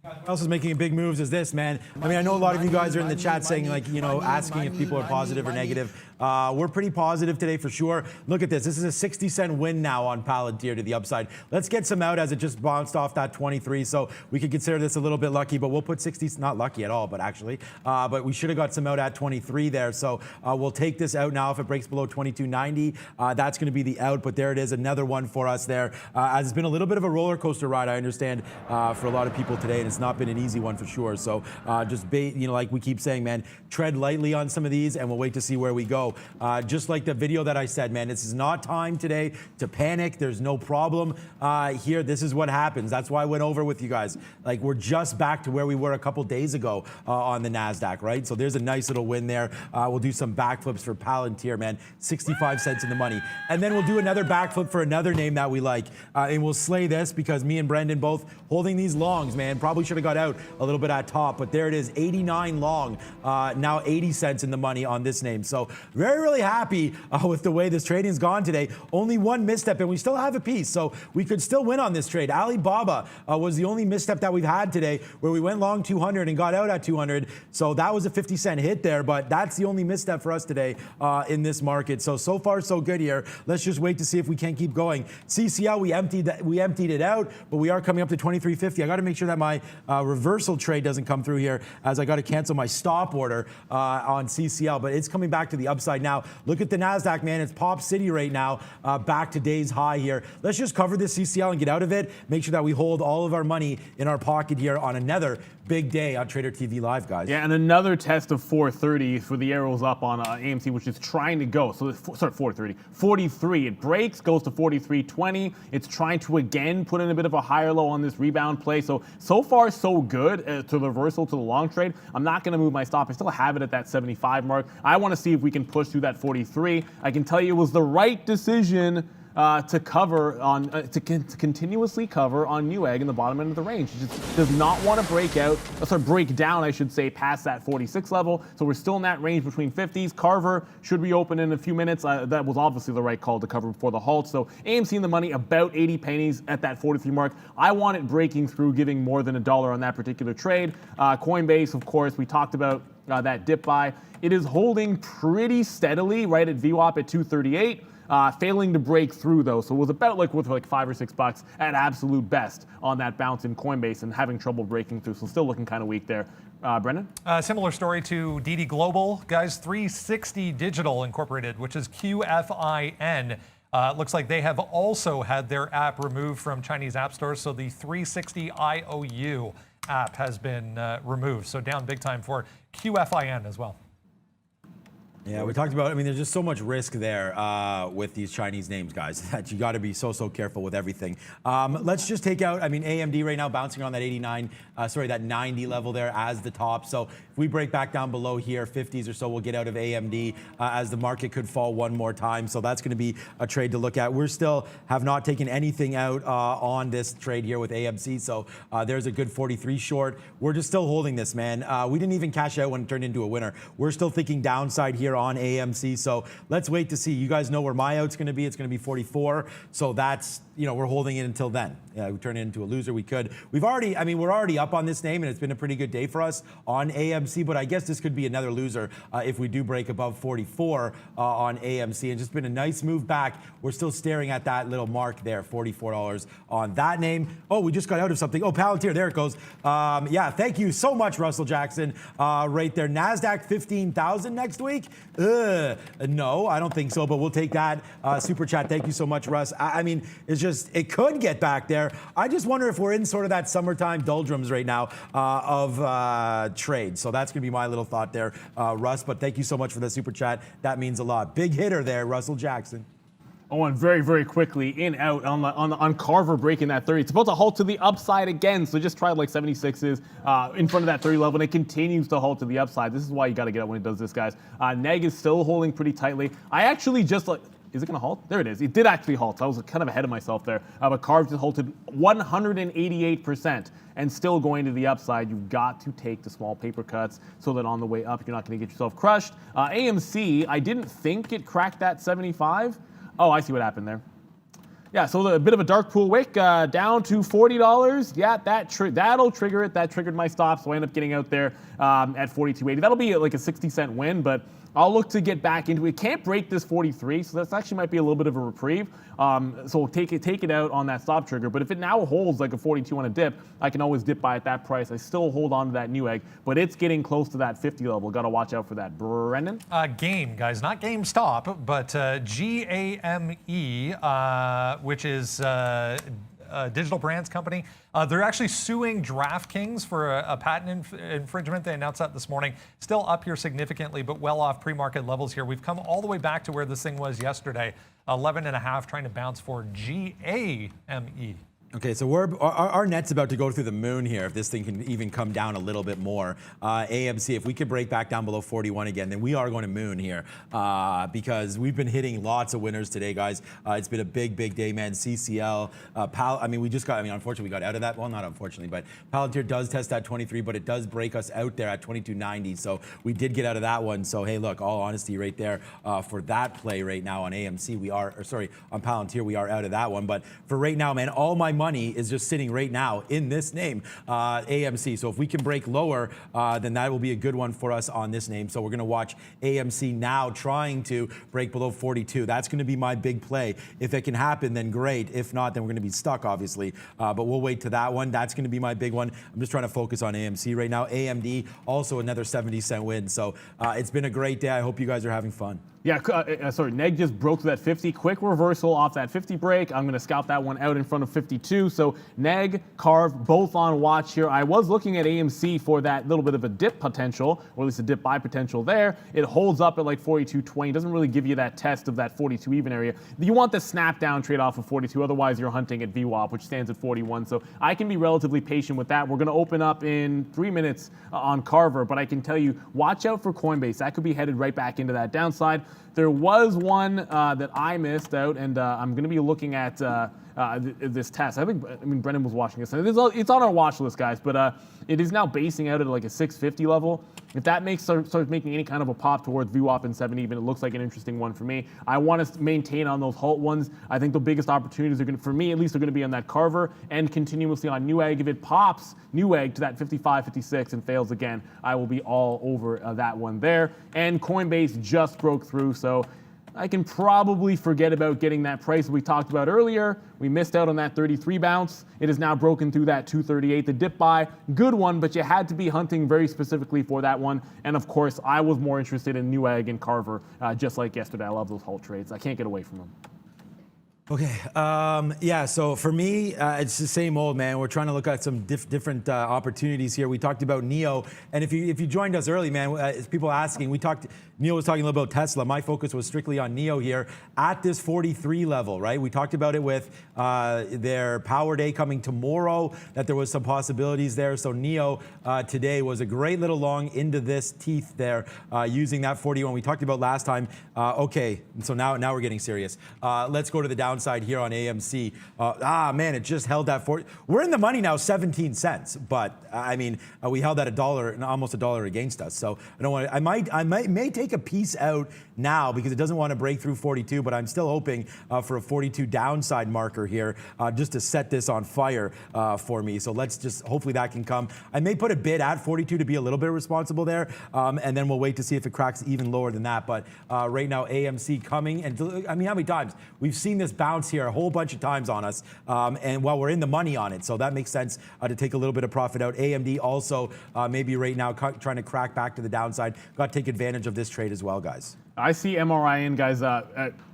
What else is making big moves is this, man. I mean, I know a lot of you guys are in the chat saying, like, you know, asking if people are positive or negative. We're pretty positive today for sure. Look at this. This is a 60-cent win now on Palantir to the upside. Let's get some out as it just bounced off that 23. So we could consider this a little bit lucky, but we'll put 60, not lucky at all, but actually. But we should have got some out at 23 there. So we'll take this out now. If it breaks below 22.90, that's going to be the out. But there it is, another one for us there. As it's been a little bit of a roller coaster ride, I understand, for a lot of people today, and it's not been an easy one for sure. So just, you know, like we keep saying, man, tread lightly on some of these, and we'll wait to see where we go. Just like the video that I said, man, this is not time today to panic. There's no problem here. This is what happens. That's why I went over with you guys. Like, we're just back to where we were a couple days ago on the NASDAQ, right? So there's a nice little win there. We'll do some backflips for Palantir, man. 65 cents in the money. And then we'll do another backflip for another name that we like. And we'll slay this because me and Brendan both holding these longs, man. Probably should have got out a little bit at top, but there it is, 89 long, now 80 cents in the money on this name. So really happy with the way this trading's gone today. Only one misstep and we still have a piece, so we could still win on this trade. Alibaba was the only misstep that we've had today where we went long 200 and got out at 200. So that was a 50-cent hit there, but that's the only misstep for us today in this market. So far so good here. Let's just wait to see if we can keep going. CCL, we emptied it out, but we are coming up to 23.50. I got to make sure that my reversal trade doesn't come through here as I got to cancel my stop order on CCL, but it's coming back to the upside now. Look at the NASDAQ, man. It's Pop City right now, back to day's high here. Let's just cover this CCL and get out of it. Make sure that we hold all of our money in our pocket here on another big day on Trader TV Live, guys. Yeah, and another test of 430 for the arrows up on AMC, which is trying to go. So, sorry, 430. 43. It breaks, goes to 43.20. It's trying to again put in a bit of a higher low on this rebound play. So far, so good to the reversal to the long trade. I'm not going to move my stop. I still have it at that 75 mark. I want to see if we can push through that 43. I can tell you it was the right decision to cover on to continuously cover on Newegg in the bottom end of the range. It just does not want to break down, I should say, past that 46 level. So we're still in that range between 50s. Carver should reopen in a few minutes. That was obviously the right call to cover before the halt. So AMC in the money, about 80 pennies at that 43 mark. I want it breaking through, giving more than $1 on that particular trade. Coinbase, of course, we talked about that dip buy. It is holding pretty steadily right at VWAP at 238. Failing to break through though, so it was about worth $5 or $6 at absolute best on that bounce in Coinbase and having trouble breaking through. So still looking kind of weak there. Brendan? Similar story to DD Global, guys. 360 Digital Incorporated, which is QFIN. Looks like they have also had their app removed from Chinese app stores. So the 360 IOU app has been removed. So down big time for QFIN as well. Yeah, we talked about, there's just so much risk there with these Chinese names, guys, that you got to be so careful with everything. Let's just take out, AMD right now bouncing on that that 90 level there as the top. So if we break back down below here, 50s or so, we'll get out of AMD as the market could fall one more time. So that's going to be a trade to look at. We're still have not taken anything out on this trade here with AMC. So there's a good 43 short. We're just still holding this, man. We didn't even cash out when it turned into a winner. We're still thinking downside here on AMC. So let's wait to see. You guys know where my out's going to be. It's going to be 44. So that's, we're holding it until then. We turn it into a loser. We could. We're already up on this name, and it's been a pretty good day for us on AMC. But I guess this could be another loser if we do break above 44 on AMC. And just been a nice move back. We're still staring at that little mark there, $44 on that name. Oh, we just got out of something. Oh, Palantir, there it goes. Yeah, thank you so much, Russell Jackson. Right there. NASDAQ 15,000 next week. No, I don't think so, but we'll take that. Super chat. Thank you so much, Russ. It's just, it could get back there. I just wonder if we're in sort of that summertime doldrums right now of trade. So that's going to be my little thought there, Russ. But thank you so much for the super chat. That means a lot. Big hitter there, Russell Jackson. Oh, and very quickly, out on Carver breaking that 30. It's about to halt to the upside again, so just tried 76s in front of that 30 level, and it continues to halt to the upside. This is why you got to get out when it does this, guys. Neg is still holding pretty tightly. I actually just is it going to halt? There it is. It did actually halt. I was kind of ahead of myself there. But Carver just halted 188% and still going to the upside. You've got to take the small paper cuts so that on the way up, you're not going to get yourself crushed. AMC, I didn't think it cracked that 75. Oh, I see what happened there. Yeah, so a bit of a dark pool wick down to $40. Yeah, that'll trigger it. That triggered my stop, so I end up getting out there at $42.80. That'll be like a 60-cent win, but I'll look to get back into it. Can't break this 43, so that actually might be a little bit of a reprieve. So we'll take it out on that stop trigger. But if it now holds like a 42 on a dip, I can always dip by at that price. I still hold on to that Newegg, but it's getting close to that 50 level. Got to watch out for that. Brendan? Game, guys, not GameStop, but GAME, which is a digital brands company. They're actually suing DraftKings for a patent infringement. They announced that this morning. Still up here significantly, but well off pre-market levels here. We've come all the way back to where this thing was yesterday, 11.5, trying to bounce for GAME. Okay, so our net's about to go through the moon here if this thing can even come down a little bit more. AMC, if we could break back down below 41 again, then we are going to moon here because we've been hitting lots of winners today, guys. It's been a big day, man. CCL, unfortunately, we got out of that. Well, not unfortunately, but Palantir does test that 23, but it does break us out there at 22.90. So we did get out of that one. So, hey, look, all honesty right there for that play right now on AMC, on Palantir, we are out of that one. But for right now, man, all my money is just sitting right now in this name, AMC. So if we can break lower, then that will be a good one for us on this name. So we're going to watch AMC now trying to break below 42. That's going to be my big play. If it can happen, then great. If not, then we're going to be stuck, obviously. But we'll wait to that one. That's going to be my big one. I'm just trying to focus on AMC right now. AMD, also another 70-cent win. So it's been a great day. I hope you guys are having fun. Yeah, Neg just broke to that 50. Quick reversal off that 50 break. I'm going to scalp that one out in front of 52. So Neg, Carve, both on watch here. I was looking at AMC for that little bit of a dip potential, or at least a dip buy potential there. It holds up at like 42.20. Doesn't really give you that test of that 42 even area. You want the snap down trade off of 42. Otherwise, you're hunting at VWAP, which stands at 41. So I can be relatively patient with that. We're going to open up in 3 minutes on Carver, but I can tell you, watch out for Coinbase. That could be headed right back into that downside. There was one that I missed out, and I'm going to be looking at this test. I mean, Brendan was watching this. It's on our watch list, guys, but it is now basing out at like a 650 level. If that starts making any kind of a pop towards VWAP and 7 even, it looks like an interesting one for me. I want to maintain on those halt ones. I think the biggest opportunities are going to, for me at least, are going to be on that Carver and continuously on Newegg. If it pops Newegg to that 55, 56 and fails again, I will be all over that one there. And Coinbase just broke through, so I can probably forget about getting that price we talked about earlier. We missed out on that 33 bounce. It is now broken through that 238. The dip buy, good one, but you had to be hunting very specifically for that one. And of course, I was more interested in Newegg and Carver, just like yesterday. I love those halt trades. I can't get away from them. Okay, yeah, so for me, it's the same old, man. We're trying to look at some different opportunities here. We talked about NEO, and if you joined us early, man, people asking, Neil was talking a little about Tesla. My focus was strictly on NEO here at this 43 level, right? We talked about it with their power day coming tomorrow, that there was some possibilities there. So NEO today was a great little long into this teeth there using that 41 we talked about last time. Okay, so now we're getting serious. Let's go to the downside here on AMC. Man, it just held that 40. We're in the money now, 17 cents, but I mean, we held that almost a dollar against us. So I don't want to, I may take a piece out now because it doesn't want to break through 42, but I'm still hoping for a 42 downside marker here just to set this on fire for me. So let's just, hopefully that can come. I may put a bid at 42 to be a little bit responsible there, and then we'll wait to see if it cracks even lower than that. But right now, AMC coming, and I mean, how many times? We've seen this bounce here a whole bunch of times on us, and while we're in the money on it, so that makes sense to take a little bit of profit out. AMD also maybe right now trying to crack back to the downside. Got to take advantage of this trade as well, guys. I see MRIN, guys,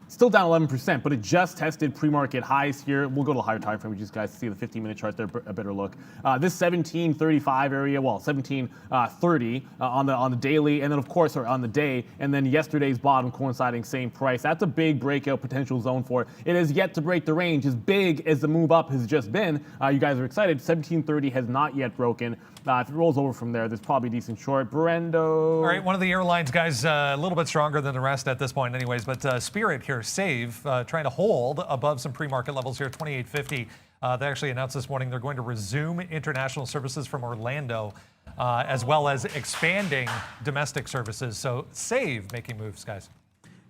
still down 11%, but it just tested pre-market highs here. We'll go to the higher time frame, just guys to see the 15-minute chart there, a better look. This 1735 area, well, 1730 on the daily, and then of course on the day, and then yesterday's bottom coinciding same price. That's a big breakout potential zone for it. It has yet to break the range as big as the move up has just been. You guys are excited. 1730 has not yet broken. If it rolls over from there, there's probably a decent short. Brendo. All right, one of the airlines, guys, a little bit stronger than the rest at this point anyways, but Spirit here, Save, trying to hold above some pre-market levels here, 28.50. They actually announced this morning they're going to resume international services from Orlando, as well as expanding domestic services. So Save making moves, guys.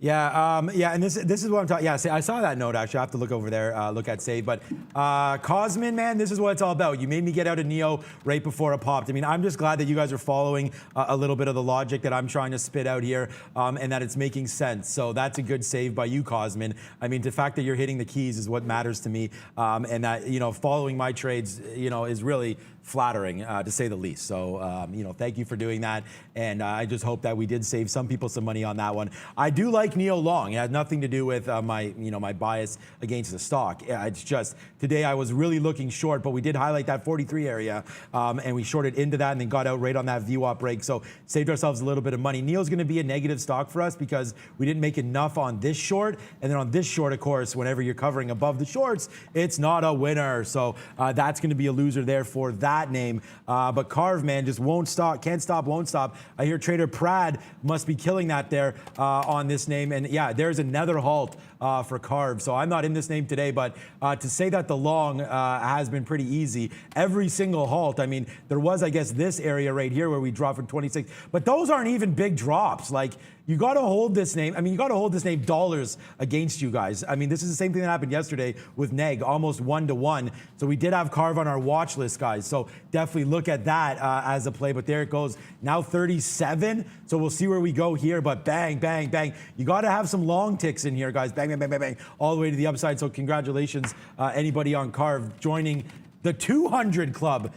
Yeah, and this is what I'm talking. Yeah, I saw that note actually. I have to look over there, look at Save. But Cosmin, man, this is what it's all about. You made me get out of NEO right before it popped. I mean, I'm just glad that you guys are following a little bit of the logic that I'm trying to spit out here, and that it's making sense. So that's a good save by you, Cosmin. I mean, the fact that you're hitting the keys is what matters to me, and that following my trades, is really flattering, to say the least. So, thank you for doing that. And I just hope that we did save some people some money on that one. I do like NEO long. It has nothing to do with my bias against the stock. It's just today I was really looking short, but we did highlight that 43 area, and we shorted into that and then got out right on that VWAP break. So saved ourselves a little bit of money. NEO's going to be a negative stock for us because we didn't make enough on this short. And then on this short, of course, whenever you're covering above the shorts, it's not a winner. So that's going to be a loser there for that name. But Carve, man, just won't stop, can't stop, won't stop. I hear Trader Prad must be killing that there on this name. And yeah, there's another halt for Carve. So I'm not in this name today, but to say that the long has been pretty easy. Every single halt, I mean, there was, I guess, this area right here where we dropped from 26, but those aren't even big drops. Like, you got to hold this name. I mean, you got to hold this name dollars against you guys. I mean, this is the same thing that happened yesterday with NEG, almost 1-to-1. So we did have Carve on our watch list, guys. So definitely look at that as a play. But there it goes. Now 37. So we'll see where we go here. But bang, bang, bang. You got to have some long ticks in here, guys. Bang, bang, bang, bang, bang. All the way to the upside. So congratulations, anybody on Carve joining the 200 club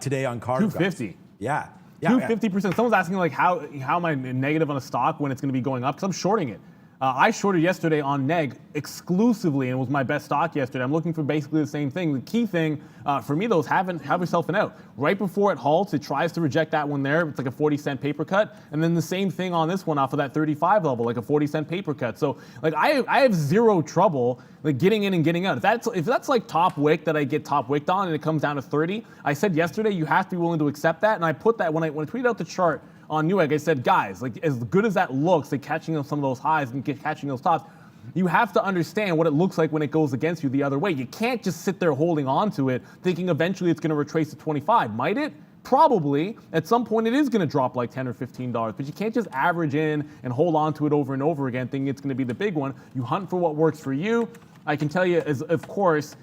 today on Carve. 250. Guys. Yeah. 250%. Someone's asking like how am I negative on a stock when it's going to be going up? Because I'm shorting it. I shorted yesterday on NEG exclusively, and it was my best stock yesterday. I'm looking for basically the same thing. The key thing for me, though, is have yourself an out. Right before it halts, it tries to reject that one there. It's like a 40-cent paper cut. And then the same thing on this one off of that 35 level, like a 40-cent paper cut. So like I have zero trouble like getting in and getting out. If that's like top wick that I get top wicked on and it comes down to 30, I said yesterday you have to be willing to accept that. And I put that when I tweeted out the chart on Newegg. I said, guys, like as good as that looks, like catching some of those highs and catching those tops, you have to understand what it looks like when it goes against you the other way. You can't just sit there holding on to it, thinking eventually it's going to retrace to 25. Might it? Probably. At some point it is going to drop like $10 or $15, but you can't just average in and hold on to it over and over again thinking it's going to be the big one. You hunt for what works for you. I can tell you, of course,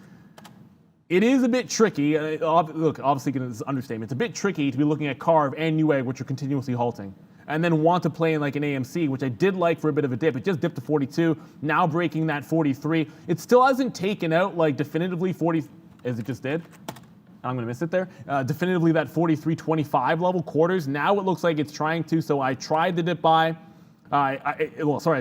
it is a bit tricky. Look, obviously, it's an understatement. It's a bit tricky to be looking at Carve and Newegg, which are continuously halting, and then want to play in like an AMC, which I did like for a bit of a dip. It just dipped to 42, now breaking that 43. It still hasn't taken out like definitively 40, as it just did. I'm going to miss it there. Definitively that 43.25 level quarters. Now it looks like it's trying to. So I tried the dip buy. I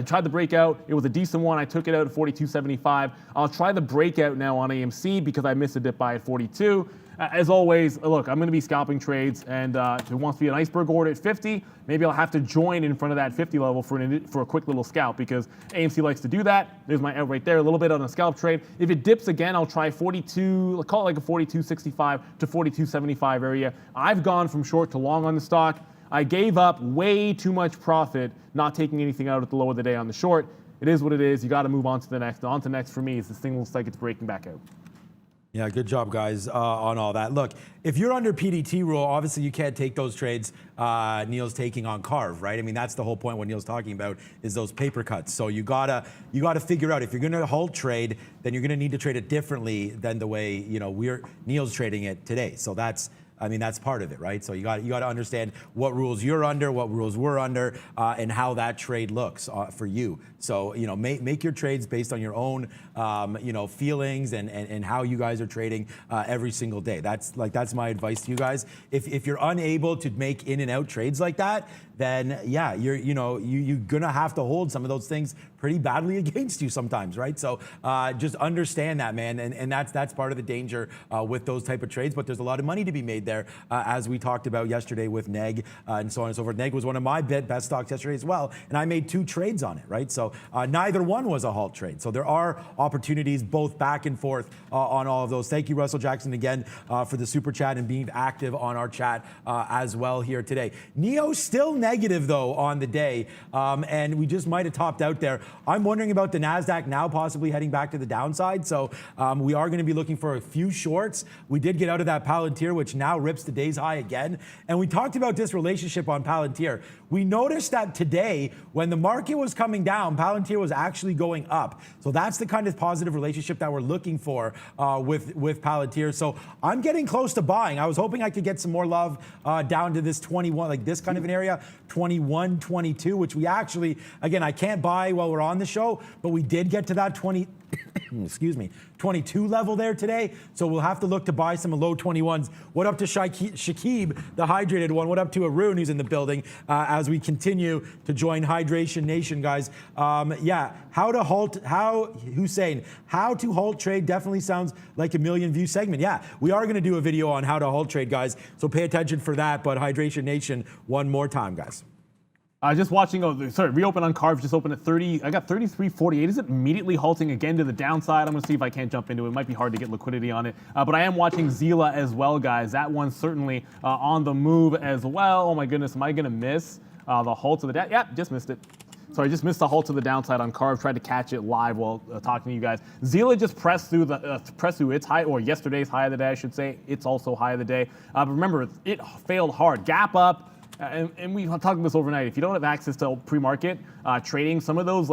tried the breakout. It was a decent one. I took it out at 42.75. I'll try the breakout now on AMC because I missed a dip buy at 42. As always, look, I'm going to be scalping trades, and if it wants to be an iceberg order at 50, maybe I'll have to join in front of that 50 level for a quick little scalp because AMC likes to do that. There's my out right there, a little bit on a scalp trade. If it dips again, I'll try 42, call it like a 42.65 to 42.75 area. I've gone from short to long on the stock. I gave up way too much profit, not taking anything out at the low of the day on the short. It is what it is. You got to move on to the next. On to next for me is this thing looks like it's breaking back out. Yeah, good job, guys, on all that. Look, if you're under PDT rule, obviously you can't take those trades Neil's taking on Carve, right? I mean, that's the whole point what Neil's talking about is those paper cuts. So you gotta figure out if you're gonna hold trade, then you're gonna need to trade it differently than the way Neil's trading it today. So that's part of it, right? So you got to understand what rules you're under, what rules we're under, and how that trade looks for you. So make your trades based on your own feelings and how you guys are trading every single day. That's my advice to you guys. If you're unable to make in and out trades like that, then yeah, you're gonna have to hold some of those things pretty badly against you sometimes, right? So just understand that, man, and that's part of the danger with those type of trades. But there's a lot of money to be made there, as we talked about yesterday with Neg and so on and so forth. Neg was one of my best stocks yesterday as well, and I made 2 trades on it, right? So neither one was a halt trade. So there are opportunities both back and forth on all of those. Thank you, Russell Jackson, again for the super chat and being active on our chat as well here today. Neo still negative though on the day, and we just might have topped out there. I'm wondering about the NASDAQ now possibly heading back to the downside. So we are going to be looking for a few shorts. We did get out of that Palantir, which now rips the day's high again. And we talked about this relationship on Palantir. We noticed that today, when the market was coming down, Palantir was actually going up. So that's the kind of positive relationship that we're looking for with Palantir. So I'm getting close to buying. I was hoping I could get some more love down to this 21, like this kind of an area, 21, 22, which we actually, again, I can't buy while we're on the show, but we did get to that 22 level there today. So we'll have to look to buy some low 21s. What up to Shakib, the hydrated one? What up to Arun, who's in the building, as we continue to join Hydration Nation, guys? Yeah, Hussein, how to halt trade definitely sounds like a million view segment. Yeah, we are going to do a video on how to halt trade, guys. So pay attention for that. But Hydration Nation, one more time, guys. Just watching, reopen on Carve, just opened at 30. I got 33.48. Is it immediately halting again to the downside? I'm going to see if I can't jump into it. It might be hard to get liquidity on it. But I am watching Zila as well, guys. That one's certainly on the move as well. Oh my goodness, am I going to miss the halt to the down? Yep, just missed it. Sorry, just missed the halt to the downside on Carve. Tried to catch it live while talking to you guys. Zila just pressed through its high, or yesterday's high of the day, I should say. It's also high of the day. But remember, it failed hard. Gap up. And we talked about this overnight. If you don't have access to pre-market trading, some of those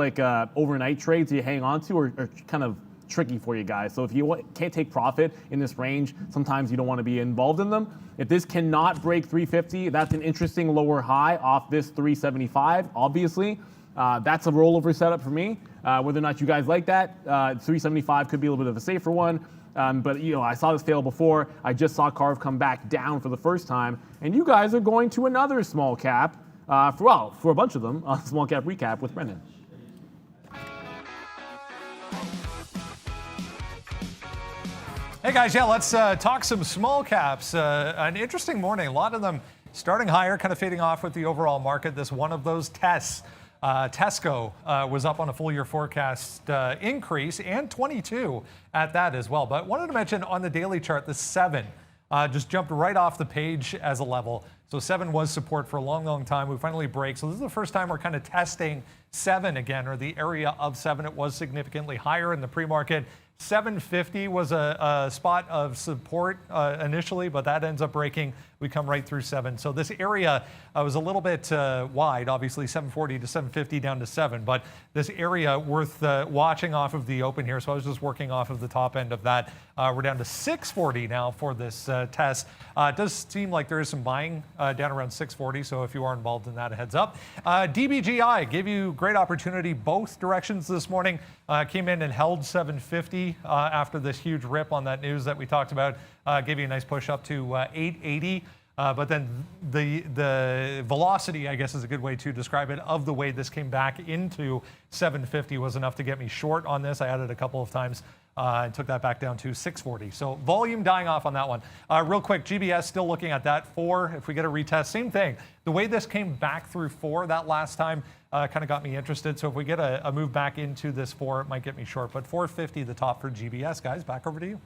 overnight trades you hang on to are kind of tricky for you guys. So if you can't take profit in this range, sometimes you don't want to be involved in them. If this cannot break 350, that's an interesting lower high off this 375, obviously. That's a rollover setup for me. Whether or not you guys like that, 375 could be a little bit of a safer one. But I saw this fail before. I just saw Carve come back down for the first time, and you guys are going to another small cap for a bunch of them, small cap recap with Brendan. Hey guys, yeah, let's talk some small caps. An interesting morning. A lot of them starting higher, kind of fading off with the overall market. This one of those tests. Tesco was up on a full year forecast increase, and 22 at that as well. But wanted to mention on the daily chart, the 7 just jumped right off the page as a level. So 7 was support for a long, long time. We finally break. So this is the first time we're kind of testing 7 again, or the area of 7. It was significantly higher in the pre-market. 750 was a spot of support initially, but that ends up breaking. We come right through 7. So this area was a little bit wide, obviously 740 to 750 down to 7, but this area worth watching off of the open here. So I was just working off of the top end of that. We're down to 640 now for this test. It does seem like there is some buying down around 640. So if you are involved in that, a heads up. DBGI gave you great opportunity both directions this morning. Came in and held 750 after this huge rip on that news that we talked about. Gave you a nice push up to 880. But then the velocity, I guess is a good way to describe it, of the way this came back into 750 was enough to get me short on this. I added a couple of times and took that back down to 640. So volume dying off on that one. Real quick, GBS still looking at that 4. If we get a retest, same thing. The way this came back through 4 that last time kind of got me interested. So if we get a move back into this 4, it might get me short. But 450 the top for GBS, guys. Back over to you.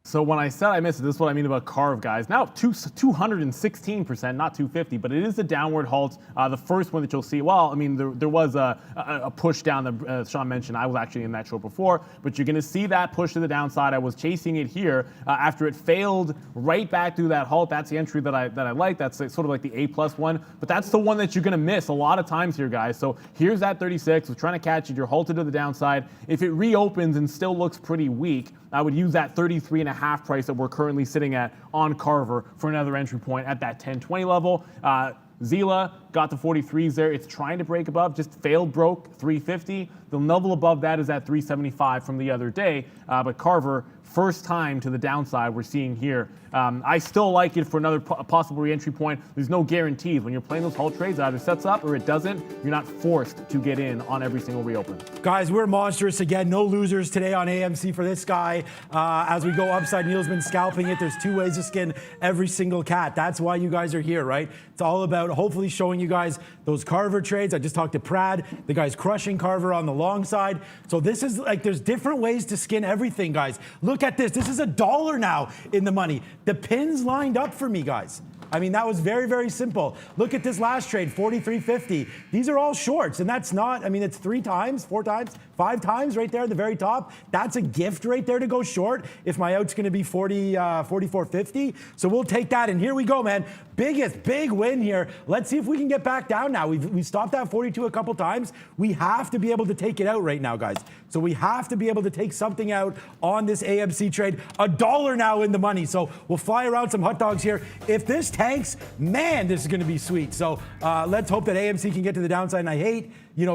So when I said I missed it, this is what I mean about Carve, guys. Now 216%, not 250, but it is a downward halt. The first one that you'll see, well, I mean, there was a push down that Sean mentioned. I was actually in that show before, but you're going to see that push to the downside. I was chasing it here after it failed right back through that halt. That's the entry that I like. That's sort of like the A+ one, but that's the one that you're going to miss a lot of times here, guys. So here's that 36. We're trying to catch it. You're halted to the downside. If it reopens and still looks pretty weak, I would use that 33.5 price that we're currently sitting at on Carver for another entry point at that 1020 level. Zila got the 43s there. It's trying to break above, just failed, broke 350. The level above that is at 375 from the other day. But Carver, first time to the downside we're seeing here. I still like it for another possible re-entry point. There's no guarantees. When you're playing those halt trades, it either sets up or it doesn't. You're not forced to get in on every single reopen. Guys, we're monstrous again. No losers today on AMC for this guy. As we go upside, Neil's been scalping it. There's 2 ways to skin every single cat. That's why you guys are here, right? It's all about hopefully showing you guys those Carver trades. I just talked to Prad. The guy's crushing Carver on the long side. So this is like, there's different ways to skin everything, guys. Look at this. This is $1 now in the money. The pins lined up for me, guys. I mean, that was very, very simple. Look at this last trade, 43.50. These are all shorts, and that's not, I mean, it's 3 times, 4 times, 5 times right there at the very top. That's a gift right there to go short if my out's going to be 44.50. So we'll take that, and here we go, man. Big win here. Let's see if we can get back down now. We've stopped at 42 a couple times. We have to be able to take it out right now, guys. So we have to be able to take something out on this AMC trade. $1 now in the money. So we'll fly around some hot dogs here. If this tanks, man, this is going to be sweet. So let's hope that AMC can get to the downside. And I hate,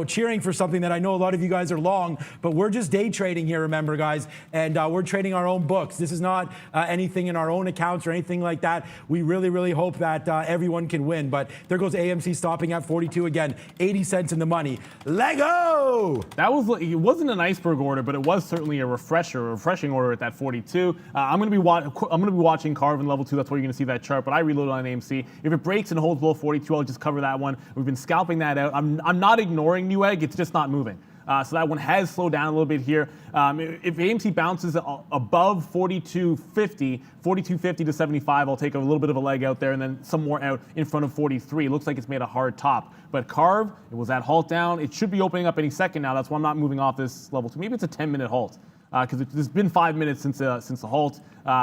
cheering for something that I know a lot of you guys are long, but we're just day trading here, remember, guys, and we're trading our own books. This is not anything in our own accounts or anything like that. We really, really hope that everyone can win. But there goes AMC stopping at 42 again, 80 cents in the money. Lego! It wasn't an iceberg order, but it was certainly a refreshing order at that 42. I'm going to be watching Carve in level 2. That's where you're going to see that chart. But I reloaded on AMC. If it breaks and holds below 42, I'll just cover that one. We've been scalping that out. I'm not ignoring Newegg. It's just not moving. So that one has slowed down a little bit here. If AMC bounces above 42.50 to 75, I'll take a little bit of a leg out there and then some more out in front of 43. It looks like it's made a hard top. But Carve, it was at halt down. It should be opening up any second now. That's why I'm not moving off this level 2. Maybe it's a 10-minute halt. Because it's been 5 minutes since the halt,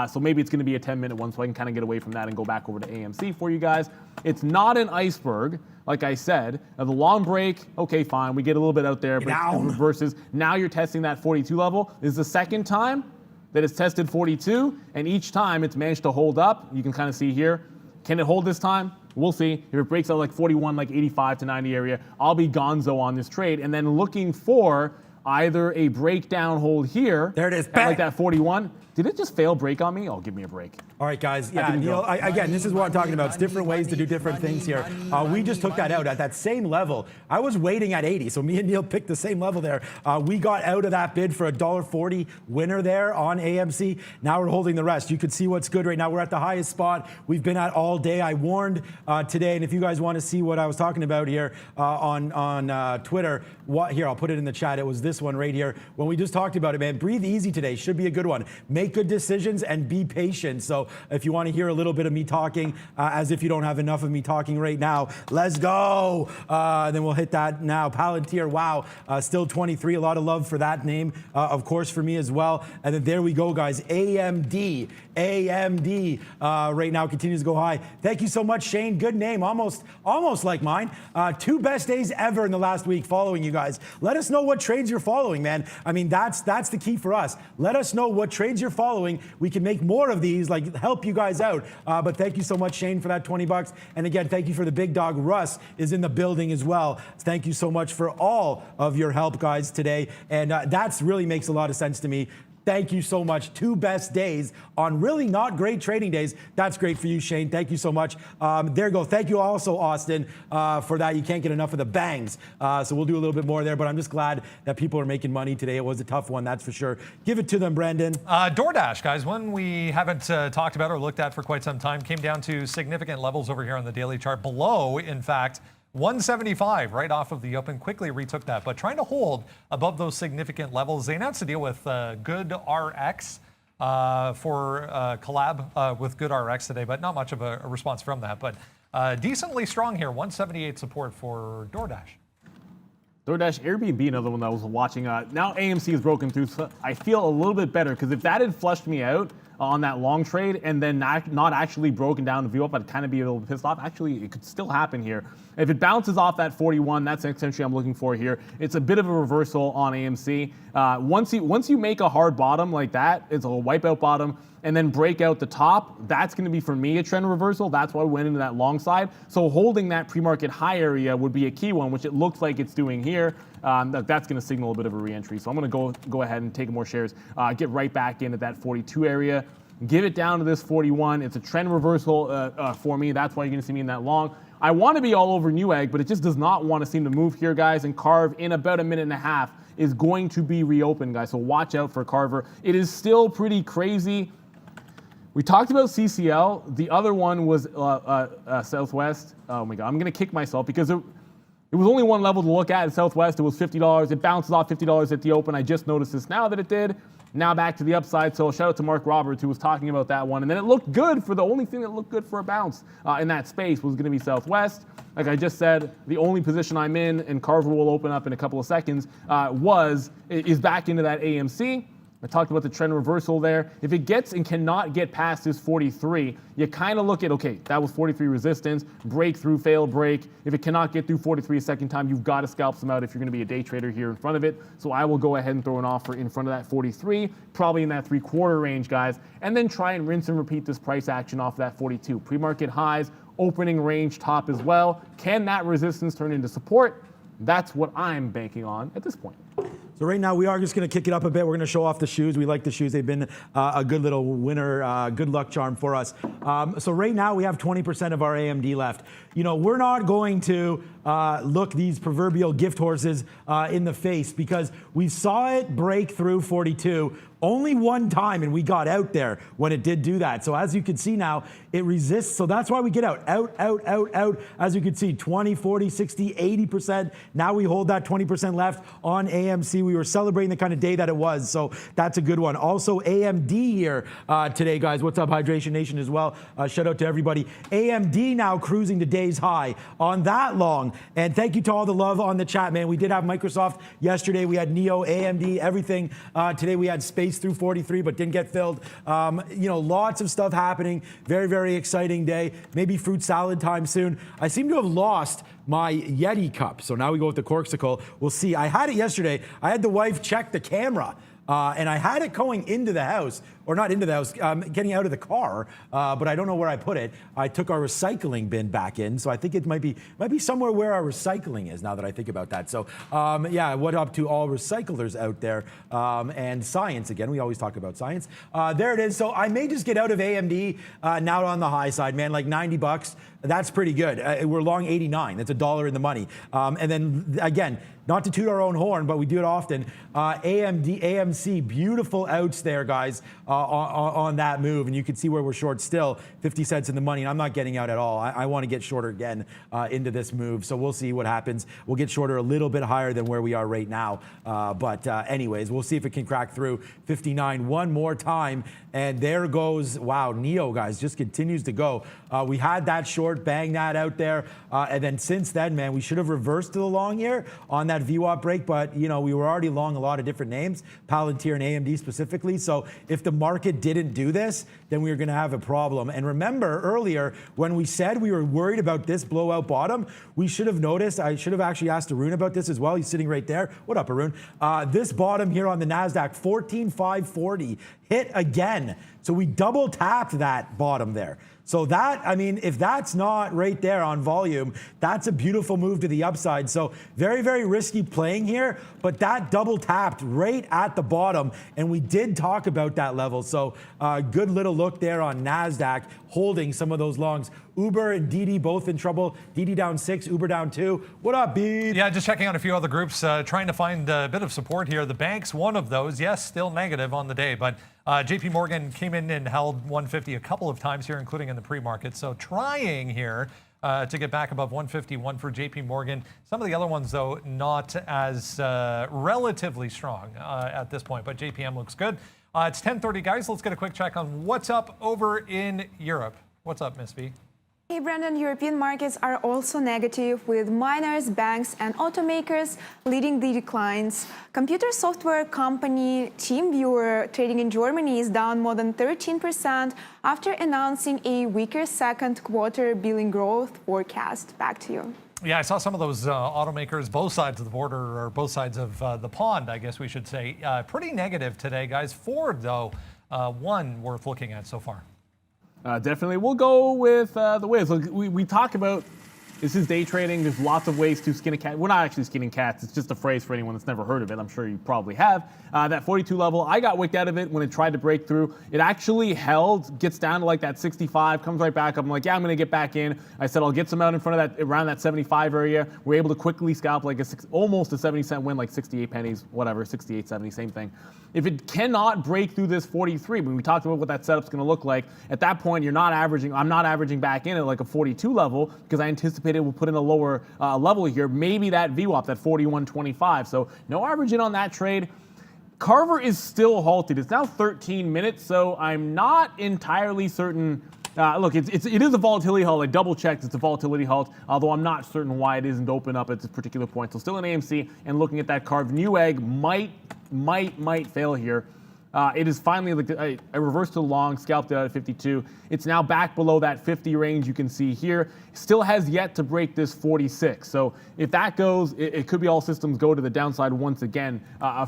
so maybe it's going to be a 10-minute one, so I can kind of get away from that and go back over to AMC for you guys. It's not an iceberg, like I said. The long break, okay, fine, we get a little bit out there, but it reverses. Now you're testing that 42 level. This is the second time that it's tested 42, and each time it's managed to hold up. You can kind of see here. Can it hold this time? We'll see. If it breaks out like 41, like 85 to 90 area, I'll be gonzo on this trade, and then looking for either a breakdown hold here. There it is. Like that 41. Did it just fail break on me? Oh, give me a break. All right, guys. Yeah, again, this is what I'm talking about. It's different ways to do different things here. We just took that out at that same level. I was waiting at 80, so me and Neil picked the same level there. We got out of that bid for a $1.40 winner there on AMC. Now we're holding the rest. You can see what's good right now. We're at the highest spot we've been at all day. I warned today, and if you guys want to see what I was talking about here on Twitter, here, I'll put it in the chat. It was this one right here. When we just talked about it, man, breathe easy today. Should be a good one. Make make good decisions and be patient. So if you want to hear a little bit of me talking, as if you don't have enough of me talking right now, let's go. Then we'll hit that now. Palantir, wow, still 23. A lot of love for that name, of course, for me as well. And then there we go, guys. AMD right now continues to go high. Thank you so much, Shane. Good name, almost like mine. 2 best days ever in the last week following you guys. Let us know what trades you're following, man. I mean, that's the key for us. Let us know what trades you're following. We can make more of these, like help you guys out. But thank you so much, Shane, for that 20 bucks. And again, thank you for the big dog. Russ is in the building as well. Thank you so much for all of your help, guys, today. And that's really makes a lot of sense to me. Thank you so much. 2 best days on really not great trading days. That's great for you, Shane. Thank you so much. There you go. Thank you also, Austin, for that. You can't get enough of the bangs. So we'll do a little bit more there, but I'm just glad that people are making money today. It was a tough one, that's for sure. Give it to them, Brandon. DoorDash, guys, one we haven't talked about or looked at for quite some time, came down to significant levels over here on the daily chart. Below, in fact, 175 right off of the open, quickly retook that, but trying to hold above those significant levels. They announced a deal with GoodRx for collab with GoodRx today, but not much of a response from that. But decently strong here, 178 support for DoorDash. DoorDash, Airbnb, another one that I was watching. Now AMC is broken through, so I feel a little bit better, because if that had flushed me out on that long trade and then not actually broken down the view up, I'd kind of be a little pissed off. Actually, it could still happen here. If it bounces off that 41, that's essentially I'm looking for here. It's a bit of a reversal on AMC. Once you make a hard bottom like that, it's a wipeout bottom, and then break out the top, that's going to be, for me, a trend reversal. That's why we went into that long side. So holding that pre-market high area would be a key one, which it looks like it's doing here. That's going to signal a bit of a re-entry. So I'm going to go ahead and take more shares, get right back into that 42 area, give it down to this 41. It's a trend reversal for me. That's why you're going to see me in that long. I want to be all over Newegg, but it just does not want to seem to move here, guys. And Carve, in about a minute and a half, is going to be reopened, guys. So watch out for Carver. It is still pretty crazy. We talked about CCL. The other one was Southwest. Oh my God, I'm gonna kick myself because it was only one level to look at. At Southwest, it was $50. It bounces off $50 at the open. I just noticed this now that it did. Now back to the upside. So shout out to Mark Roberts, who was talking about that one. And then it looked good for the only thing that looked good for a bounce in that space was gonna be Southwest. Like I just said, the only position I'm in, and Carver will open up in a couple of seconds, is back into that AMC. I talked about the trend reversal there. If it gets and cannot get past this 43, you kind of look at, okay, that was 43 resistance, breakthrough, fail, break. If it cannot get through 43 a second time, you've got to scalp some out if you're going to be a day trader here in front of it. So I will go ahead and throw an offer in front of that 43, probably in that 3/4 range, guys, and then try and rinse and repeat this price action off of that 42. Pre-market highs, opening range top as well. Can that resistance turn into support? That's what I'm banking on at this point. So right now we are just going to kick it up a bit. We're going to show off the shoes. We like the shoes. They've been a good little winner, good luck charm for us. So right now we have 20% of our AMD left. You know, we're not going to look these proverbial gift horses in the face because we saw it break through 42 only one time and we got out there when it did do that. So as you can see now, it resists. So that's why we get out. As you can see, 20, 40, 60, 80%. Now we hold that 20% left on AMC. We were celebrating the kind of day that it was. So that's a good one. Also AMD here today, guys. What's up, Hydration Nation as well? Shout out to everybody. AMD now cruising to day's high on that long. And thank you to all the love on the chat, man. We did have Microsoft yesterday. We had Neo, AMD, everything. Today we had Space through 43, but didn't get filled. You know, lots of stuff happening. Very, very exciting day. Maybe fruit salad time soon. I seem to have lost my Yeti cup. So now we go with the Corksicle. We'll see. I had it yesterday. I had the wife check the camera. And I had it going into the house, or not into the house, getting out of the car, but I don't know where I put it. I took our recycling bin back in, so I think it might be somewhere where our recycling is now that I think about that. So yeah, what up to all recyclers out there, and science again. We always talk about science. There it is. So I may just get out of AMD now on the high side, man, like 90 bucks. That's pretty good. We're long 89. That's $1 in the money. And then again, not to toot our own horn, but we do it often. AMC, beautiful outs there, guys, on that move, and you can see where we're short still, 50 cents in the money, and I'm not getting out at all. I want to get shorter again into this move, so we'll see what happens. We'll get shorter a little bit higher than where we are right now, but anyways, we'll see if it can crack through 59 one more time, and there goes, wow, NEO, guys, just continues to go. We had that short, bang that out there, and then since then, man, we should have reversed to the long here on that VWAP break, but you know, we were already long a lot of different names, Palantir and AMD specifically, so if the market didn't do this, then we were gonna have a problem. And remember earlier, when we said we were worried about this blowout bottom, we should have noticed, I should have actually asked Arun about this as well, he's sitting right there. What up, Arun? This bottom here on the NASDAQ, 14,540, hit again. So we double tapped that bottom there. So that, I mean, if that's not right there on volume, that's a beautiful move to the upside. So very, very risky playing here, but that double tapped right at the bottom, and we did talk about that level. So good little look there on NASDAQ, holding some of those longs. Uber and DD both in trouble. DD down 6, Uber down 2. What up, B? Yeah, just checking out a few other groups, trying to find a bit of support here. The bank's one of those. Yes, still negative on the day, but JP Morgan came in and held 150 a couple of times here, including in the pre-market. So trying here to get back above 151 for JP Morgan. Some of the other ones, though, not as relatively strong at this point, but JPM looks good. It's 10:30, guys. Let's get a quick check on what's up over in Europe. What's up, Miss V? Hey, Brandon, European markets are also negative, with miners, banks, and automakers leading the declines. Computer software company TeamViewer trading in Germany is down more than 13% after announcing a weaker second quarter billing growth forecast. Back to you. Yeah, I saw some of those automakers, both sides of the border, or both sides of the pond, I guess we should say. Pretty negative today, guys. Ford, though, one worth looking at so far. Definitely. We'll go with the ways. Look, we talk about this is day trading. There's lots of ways to skin a cat. We're not actually skinning cats. It's just a phrase for anyone that's never heard of it. I'm sure you probably have. That 42 level, I got wicked out of it when it tried to break through. It actually held, gets down to like that 65, comes right back up. I'm like, yeah, I'm going to get back in. I said, I'll get some out in front of that, around that 75 area. We're able to quickly scalp like almost a 70-cent win, like 68 pennies, whatever, 68, 70, same thing. If it cannot break through this 43, when we talked about what that setup's going to look like, at that point, you're not averaging, I'm not averaging back in at like a 42 level because I anticipated we'll put in a lower level here, maybe that VWAP, that 41.25. So no averaging on that trade. Carver is still halted. It's now 13 minutes, so I'm not entirely certain. Look, it is a volatility halt. I double checked. It's a volatility halt, although I'm not certain why it isn't open up at this particular point. So still an AMC, and looking at that carve, Newegg might fail here. It is finally like a reverse to the long, scalped out at 52. It's now back below that 50 range you can see here. Still has yet to break this 46. So if that goes, it could be all systems go to the downside once again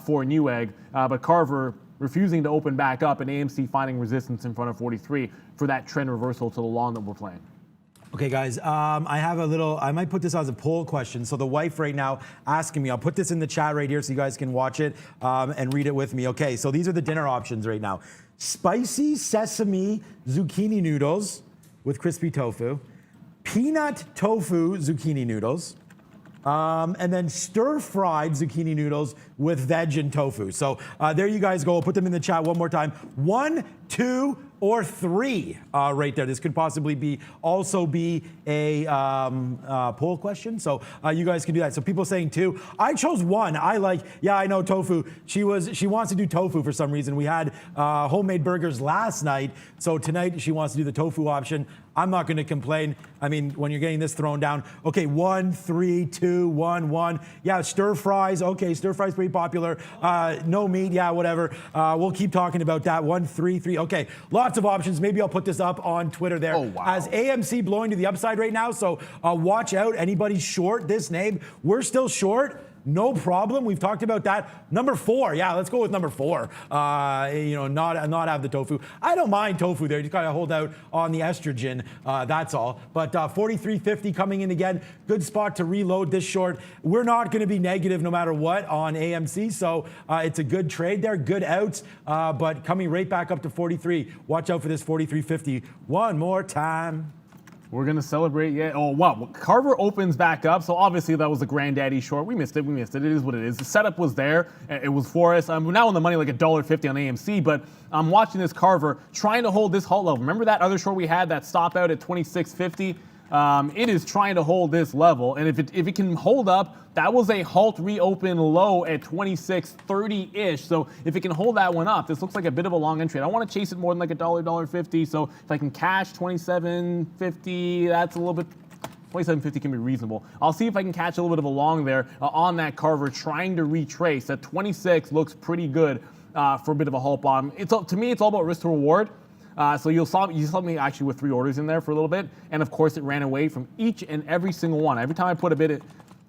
for Newegg. But Carver refusing to open back up, and AMC finding resistance in front of 43 for that trend reversal to the long that we're playing. Okay, guys, I might put this as a poll question. So the wife right now asking me, I'll put this in the chat right here so you guys can watch it and read it with me. Okay, so these are the dinner options right now. Spicy sesame zucchini noodles with crispy tofu, peanut tofu zucchini noodles, and then stir-fried zucchini noodles with veg and tofu. So there you guys go. I'll put them in the chat one more time. 1, 2, or 3 right there. This could possibly also be a poll question. So you guys can do that. So people saying 2. I chose 1. I know tofu. She wants to do tofu for some reason. We had homemade burgers last night. So tonight she wants to do the tofu option. I'm not going to complain. I mean, when you're getting this thrown down. Okay, 1, 3, 2, 1, 1. Yeah, stir fries. Okay, stir fries pretty popular. No meat. Yeah, whatever. We'll keep talking about that. 1, 3, 3. Okay, lots of options. Maybe I'll put this up on Twitter there. Oh, wow. As AMC blowing to the upside right now. So watch out. Anybody short this name? We're still short. No problem. We've talked about that. Number 4. Yeah, let's go with number 4. Not have the tofu. I don't mind tofu there. You just got to hold out on the estrogen. That's all. But 43.50 coming in again. Good spot to reload this short. We're not going to be negative no matter what on AMC. So it's a good trade there. Good outs. But coming right back up to 43. Watch out for this 43.50 one more time. We're going to celebrate. Yeah. Oh, wow. Carver opens back up. So obviously that was a granddaddy short. We missed it. It is what it is. The setup was there. It was for us. I'm now on the money like $1.50 on AMC, but I'm watching this Carver trying to hold this halt level. Remember that other short we had, that stop out at 26.50? It is trying to hold this level, and if it can hold up, that was a halt reopen low at 26.30-ish. So if it can hold that one up, this looks like a bit of a long entry. I don't want to chase it more than like $1.50. So if I can cash 27.50, that's a little bit. 27.50 can be reasonable. I'll see if I can catch a little bit of a long there on that Carver, trying to retrace. At 26 looks pretty good for a bit of a halt bottom. To me, it's all about risk to reward. So you saw me actually with 3 orders in there for a little bit, and of course it ran away from each and every single one. Every time I put a bit,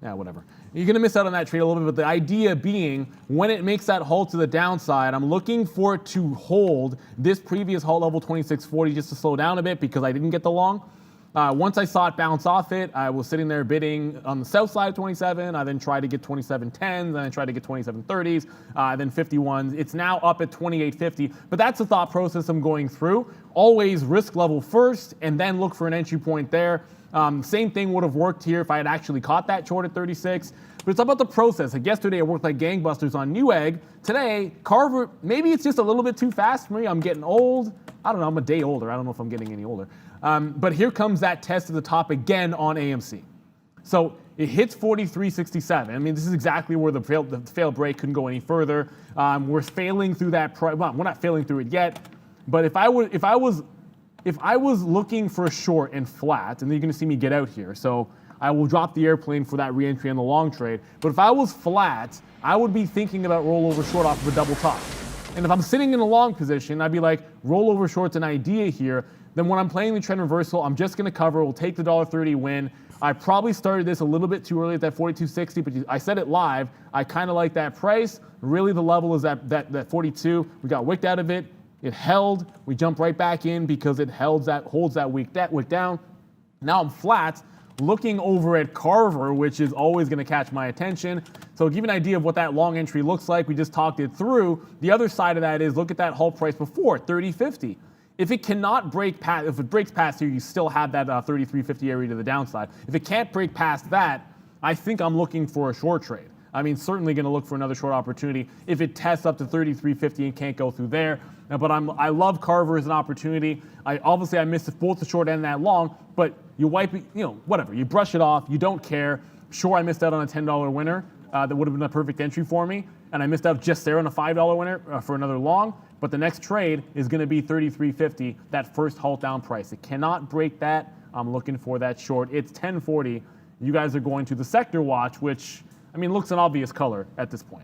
whatever. You're gonna miss out on that trade a little bit, but the idea being, when it makes that halt to the downside, I'm looking for it to hold this previous halt level 26.40 just to slow down a bit because I didn't get the long. Once I saw it bounce off it, I was sitting there bidding on the south side of 27. I then tried to get 27.10s, then I tried to get 27.30s, then 51s. It's now up at 28.50, but that's the thought process I'm going through. Always risk level first, and then look for an entry point there. Same thing would have worked here if I had actually caught that short at 36. But it's about the process. Like yesterday, I worked like gangbusters on Newegg. Today, Carver, maybe it's just a little bit too fast for me. I'm getting old. I don't know, I'm a day older. I don't know if I'm getting any older. But here comes that test at the top again on AMC. So it hits 43.67. I mean, this is exactly where the failed break couldn't go any further. We're failing through that. Well, we're not failing through it yet. But if I was looking for a short and flat, and then you're going to see me get out here. So I will drop the airplane for that re-entry on the long trade. But if I was flat, I would be thinking about rollover short off of a double top. And if I'm sitting in a long position, I'd be like, rollover short's an idea here. Then when I'm playing the trend reversal, I'm just going to cover. We'll take the $1.30 win. I probably started this a little bit too early at that 42.60, but I said it live. I kind of like that price. Really, the level is that 42. We got wicked out of it. It held. We jumped right back in because it holds that wick down. Now I'm flat, looking over at Carver, which is always going to catch my attention. So give you an idea of what that long entry looks like. We just talked it through. The other side of that is look at that halt price before, 30.50. If it cannot break past, if it breaks past here, you still have that 33.50 area to the downside. If it can't break past that, I think I'm looking for a short trade. I mean, certainly going to look for another short opportunity if it tests up to 33.50 and can't go through there. But I love Carver as an opportunity. I missed both the short and that long, but you wipe it, whatever. You brush it off. You don't care. Sure, I missed out on a $10 winner. That would have been a perfect entry for me. And I missed out just there on a $5 winner for another long. But the next trade is going to be 33.50, that first halt down price. It cannot break that. I'm looking for that short. It's 10.40. You guys are going to the sector watch, which, looks an obvious color at this point.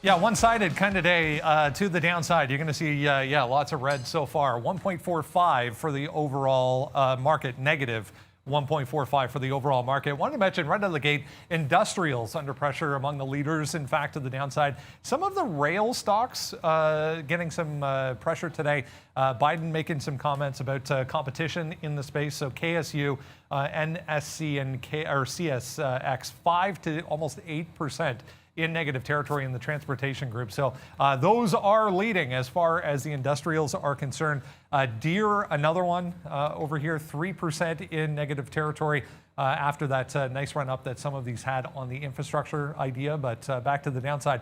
Yeah, one-sided kind of day to the downside. You're going to see, lots of red so far. 1.45 for the overall market, negative 1.45 for the overall market. Wanted to mention right out of the gate, industrials under pressure among the leaders, in fact, to the downside. Some of the rail stocks getting some pressure today. Biden making some comments about competition in the space. So KSU, NSC, and CSX 5 to almost 8% in negative territory in the transportation group. So those are leading as far as the industrials are concerned. Deere, another one over here, 3% in negative territory after that nice run up that some of these had on the infrastructure idea, but back to the downside.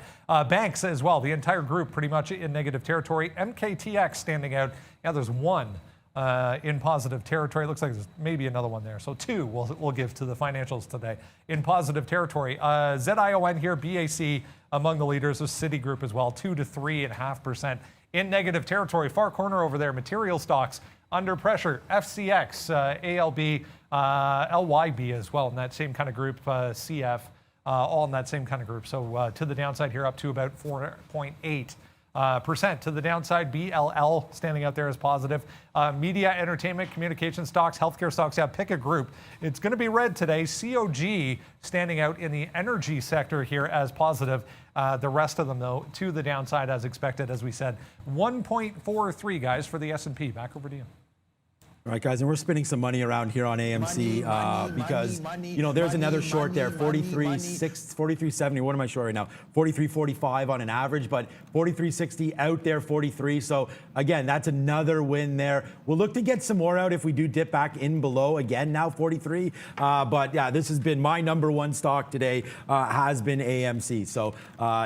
Banks as well, the entire group pretty much in negative territory. MKTX standing out. Yeah, there's one in positive territory. Looks like there's maybe another one there. So two we'll give to the financials today in positive territory. ZION here, BAC among the leaders of Citigroup as well, 2 to 3.5% in negative territory. Far corner over there, material stocks under pressure. FCX, ALB, LYB as well in that same kind of group. CF, all in that same kind of group. So to the downside here, up to about 4.8%. To the downside. BLL standing out there as positive. Media, entertainment, communication stocks, healthcare stocks. Yeah, pick a group. It's going to be red today. COG standing out in the energy sector here as positive. The rest of them, though, to the downside as expected, as we said. 1.43, guys, for the S&P. Back over to you. All right, guys, and we're spinning some money around here on AMC because, you know, there's another short there, 43.70. What am I short right now? 43.45 on an average, but 43.60 out there, 43. So, again, that's another win there. We'll look to get some more out if we do dip back in below again now, 43. But, yeah, this has been my number one stock today, has been AMC. So,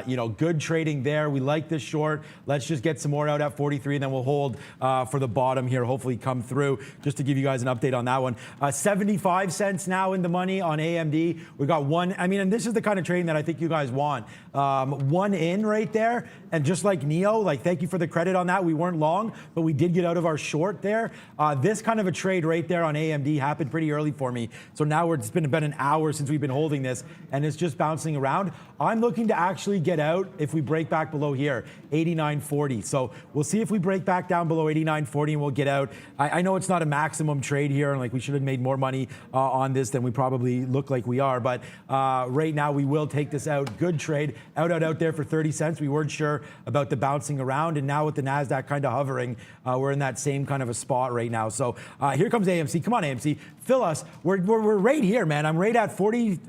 you know, good trading there. We like this short. Let's just get some more out at 43, and then we'll hold for the bottom here, hopefully come through. Just to give you guys an update on that one. 75 cents now in the money on AMD. We got one, I mean, and this is the kind of trading that I think you guys want. One in right there. And just like Neo, like, thank you for the credit on that. We weren't long, but we did get out of our short there. This kind of a trade right there on AMD happened pretty early for me. So now it's been about an hour since we've been holding this, and it's just bouncing around. I'm looking to actually get out if we break back below here, 89.40. So we'll see if we break back down below 89.40 and we'll get out. I know it's not a maximum trade here, and like we should have made more money on this than we probably look like we are. But right now we will take this out. Good trade, out there for 30 cents. We weren't sure about the bouncing around, and now with the NASDAQ kind of hovering, we're in that same kind of a spot right now. So here comes AMC. Come on, AMC, fill us. We're right here, man. I'm right at 40.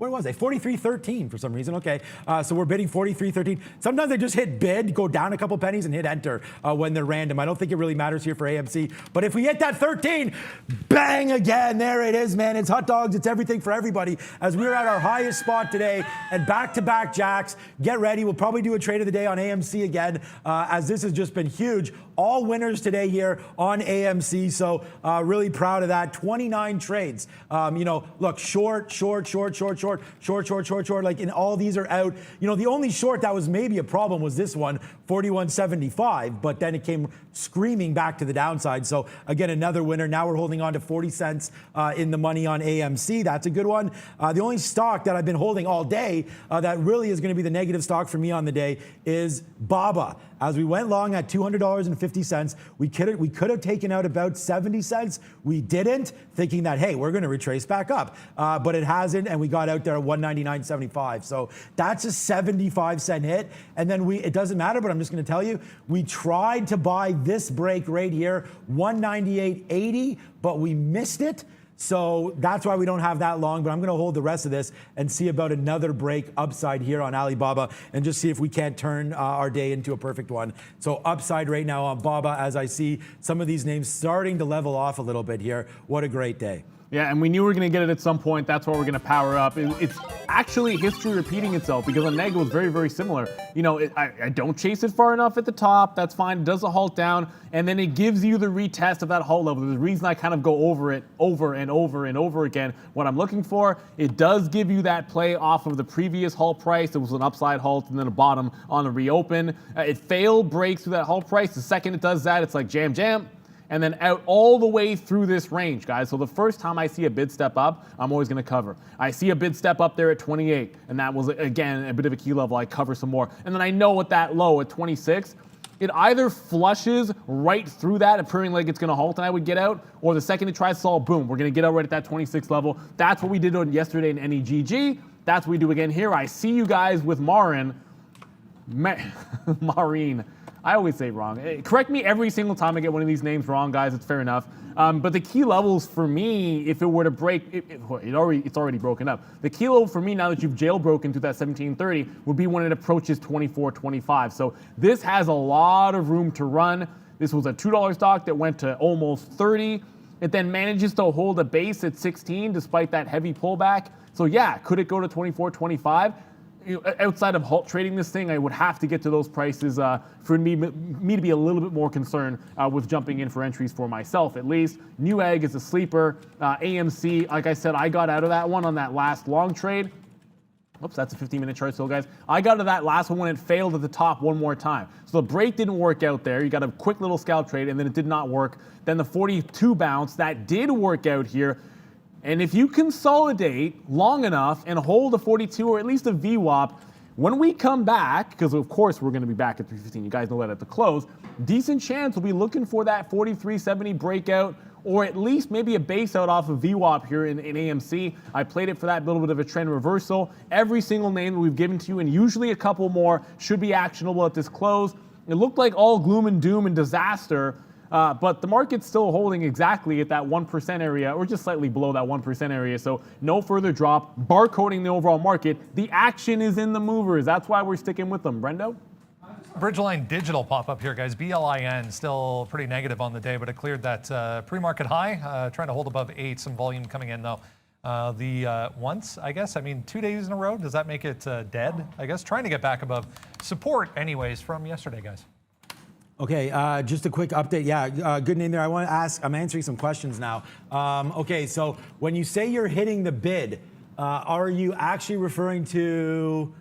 Where was I? 43.13 for some reason. Okay, so we're bidding 43.13. Sometimes they just hit bid, go down a couple pennies, and hit enter when they're random. I don't think it really matters here for AMC. But if we hit that 13, bang again. There it is, man. It's hot dogs. It's everything for everybody. As we're at our highest spot today and back-to-back jacks. Get ready. We'll probably do a trade of the day on AMC again, as this has just been huge. All winners today here on AMC. So really proud of that. 29 trades. You know, look, short. Like, and all these are out. You know, the only short that was maybe a problem was this one, 41.75, but then it came screaming back to the downside. So again, another winner. Now we're holding on to 40 cents in the money on AMC. That's a good one. The only stock that I've been holding all day that really is going to be the negative stock for me on the day is BABA. As we went long at $200.50, we could have taken out about 70 cents. We didn't, thinking that, hey, we're going to retrace back up. But it hasn't, and we got out there at 199.75. So that's a 75-cent hit. And then it doesn't matter, but I'm just going to tell you, we tried to buy this break right here, 198.80, but we missed it. So that's why we don't have that long, but I'm going to hold the rest of this and see about another break upside here on Alibaba and just see if we can't turn our day into a perfect one. So upside right now on BABA, as I see some of these names starting to level off a little bit here. What a great day. Yeah, and we knew we were going to get it at some point. That's why we're going to power up. It's actually history repeating itself because on Neg was very, very similar. You know, I don't chase it far enough at the top. That's fine. It does a halt down, and then it gives you the retest of that halt level. There's a reason I kind of go over it over and over and over again. What I'm looking for, it does give you that play off of the previous halt price. It was an upside halt and then a bottom on a reopen. It failed, breaks through that halt price. The second it does that, it's like jam, jam. And then out all the way through this range, guys. So the first time I see a bid step up, I'm always gonna cover. I see a bid step up there at 28, and that was, again, a bit of a key level. I cover some more. And then I know at that low at 26, it either flushes right through that, appearing like it's gonna halt and I would get out, or the second it tries to solve, boom, we're gonna get out right at that 26 level. That's what we did on yesterday in NEGG. That's what we do again here. I see you guys with Marine. I always say wrong. Correct me every single time I get one of these names wrong, guys. It's fair enough. But the key levels for me, if it were to break, it's already broken up. The key level for me now that you've jailbroken to that 1730 would be when it approaches 24.25. So this has a lot of room to run. This was a $2 stock that went to almost 30. It then manages to hold a base at 16 despite that heavy pullback. So yeah, could it go to 24.25? Outside of halt trading this thing, I would have to get to those prices for me to be a little bit more concerned with jumping in for entries for myself, at least. Newegg is a sleeper. AMC, like I said, I got out of that one on that last long trade. Oops, that's a 15-minute chart still, guys. I got to that last one when it failed at the top one more time. So the break didn't work out there. You got a quick little scalp trade, and then it did not work. Then the 42 bounce, that did work out here. And if you consolidate long enough and hold a 42 or at least a VWAP, when we come back, because of course we're going to be back at 315, you guys know that at the close, decent chance we'll be looking for that 43.70 breakout or at least maybe a base out off of VWAP here in AMC. I played it for that little bit of a trend reversal. Every single name that we've given to you, and usually a couple more, should be actionable at this close. It looked like all gloom and doom and disaster but the market's still holding exactly at that 1% area, or just slightly below that 1% area. So no further drop, barcoding the overall market. The action is in the movers. That's why we're sticking with them. Brendo? Bridgeline Digital pop up here, guys. BLIN still pretty negative on the day, but it cleared that pre-market high, trying to hold above 8. Some volume coming in though. Once, I guess, I mean, 2 days in a row, does that make it dead? I guess trying to get back above support anyways from yesterday, guys. Okay, just a quick update. Yeah, good name there. I want to ask, I'm answering some questions now. Okay, so when you say you're hitting the bid, are you actually referring to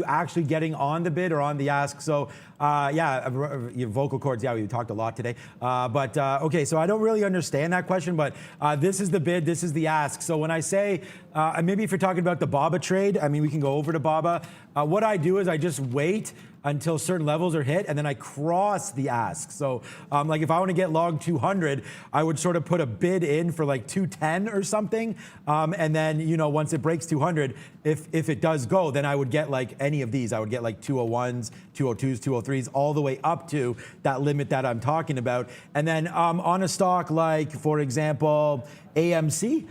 actually getting on the bid or on the ask? So yeah, your vocal cords, yeah, we talked a lot today. Okay, so I don't really understand that question, but this is the bid, this is the ask. So when I say, maybe if you're talking about the BOBA trade, I mean, we can go over to BOBA. What I do is I just wait until certain levels are hit, and then I cross the ask. So like if I want to get long 200, I would sort of put a bid in for like 210 or something. And then, you know, once it breaks 200, if it does go, then I would get like any of these. I would get like 201s, 202s, 203s, all the way up to that limit that I'm talking about. And then on a stock like, for example, AMC,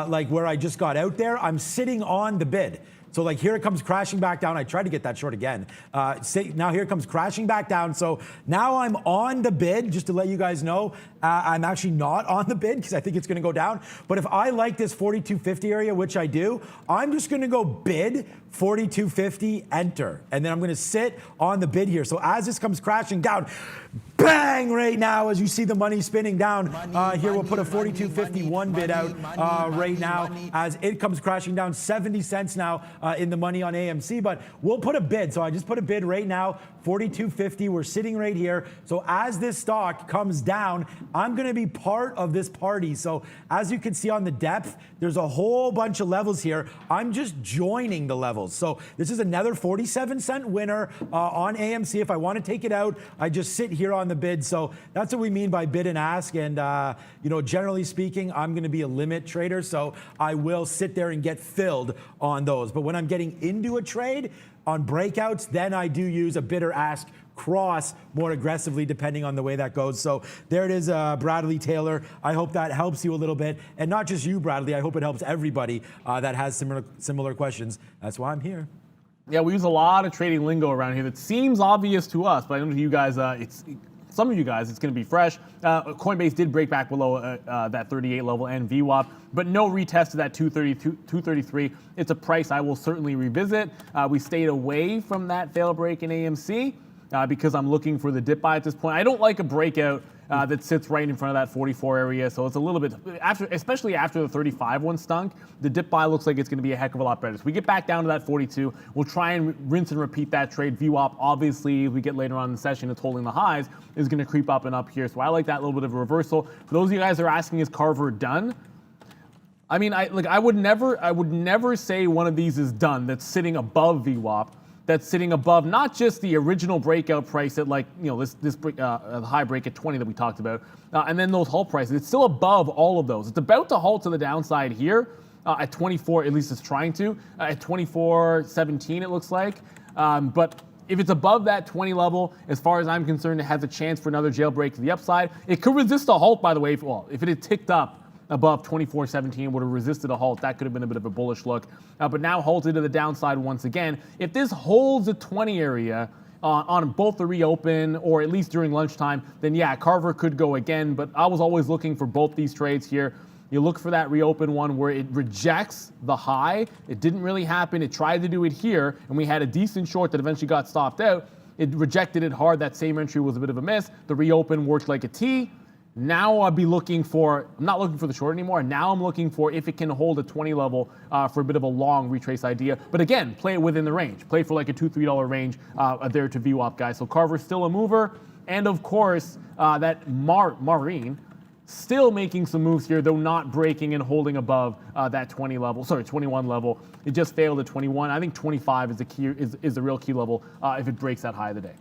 like where I just got out there, I'm sitting on the bid. So like here it comes crashing back down. I tried to get that short again. Now here it comes crashing back down. So now I'm on the bid, just to let you guys know. I'm actually not on the bid because I think it's going to go down. But if I like this 4250 area, which I do, I'm just going to go bid 4250, enter. And then I'm going to sit on the bid here. So as this comes crashing down, bang, right now, as you see the money spinning down, here we'll put a 42.51 bid out right now as it comes crashing down 70 cents now in the money on AMC, but we'll put a bid. So I just put a bid right now, 42.50. We're sitting right here. So as this stock comes down, I'm going to be part of this party. So as you can see on the depth, there's a whole bunch of levels here. I'm just joining the levels. So this is another 47-cent winner on AMC. If I want to take it out, I just sit here on the bid. So that's what we mean by bid and ask. And, you know, generally speaking, I'm going to be a limit trader. So I will sit there and get filled on those. But when I'm getting into a trade on breakouts, then I do use a bid or ask cross more aggressively depending on the way that goes. So there it is, Bradley Taylor. I hope that helps you a little bit. And not just you, Bradley. I hope it helps everybody that has similar questions. That's why I'm here. Yeah, we use a lot of trading lingo around here that seems obvious to us, but I know to you guys, some of you guys, it's going to be fresh. Coinbase did break back below that 38 level and VWAP, but no retest to that 233. It's a price I will certainly revisit. We stayed away from that fail break in AMC because I'm looking for the dip buy at this point. I don't like a breakout that sits right in front of that 44 area, so it's a little bit, especially after the 35 one stunk, the dip buy looks like it's going to be a heck of a lot better. So we get back down to that 42, we'll try and rinse and repeat that trade. VWAP, obviously, if we get later on in the session, it's holding the highs, is going to creep up and up here. So I like that little bit of a reversal. For those of you guys that are asking, is Carver done? I mean, I would never say one of these is done that's sitting above VWAP. That's sitting above not just the original breakout price at, like, you know, this high break at 20 that we talked about, and then those halt prices. It's still above all of those. It's about to halt to the downside here at 24, at least it's trying to, at 24.17 it looks like. But if it's above that 20 level, as far as I'm concerned, it has a chance for another jailbreak to the upside. It could resist a halt, by the way, if it had ticked up above 24.17, would have resisted a halt. That could have been a bit of a bullish look, but now halted to the downside once again. If this holds the 20 area on both the reopen or at least during lunchtime, then yeah, Carver could go again, but I was always looking for both these trades here. You look for that reopen one where it rejects the high. It didn't really happen. It tried to do it here, and we had a decent short that eventually got stopped out. It rejected it hard. That same entry was a bit of a miss. The reopen worked like a T. Now I'll be looking for, I'm not looking for the short anymore. Now I'm looking for if it can hold a 20 level for a bit of a long retrace idea. But again, play it within the range. Play for like a $2-3 range there to VWAP, guys. So Carver's still a mover. And of course, that Marine still making some moves here, though not breaking and holding above that 21 level. It just failed at 21. I think 25 is the real key level if it breaks that high of the day.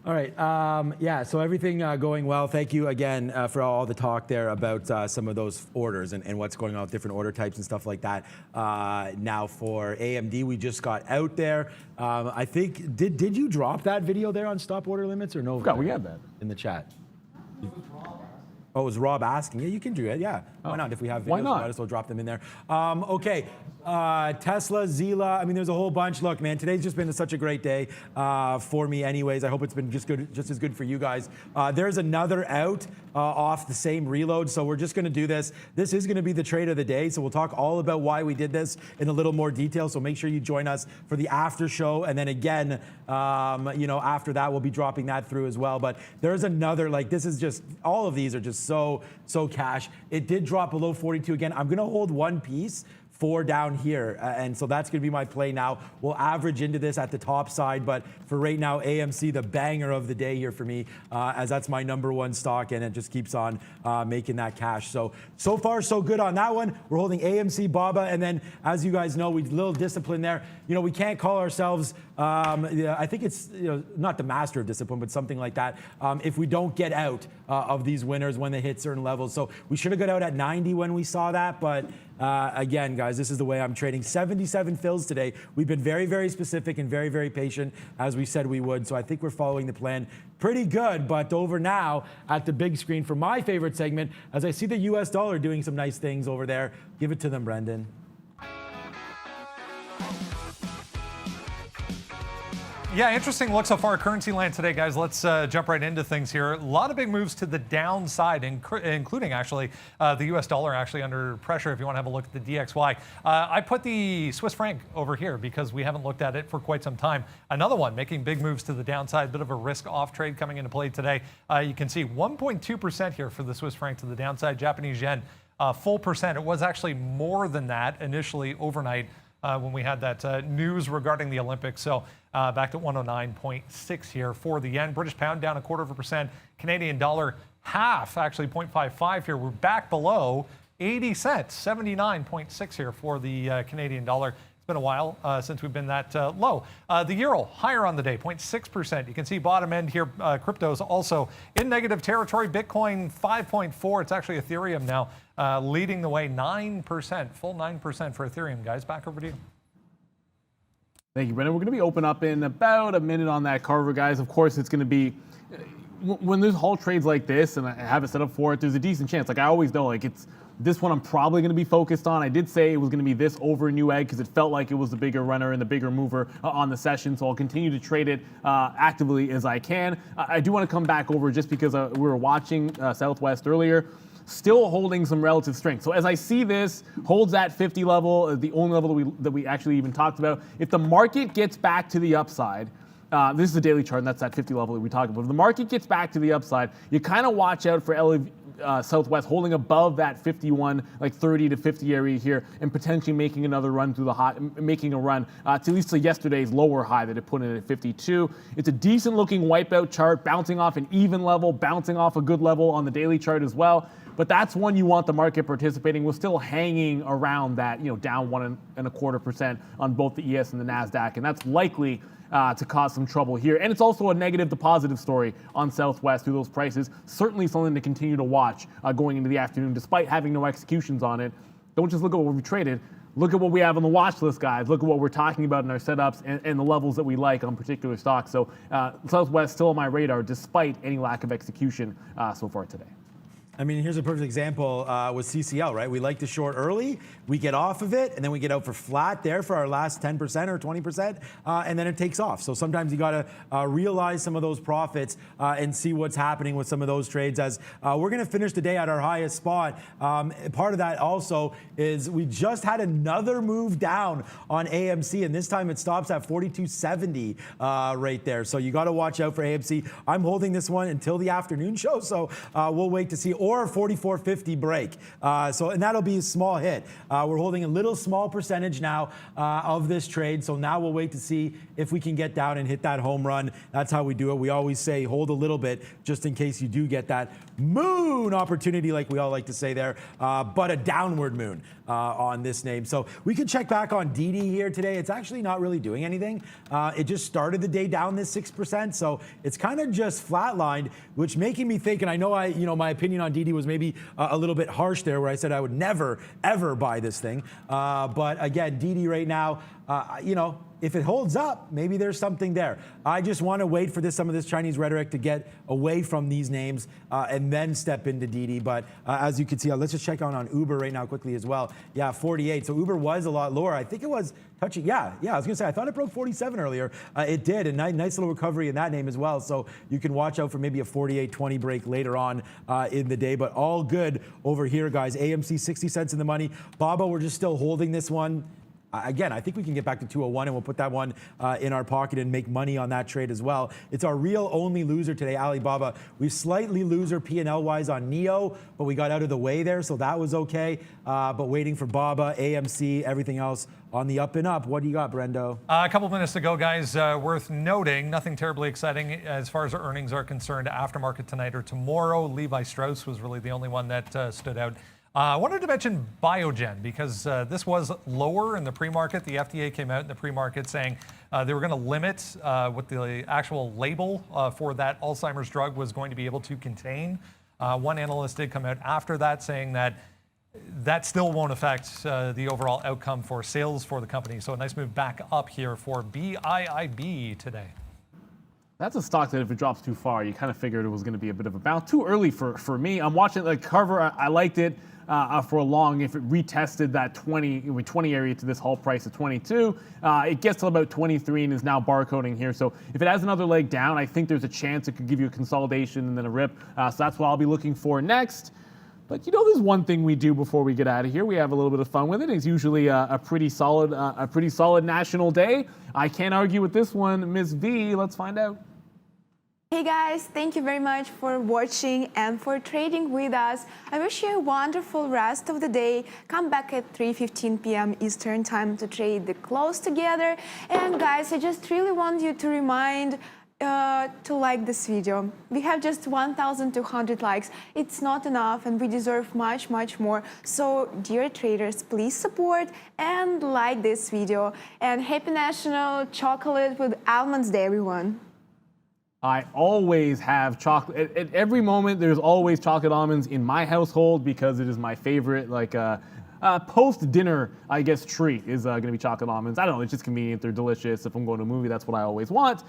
All right. Yeah, so everything going well. Thank you again for all the talk there about some of those orders and what's going on with different order types and stuff like that. Now for AMD, we just got out there. I think, did you drop that video there on stop order limits or no? We had that. In the chat. Oh, it was Rob asking. Yeah, you can do it. Yeah, why not? If we have videos, Why not? might as well drop them in there. Okay, Tesla, Zila. I mean, there's a whole bunch. Look, man, today's just been such a great day for me anyways. I hope it's been just as good for you guys. There's another out off the same reload, so we're just going to do this. This is going to be the trade of the day, so we'll talk all about why we did this in a little more detail, so make sure you join us for the after show, and then again, after that, we'll be dropping that through as well. But there's another, this is just, all of these are just so cash. It did drop below 42 again. I'm going to hold one piece for down here, and so that's going to be my play now. We'll average into this at the top side, but for right now, AMC, the banger of the day here for me, as that's my #1 stock, and it just keeps on making that cash. So far, so good on that one. We're holding AMC, BABA, and then, as you guys know, we little discipline there. We can't call ourselves, I think it's not the master of discipline, but something like that, if we don't get out of these winners when they hit certain levels. So we should have got out at 90 when we saw that, but again, guys, this is the way I'm trading. 77 fills today. We've been very, very specific and very, very patient, as we said we would. So I think we're following the plan pretty good. But over now at the big screen for my favorite segment, as I see the US dollar doing some nice things over there. Give it to them, Brendan. Yeah, interesting look so far at currency land today, guys. Let's jump right into things here. A lot of big moves to the downside, including actually the U.S. dollar actually under pressure if you want to have a look at the DXY. I put the Swiss franc over here because we haven't looked at it for quite some time. Another one making big moves to the downside, bit of a risk-off trade coming into play today. You can see 1.2% here for the Swiss franc to the downside. Japanese yen, full percent. It was actually more than that initially overnight when we had that news regarding the Olympics. So back to 109.6 here for the yen. British pound down 0.25%. Canadian dollar half, actually 0.55 here. We're back below 80 cents, 79.6 here for the Canadian dollar. It's been a while since we've been that low. The euro higher on the day, 0.6%. You can see bottom end here. Cryptos also in negative territory. Bitcoin 5.4. It's actually Ethereum now leading the way, 9%, full 9% for Ethereum. Guys, back over to you. Thank you, Brendan. We're going to be open up in about a minute on that Carver, guys. Of course, it's going to be, when there's whole trades like this and I have it set up for it, there's a decent chance. I always know, it's this one I'm probably going to be focused on. I did say it was going to be this over Newegg because it felt like it was the bigger runner and the bigger mover on the session. So I'll continue to trade it actively as I can. I do want to come back over just because we were watching Southwest earlier. Still holding some relative strength. So as I see this, holds at 50 level, the only level that we actually even talked about. If the market gets back to the upside, this is the daily chart, and that's that 50 level that we talked about. If the market gets back to the upside, you kind of watch out for Southwest holding above that 51, 30 to 50 area here, and potentially making another run through the high, making a run to at least to yesterday's lower high that it put in at 52. It's a decent looking wipeout chart, bouncing off an even level, bouncing off a good level on the daily chart as well. But that's one you want the market participating. We're still hanging around that, down 1.25% on both the ES and the NASDAQ, and that's likely to cause some trouble here. And it's also a negative to positive story on Southwest through those prices. Certainly something to continue to watch going into the afternoon, despite having no executions on it. Don't just look at what we traded. Look at what we have on the watch list, guys. Look at what we're talking about in our setups and the levels that we like on particular stocks. So Southwest still on my radar, despite any lack of execution so far today. I mean, here's a perfect example with CCL, right? We like to short early, we get off of it, and then we get out for flat there for our last 10% or 20%, and then it takes off. So sometimes you got to realize some of those profits and see what's happening with some of those trades as we're going to finish the day at our highest spot. Part of that also is we just had another move down on AMC, and this time it stops at 42.70 right there. So you got to watch out for AMC. I'm holding this one until the afternoon show, so we'll wait to see. or a 44.50 break. And that'll be a small hit. We're holding a little small percentage now of this trade. So now we'll wait to see if we can get down and hit that home run. That's how we do it. We always say hold a little bit just in case you do get that moon opportunity, like we all like to say there, but a downward moon on this name. So we can check back on DD here today. It's actually not really doing anything. It just started the day down this 6%. So it's kind of just flatlined, which making me think, and I know my opinion on DD was maybe a little bit harsh there, where I said I would never, ever buy this thing. But again, DD right now, if it holds up, maybe there's something there. I just want to wait for some of this Chinese rhetoric to get away from these names and then step into DD. But as you can see, let's just check on Uber right now quickly as well. Yeah, 48. So Uber was a lot lower. I think it was touching. Yeah. I was going to say, I thought it broke 47 earlier. It did. A nice little recovery in that name as well. So you can watch out for maybe a 48.20 break later on in the day. But all good over here, guys. AMC 60 cents in the money. BABA, we're just still holding this one. Again, I think we can get back to 201 and we'll put that one in our pocket and make money on that trade as well. It's our real only loser today, Alibaba. We slightly loser P&L wise on NEO, but we got out of the way there, so that was okay. But waiting for BABA, AMC, everything else on the up and up. What do you got, Brendo? A couple minutes to go, guys. Worth noting, nothing terribly exciting as far as our earnings are concerned. Aftermarket tonight or tomorrow. Levi Strauss was really the only one that stood out. I wanted to mention Biogen because this was lower in the pre-market. The FDA came out in the pre-market saying they were going to limit what the actual label for that Alzheimer's drug was going to be able to contain. One analyst did come out after that saying that still won't affect the overall outcome for sales for the company. So a nice move back up here for BIIB today. That's a stock that if it drops too far, you kind of figured it was going to be a bit of a bounce. Too early for me. I'm watching the cover. I liked it for a long. If it retested that 20 area to this whole price of 22, it gets to about 23 and is now barcoding here. So if it has another leg down, I think there's a chance it could give you a consolidation and then a rip. So that's what I'll be looking for next. But there's one thing we do before we get out of here. We have a little bit of fun with it. It's usually a pretty solid national day. I can't argue with this one, Miss V. Let's find out. Hey guys, thank you very much for watching and for trading with us. I wish you a wonderful rest of the day. Come back at 3:15 p.m. Eastern time to trade the close together. And guys, I just really want you to remind to like this video. We have just 1,200 likes. It's not enough and we deserve much, much more. So dear traders, please support and like this video. And happy National Chocolate with Almonds Day, everyone. I always have chocolate. At every moment, there's always chocolate almonds in my household because it is my favorite, post-dinner, I guess, treat is going to be chocolate almonds. I don't know, it's just convenient. They're delicious. If I'm going to a movie, that's what I always want.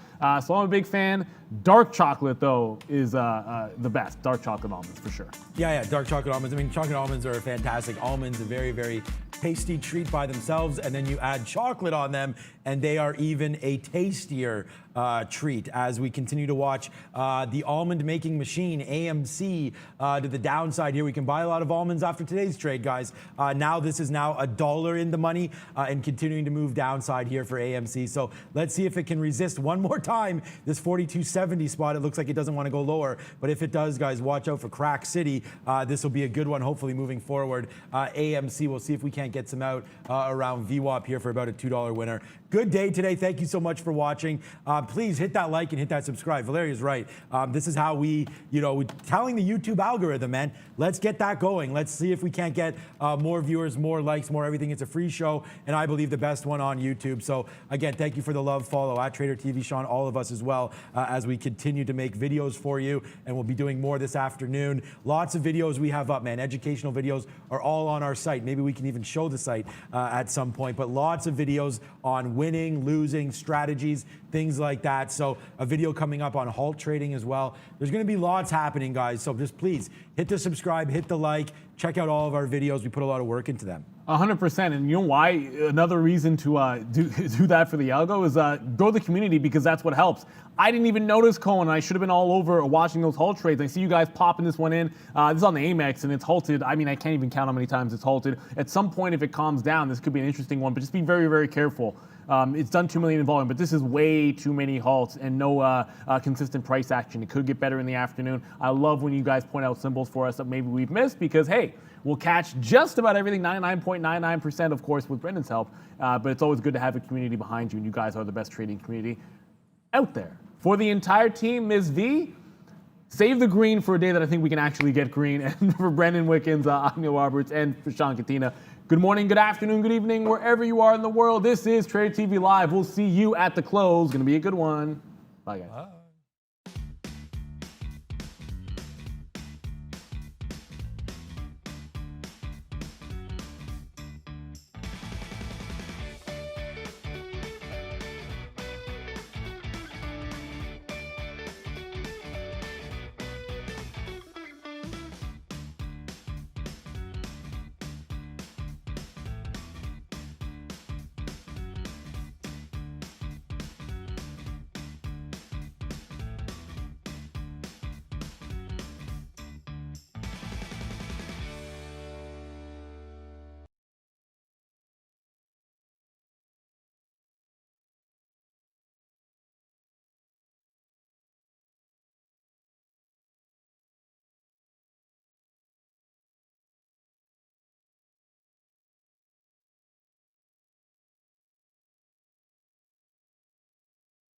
So I'm a big fan. Dark chocolate, though, is the best. Dark chocolate almonds, for sure. Yeah, dark chocolate almonds. I mean, chocolate almonds are fantastic. Almonds, a very, very tasty treat by themselves, and then you add chocolate on them, and they are even a tastier treat as we continue to watch the almond making machine, AMC, to the downside here. We can buy a lot of almonds after today's trade, guys. Now this is now $1 in the money and continuing to move downside here for AMC. So let's see if it can resist one more time this 42.70 spot. It looks like it doesn't want to go lower, but if it does, guys, watch out for Crack City. This will be a good one, hopefully moving forward. AMC, we'll see if we can't get some out around VWAP here for about a $2 winner. Good day today. Thank you so much for watching. Please hit that like and hit that subscribe. Valeria's right. This is how we're telling the YouTube algorithm, man, let's get that going. Let's see if we can't get more viewers, more likes, more everything. It's a free show, and I believe the best one on YouTube. So again, thank you for the love. Follow at Trader TV, Sean, all of us as well, as we continue to make videos for you, and we'll be doing more this afternoon. Lots of videos we have up, man. Educational videos are all on our site. Maybe we can even show the site at some point, but lots of videos on winning, losing, strategies, things like that. So a video coming up on halt trading as well. There's going to be lots happening, guys. So just please hit the subscribe, hit the like, check out all of our videos. We put a lot of work into them. 100%. And you know why? Another reason to do that for the algo is grow the community, because that's what helps. I didn't even notice Cohen. I should have been all over watching those halt trades. I see you guys popping this one in. This is on the Amex, and it's halted. I mean, I can't even count how many times it's halted. At some point, if it calms down, this could be an interesting one, but just be very, very careful. It's done 2 million in volume, but this is way too many halts and no consistent price action. It could get better in the afternoon. I love when you guys point out symbols for us that maybe we've missed because, hey, we'll catch just about everything, 99.99%, of course, with Brendan's help. But it's always good to have a community behind you, and you guys are the best trading community out there. For the entire team, Ms. V, save the green for a day that I think we can actually get green. And for Brendan Wickens, Anya Roberts, and for Sean Katina, good morning, good afternoon, good evening, wherever you are in the world. This is Trader TV Live. We'll see you at the close. Going to be a good one. Bye, guys.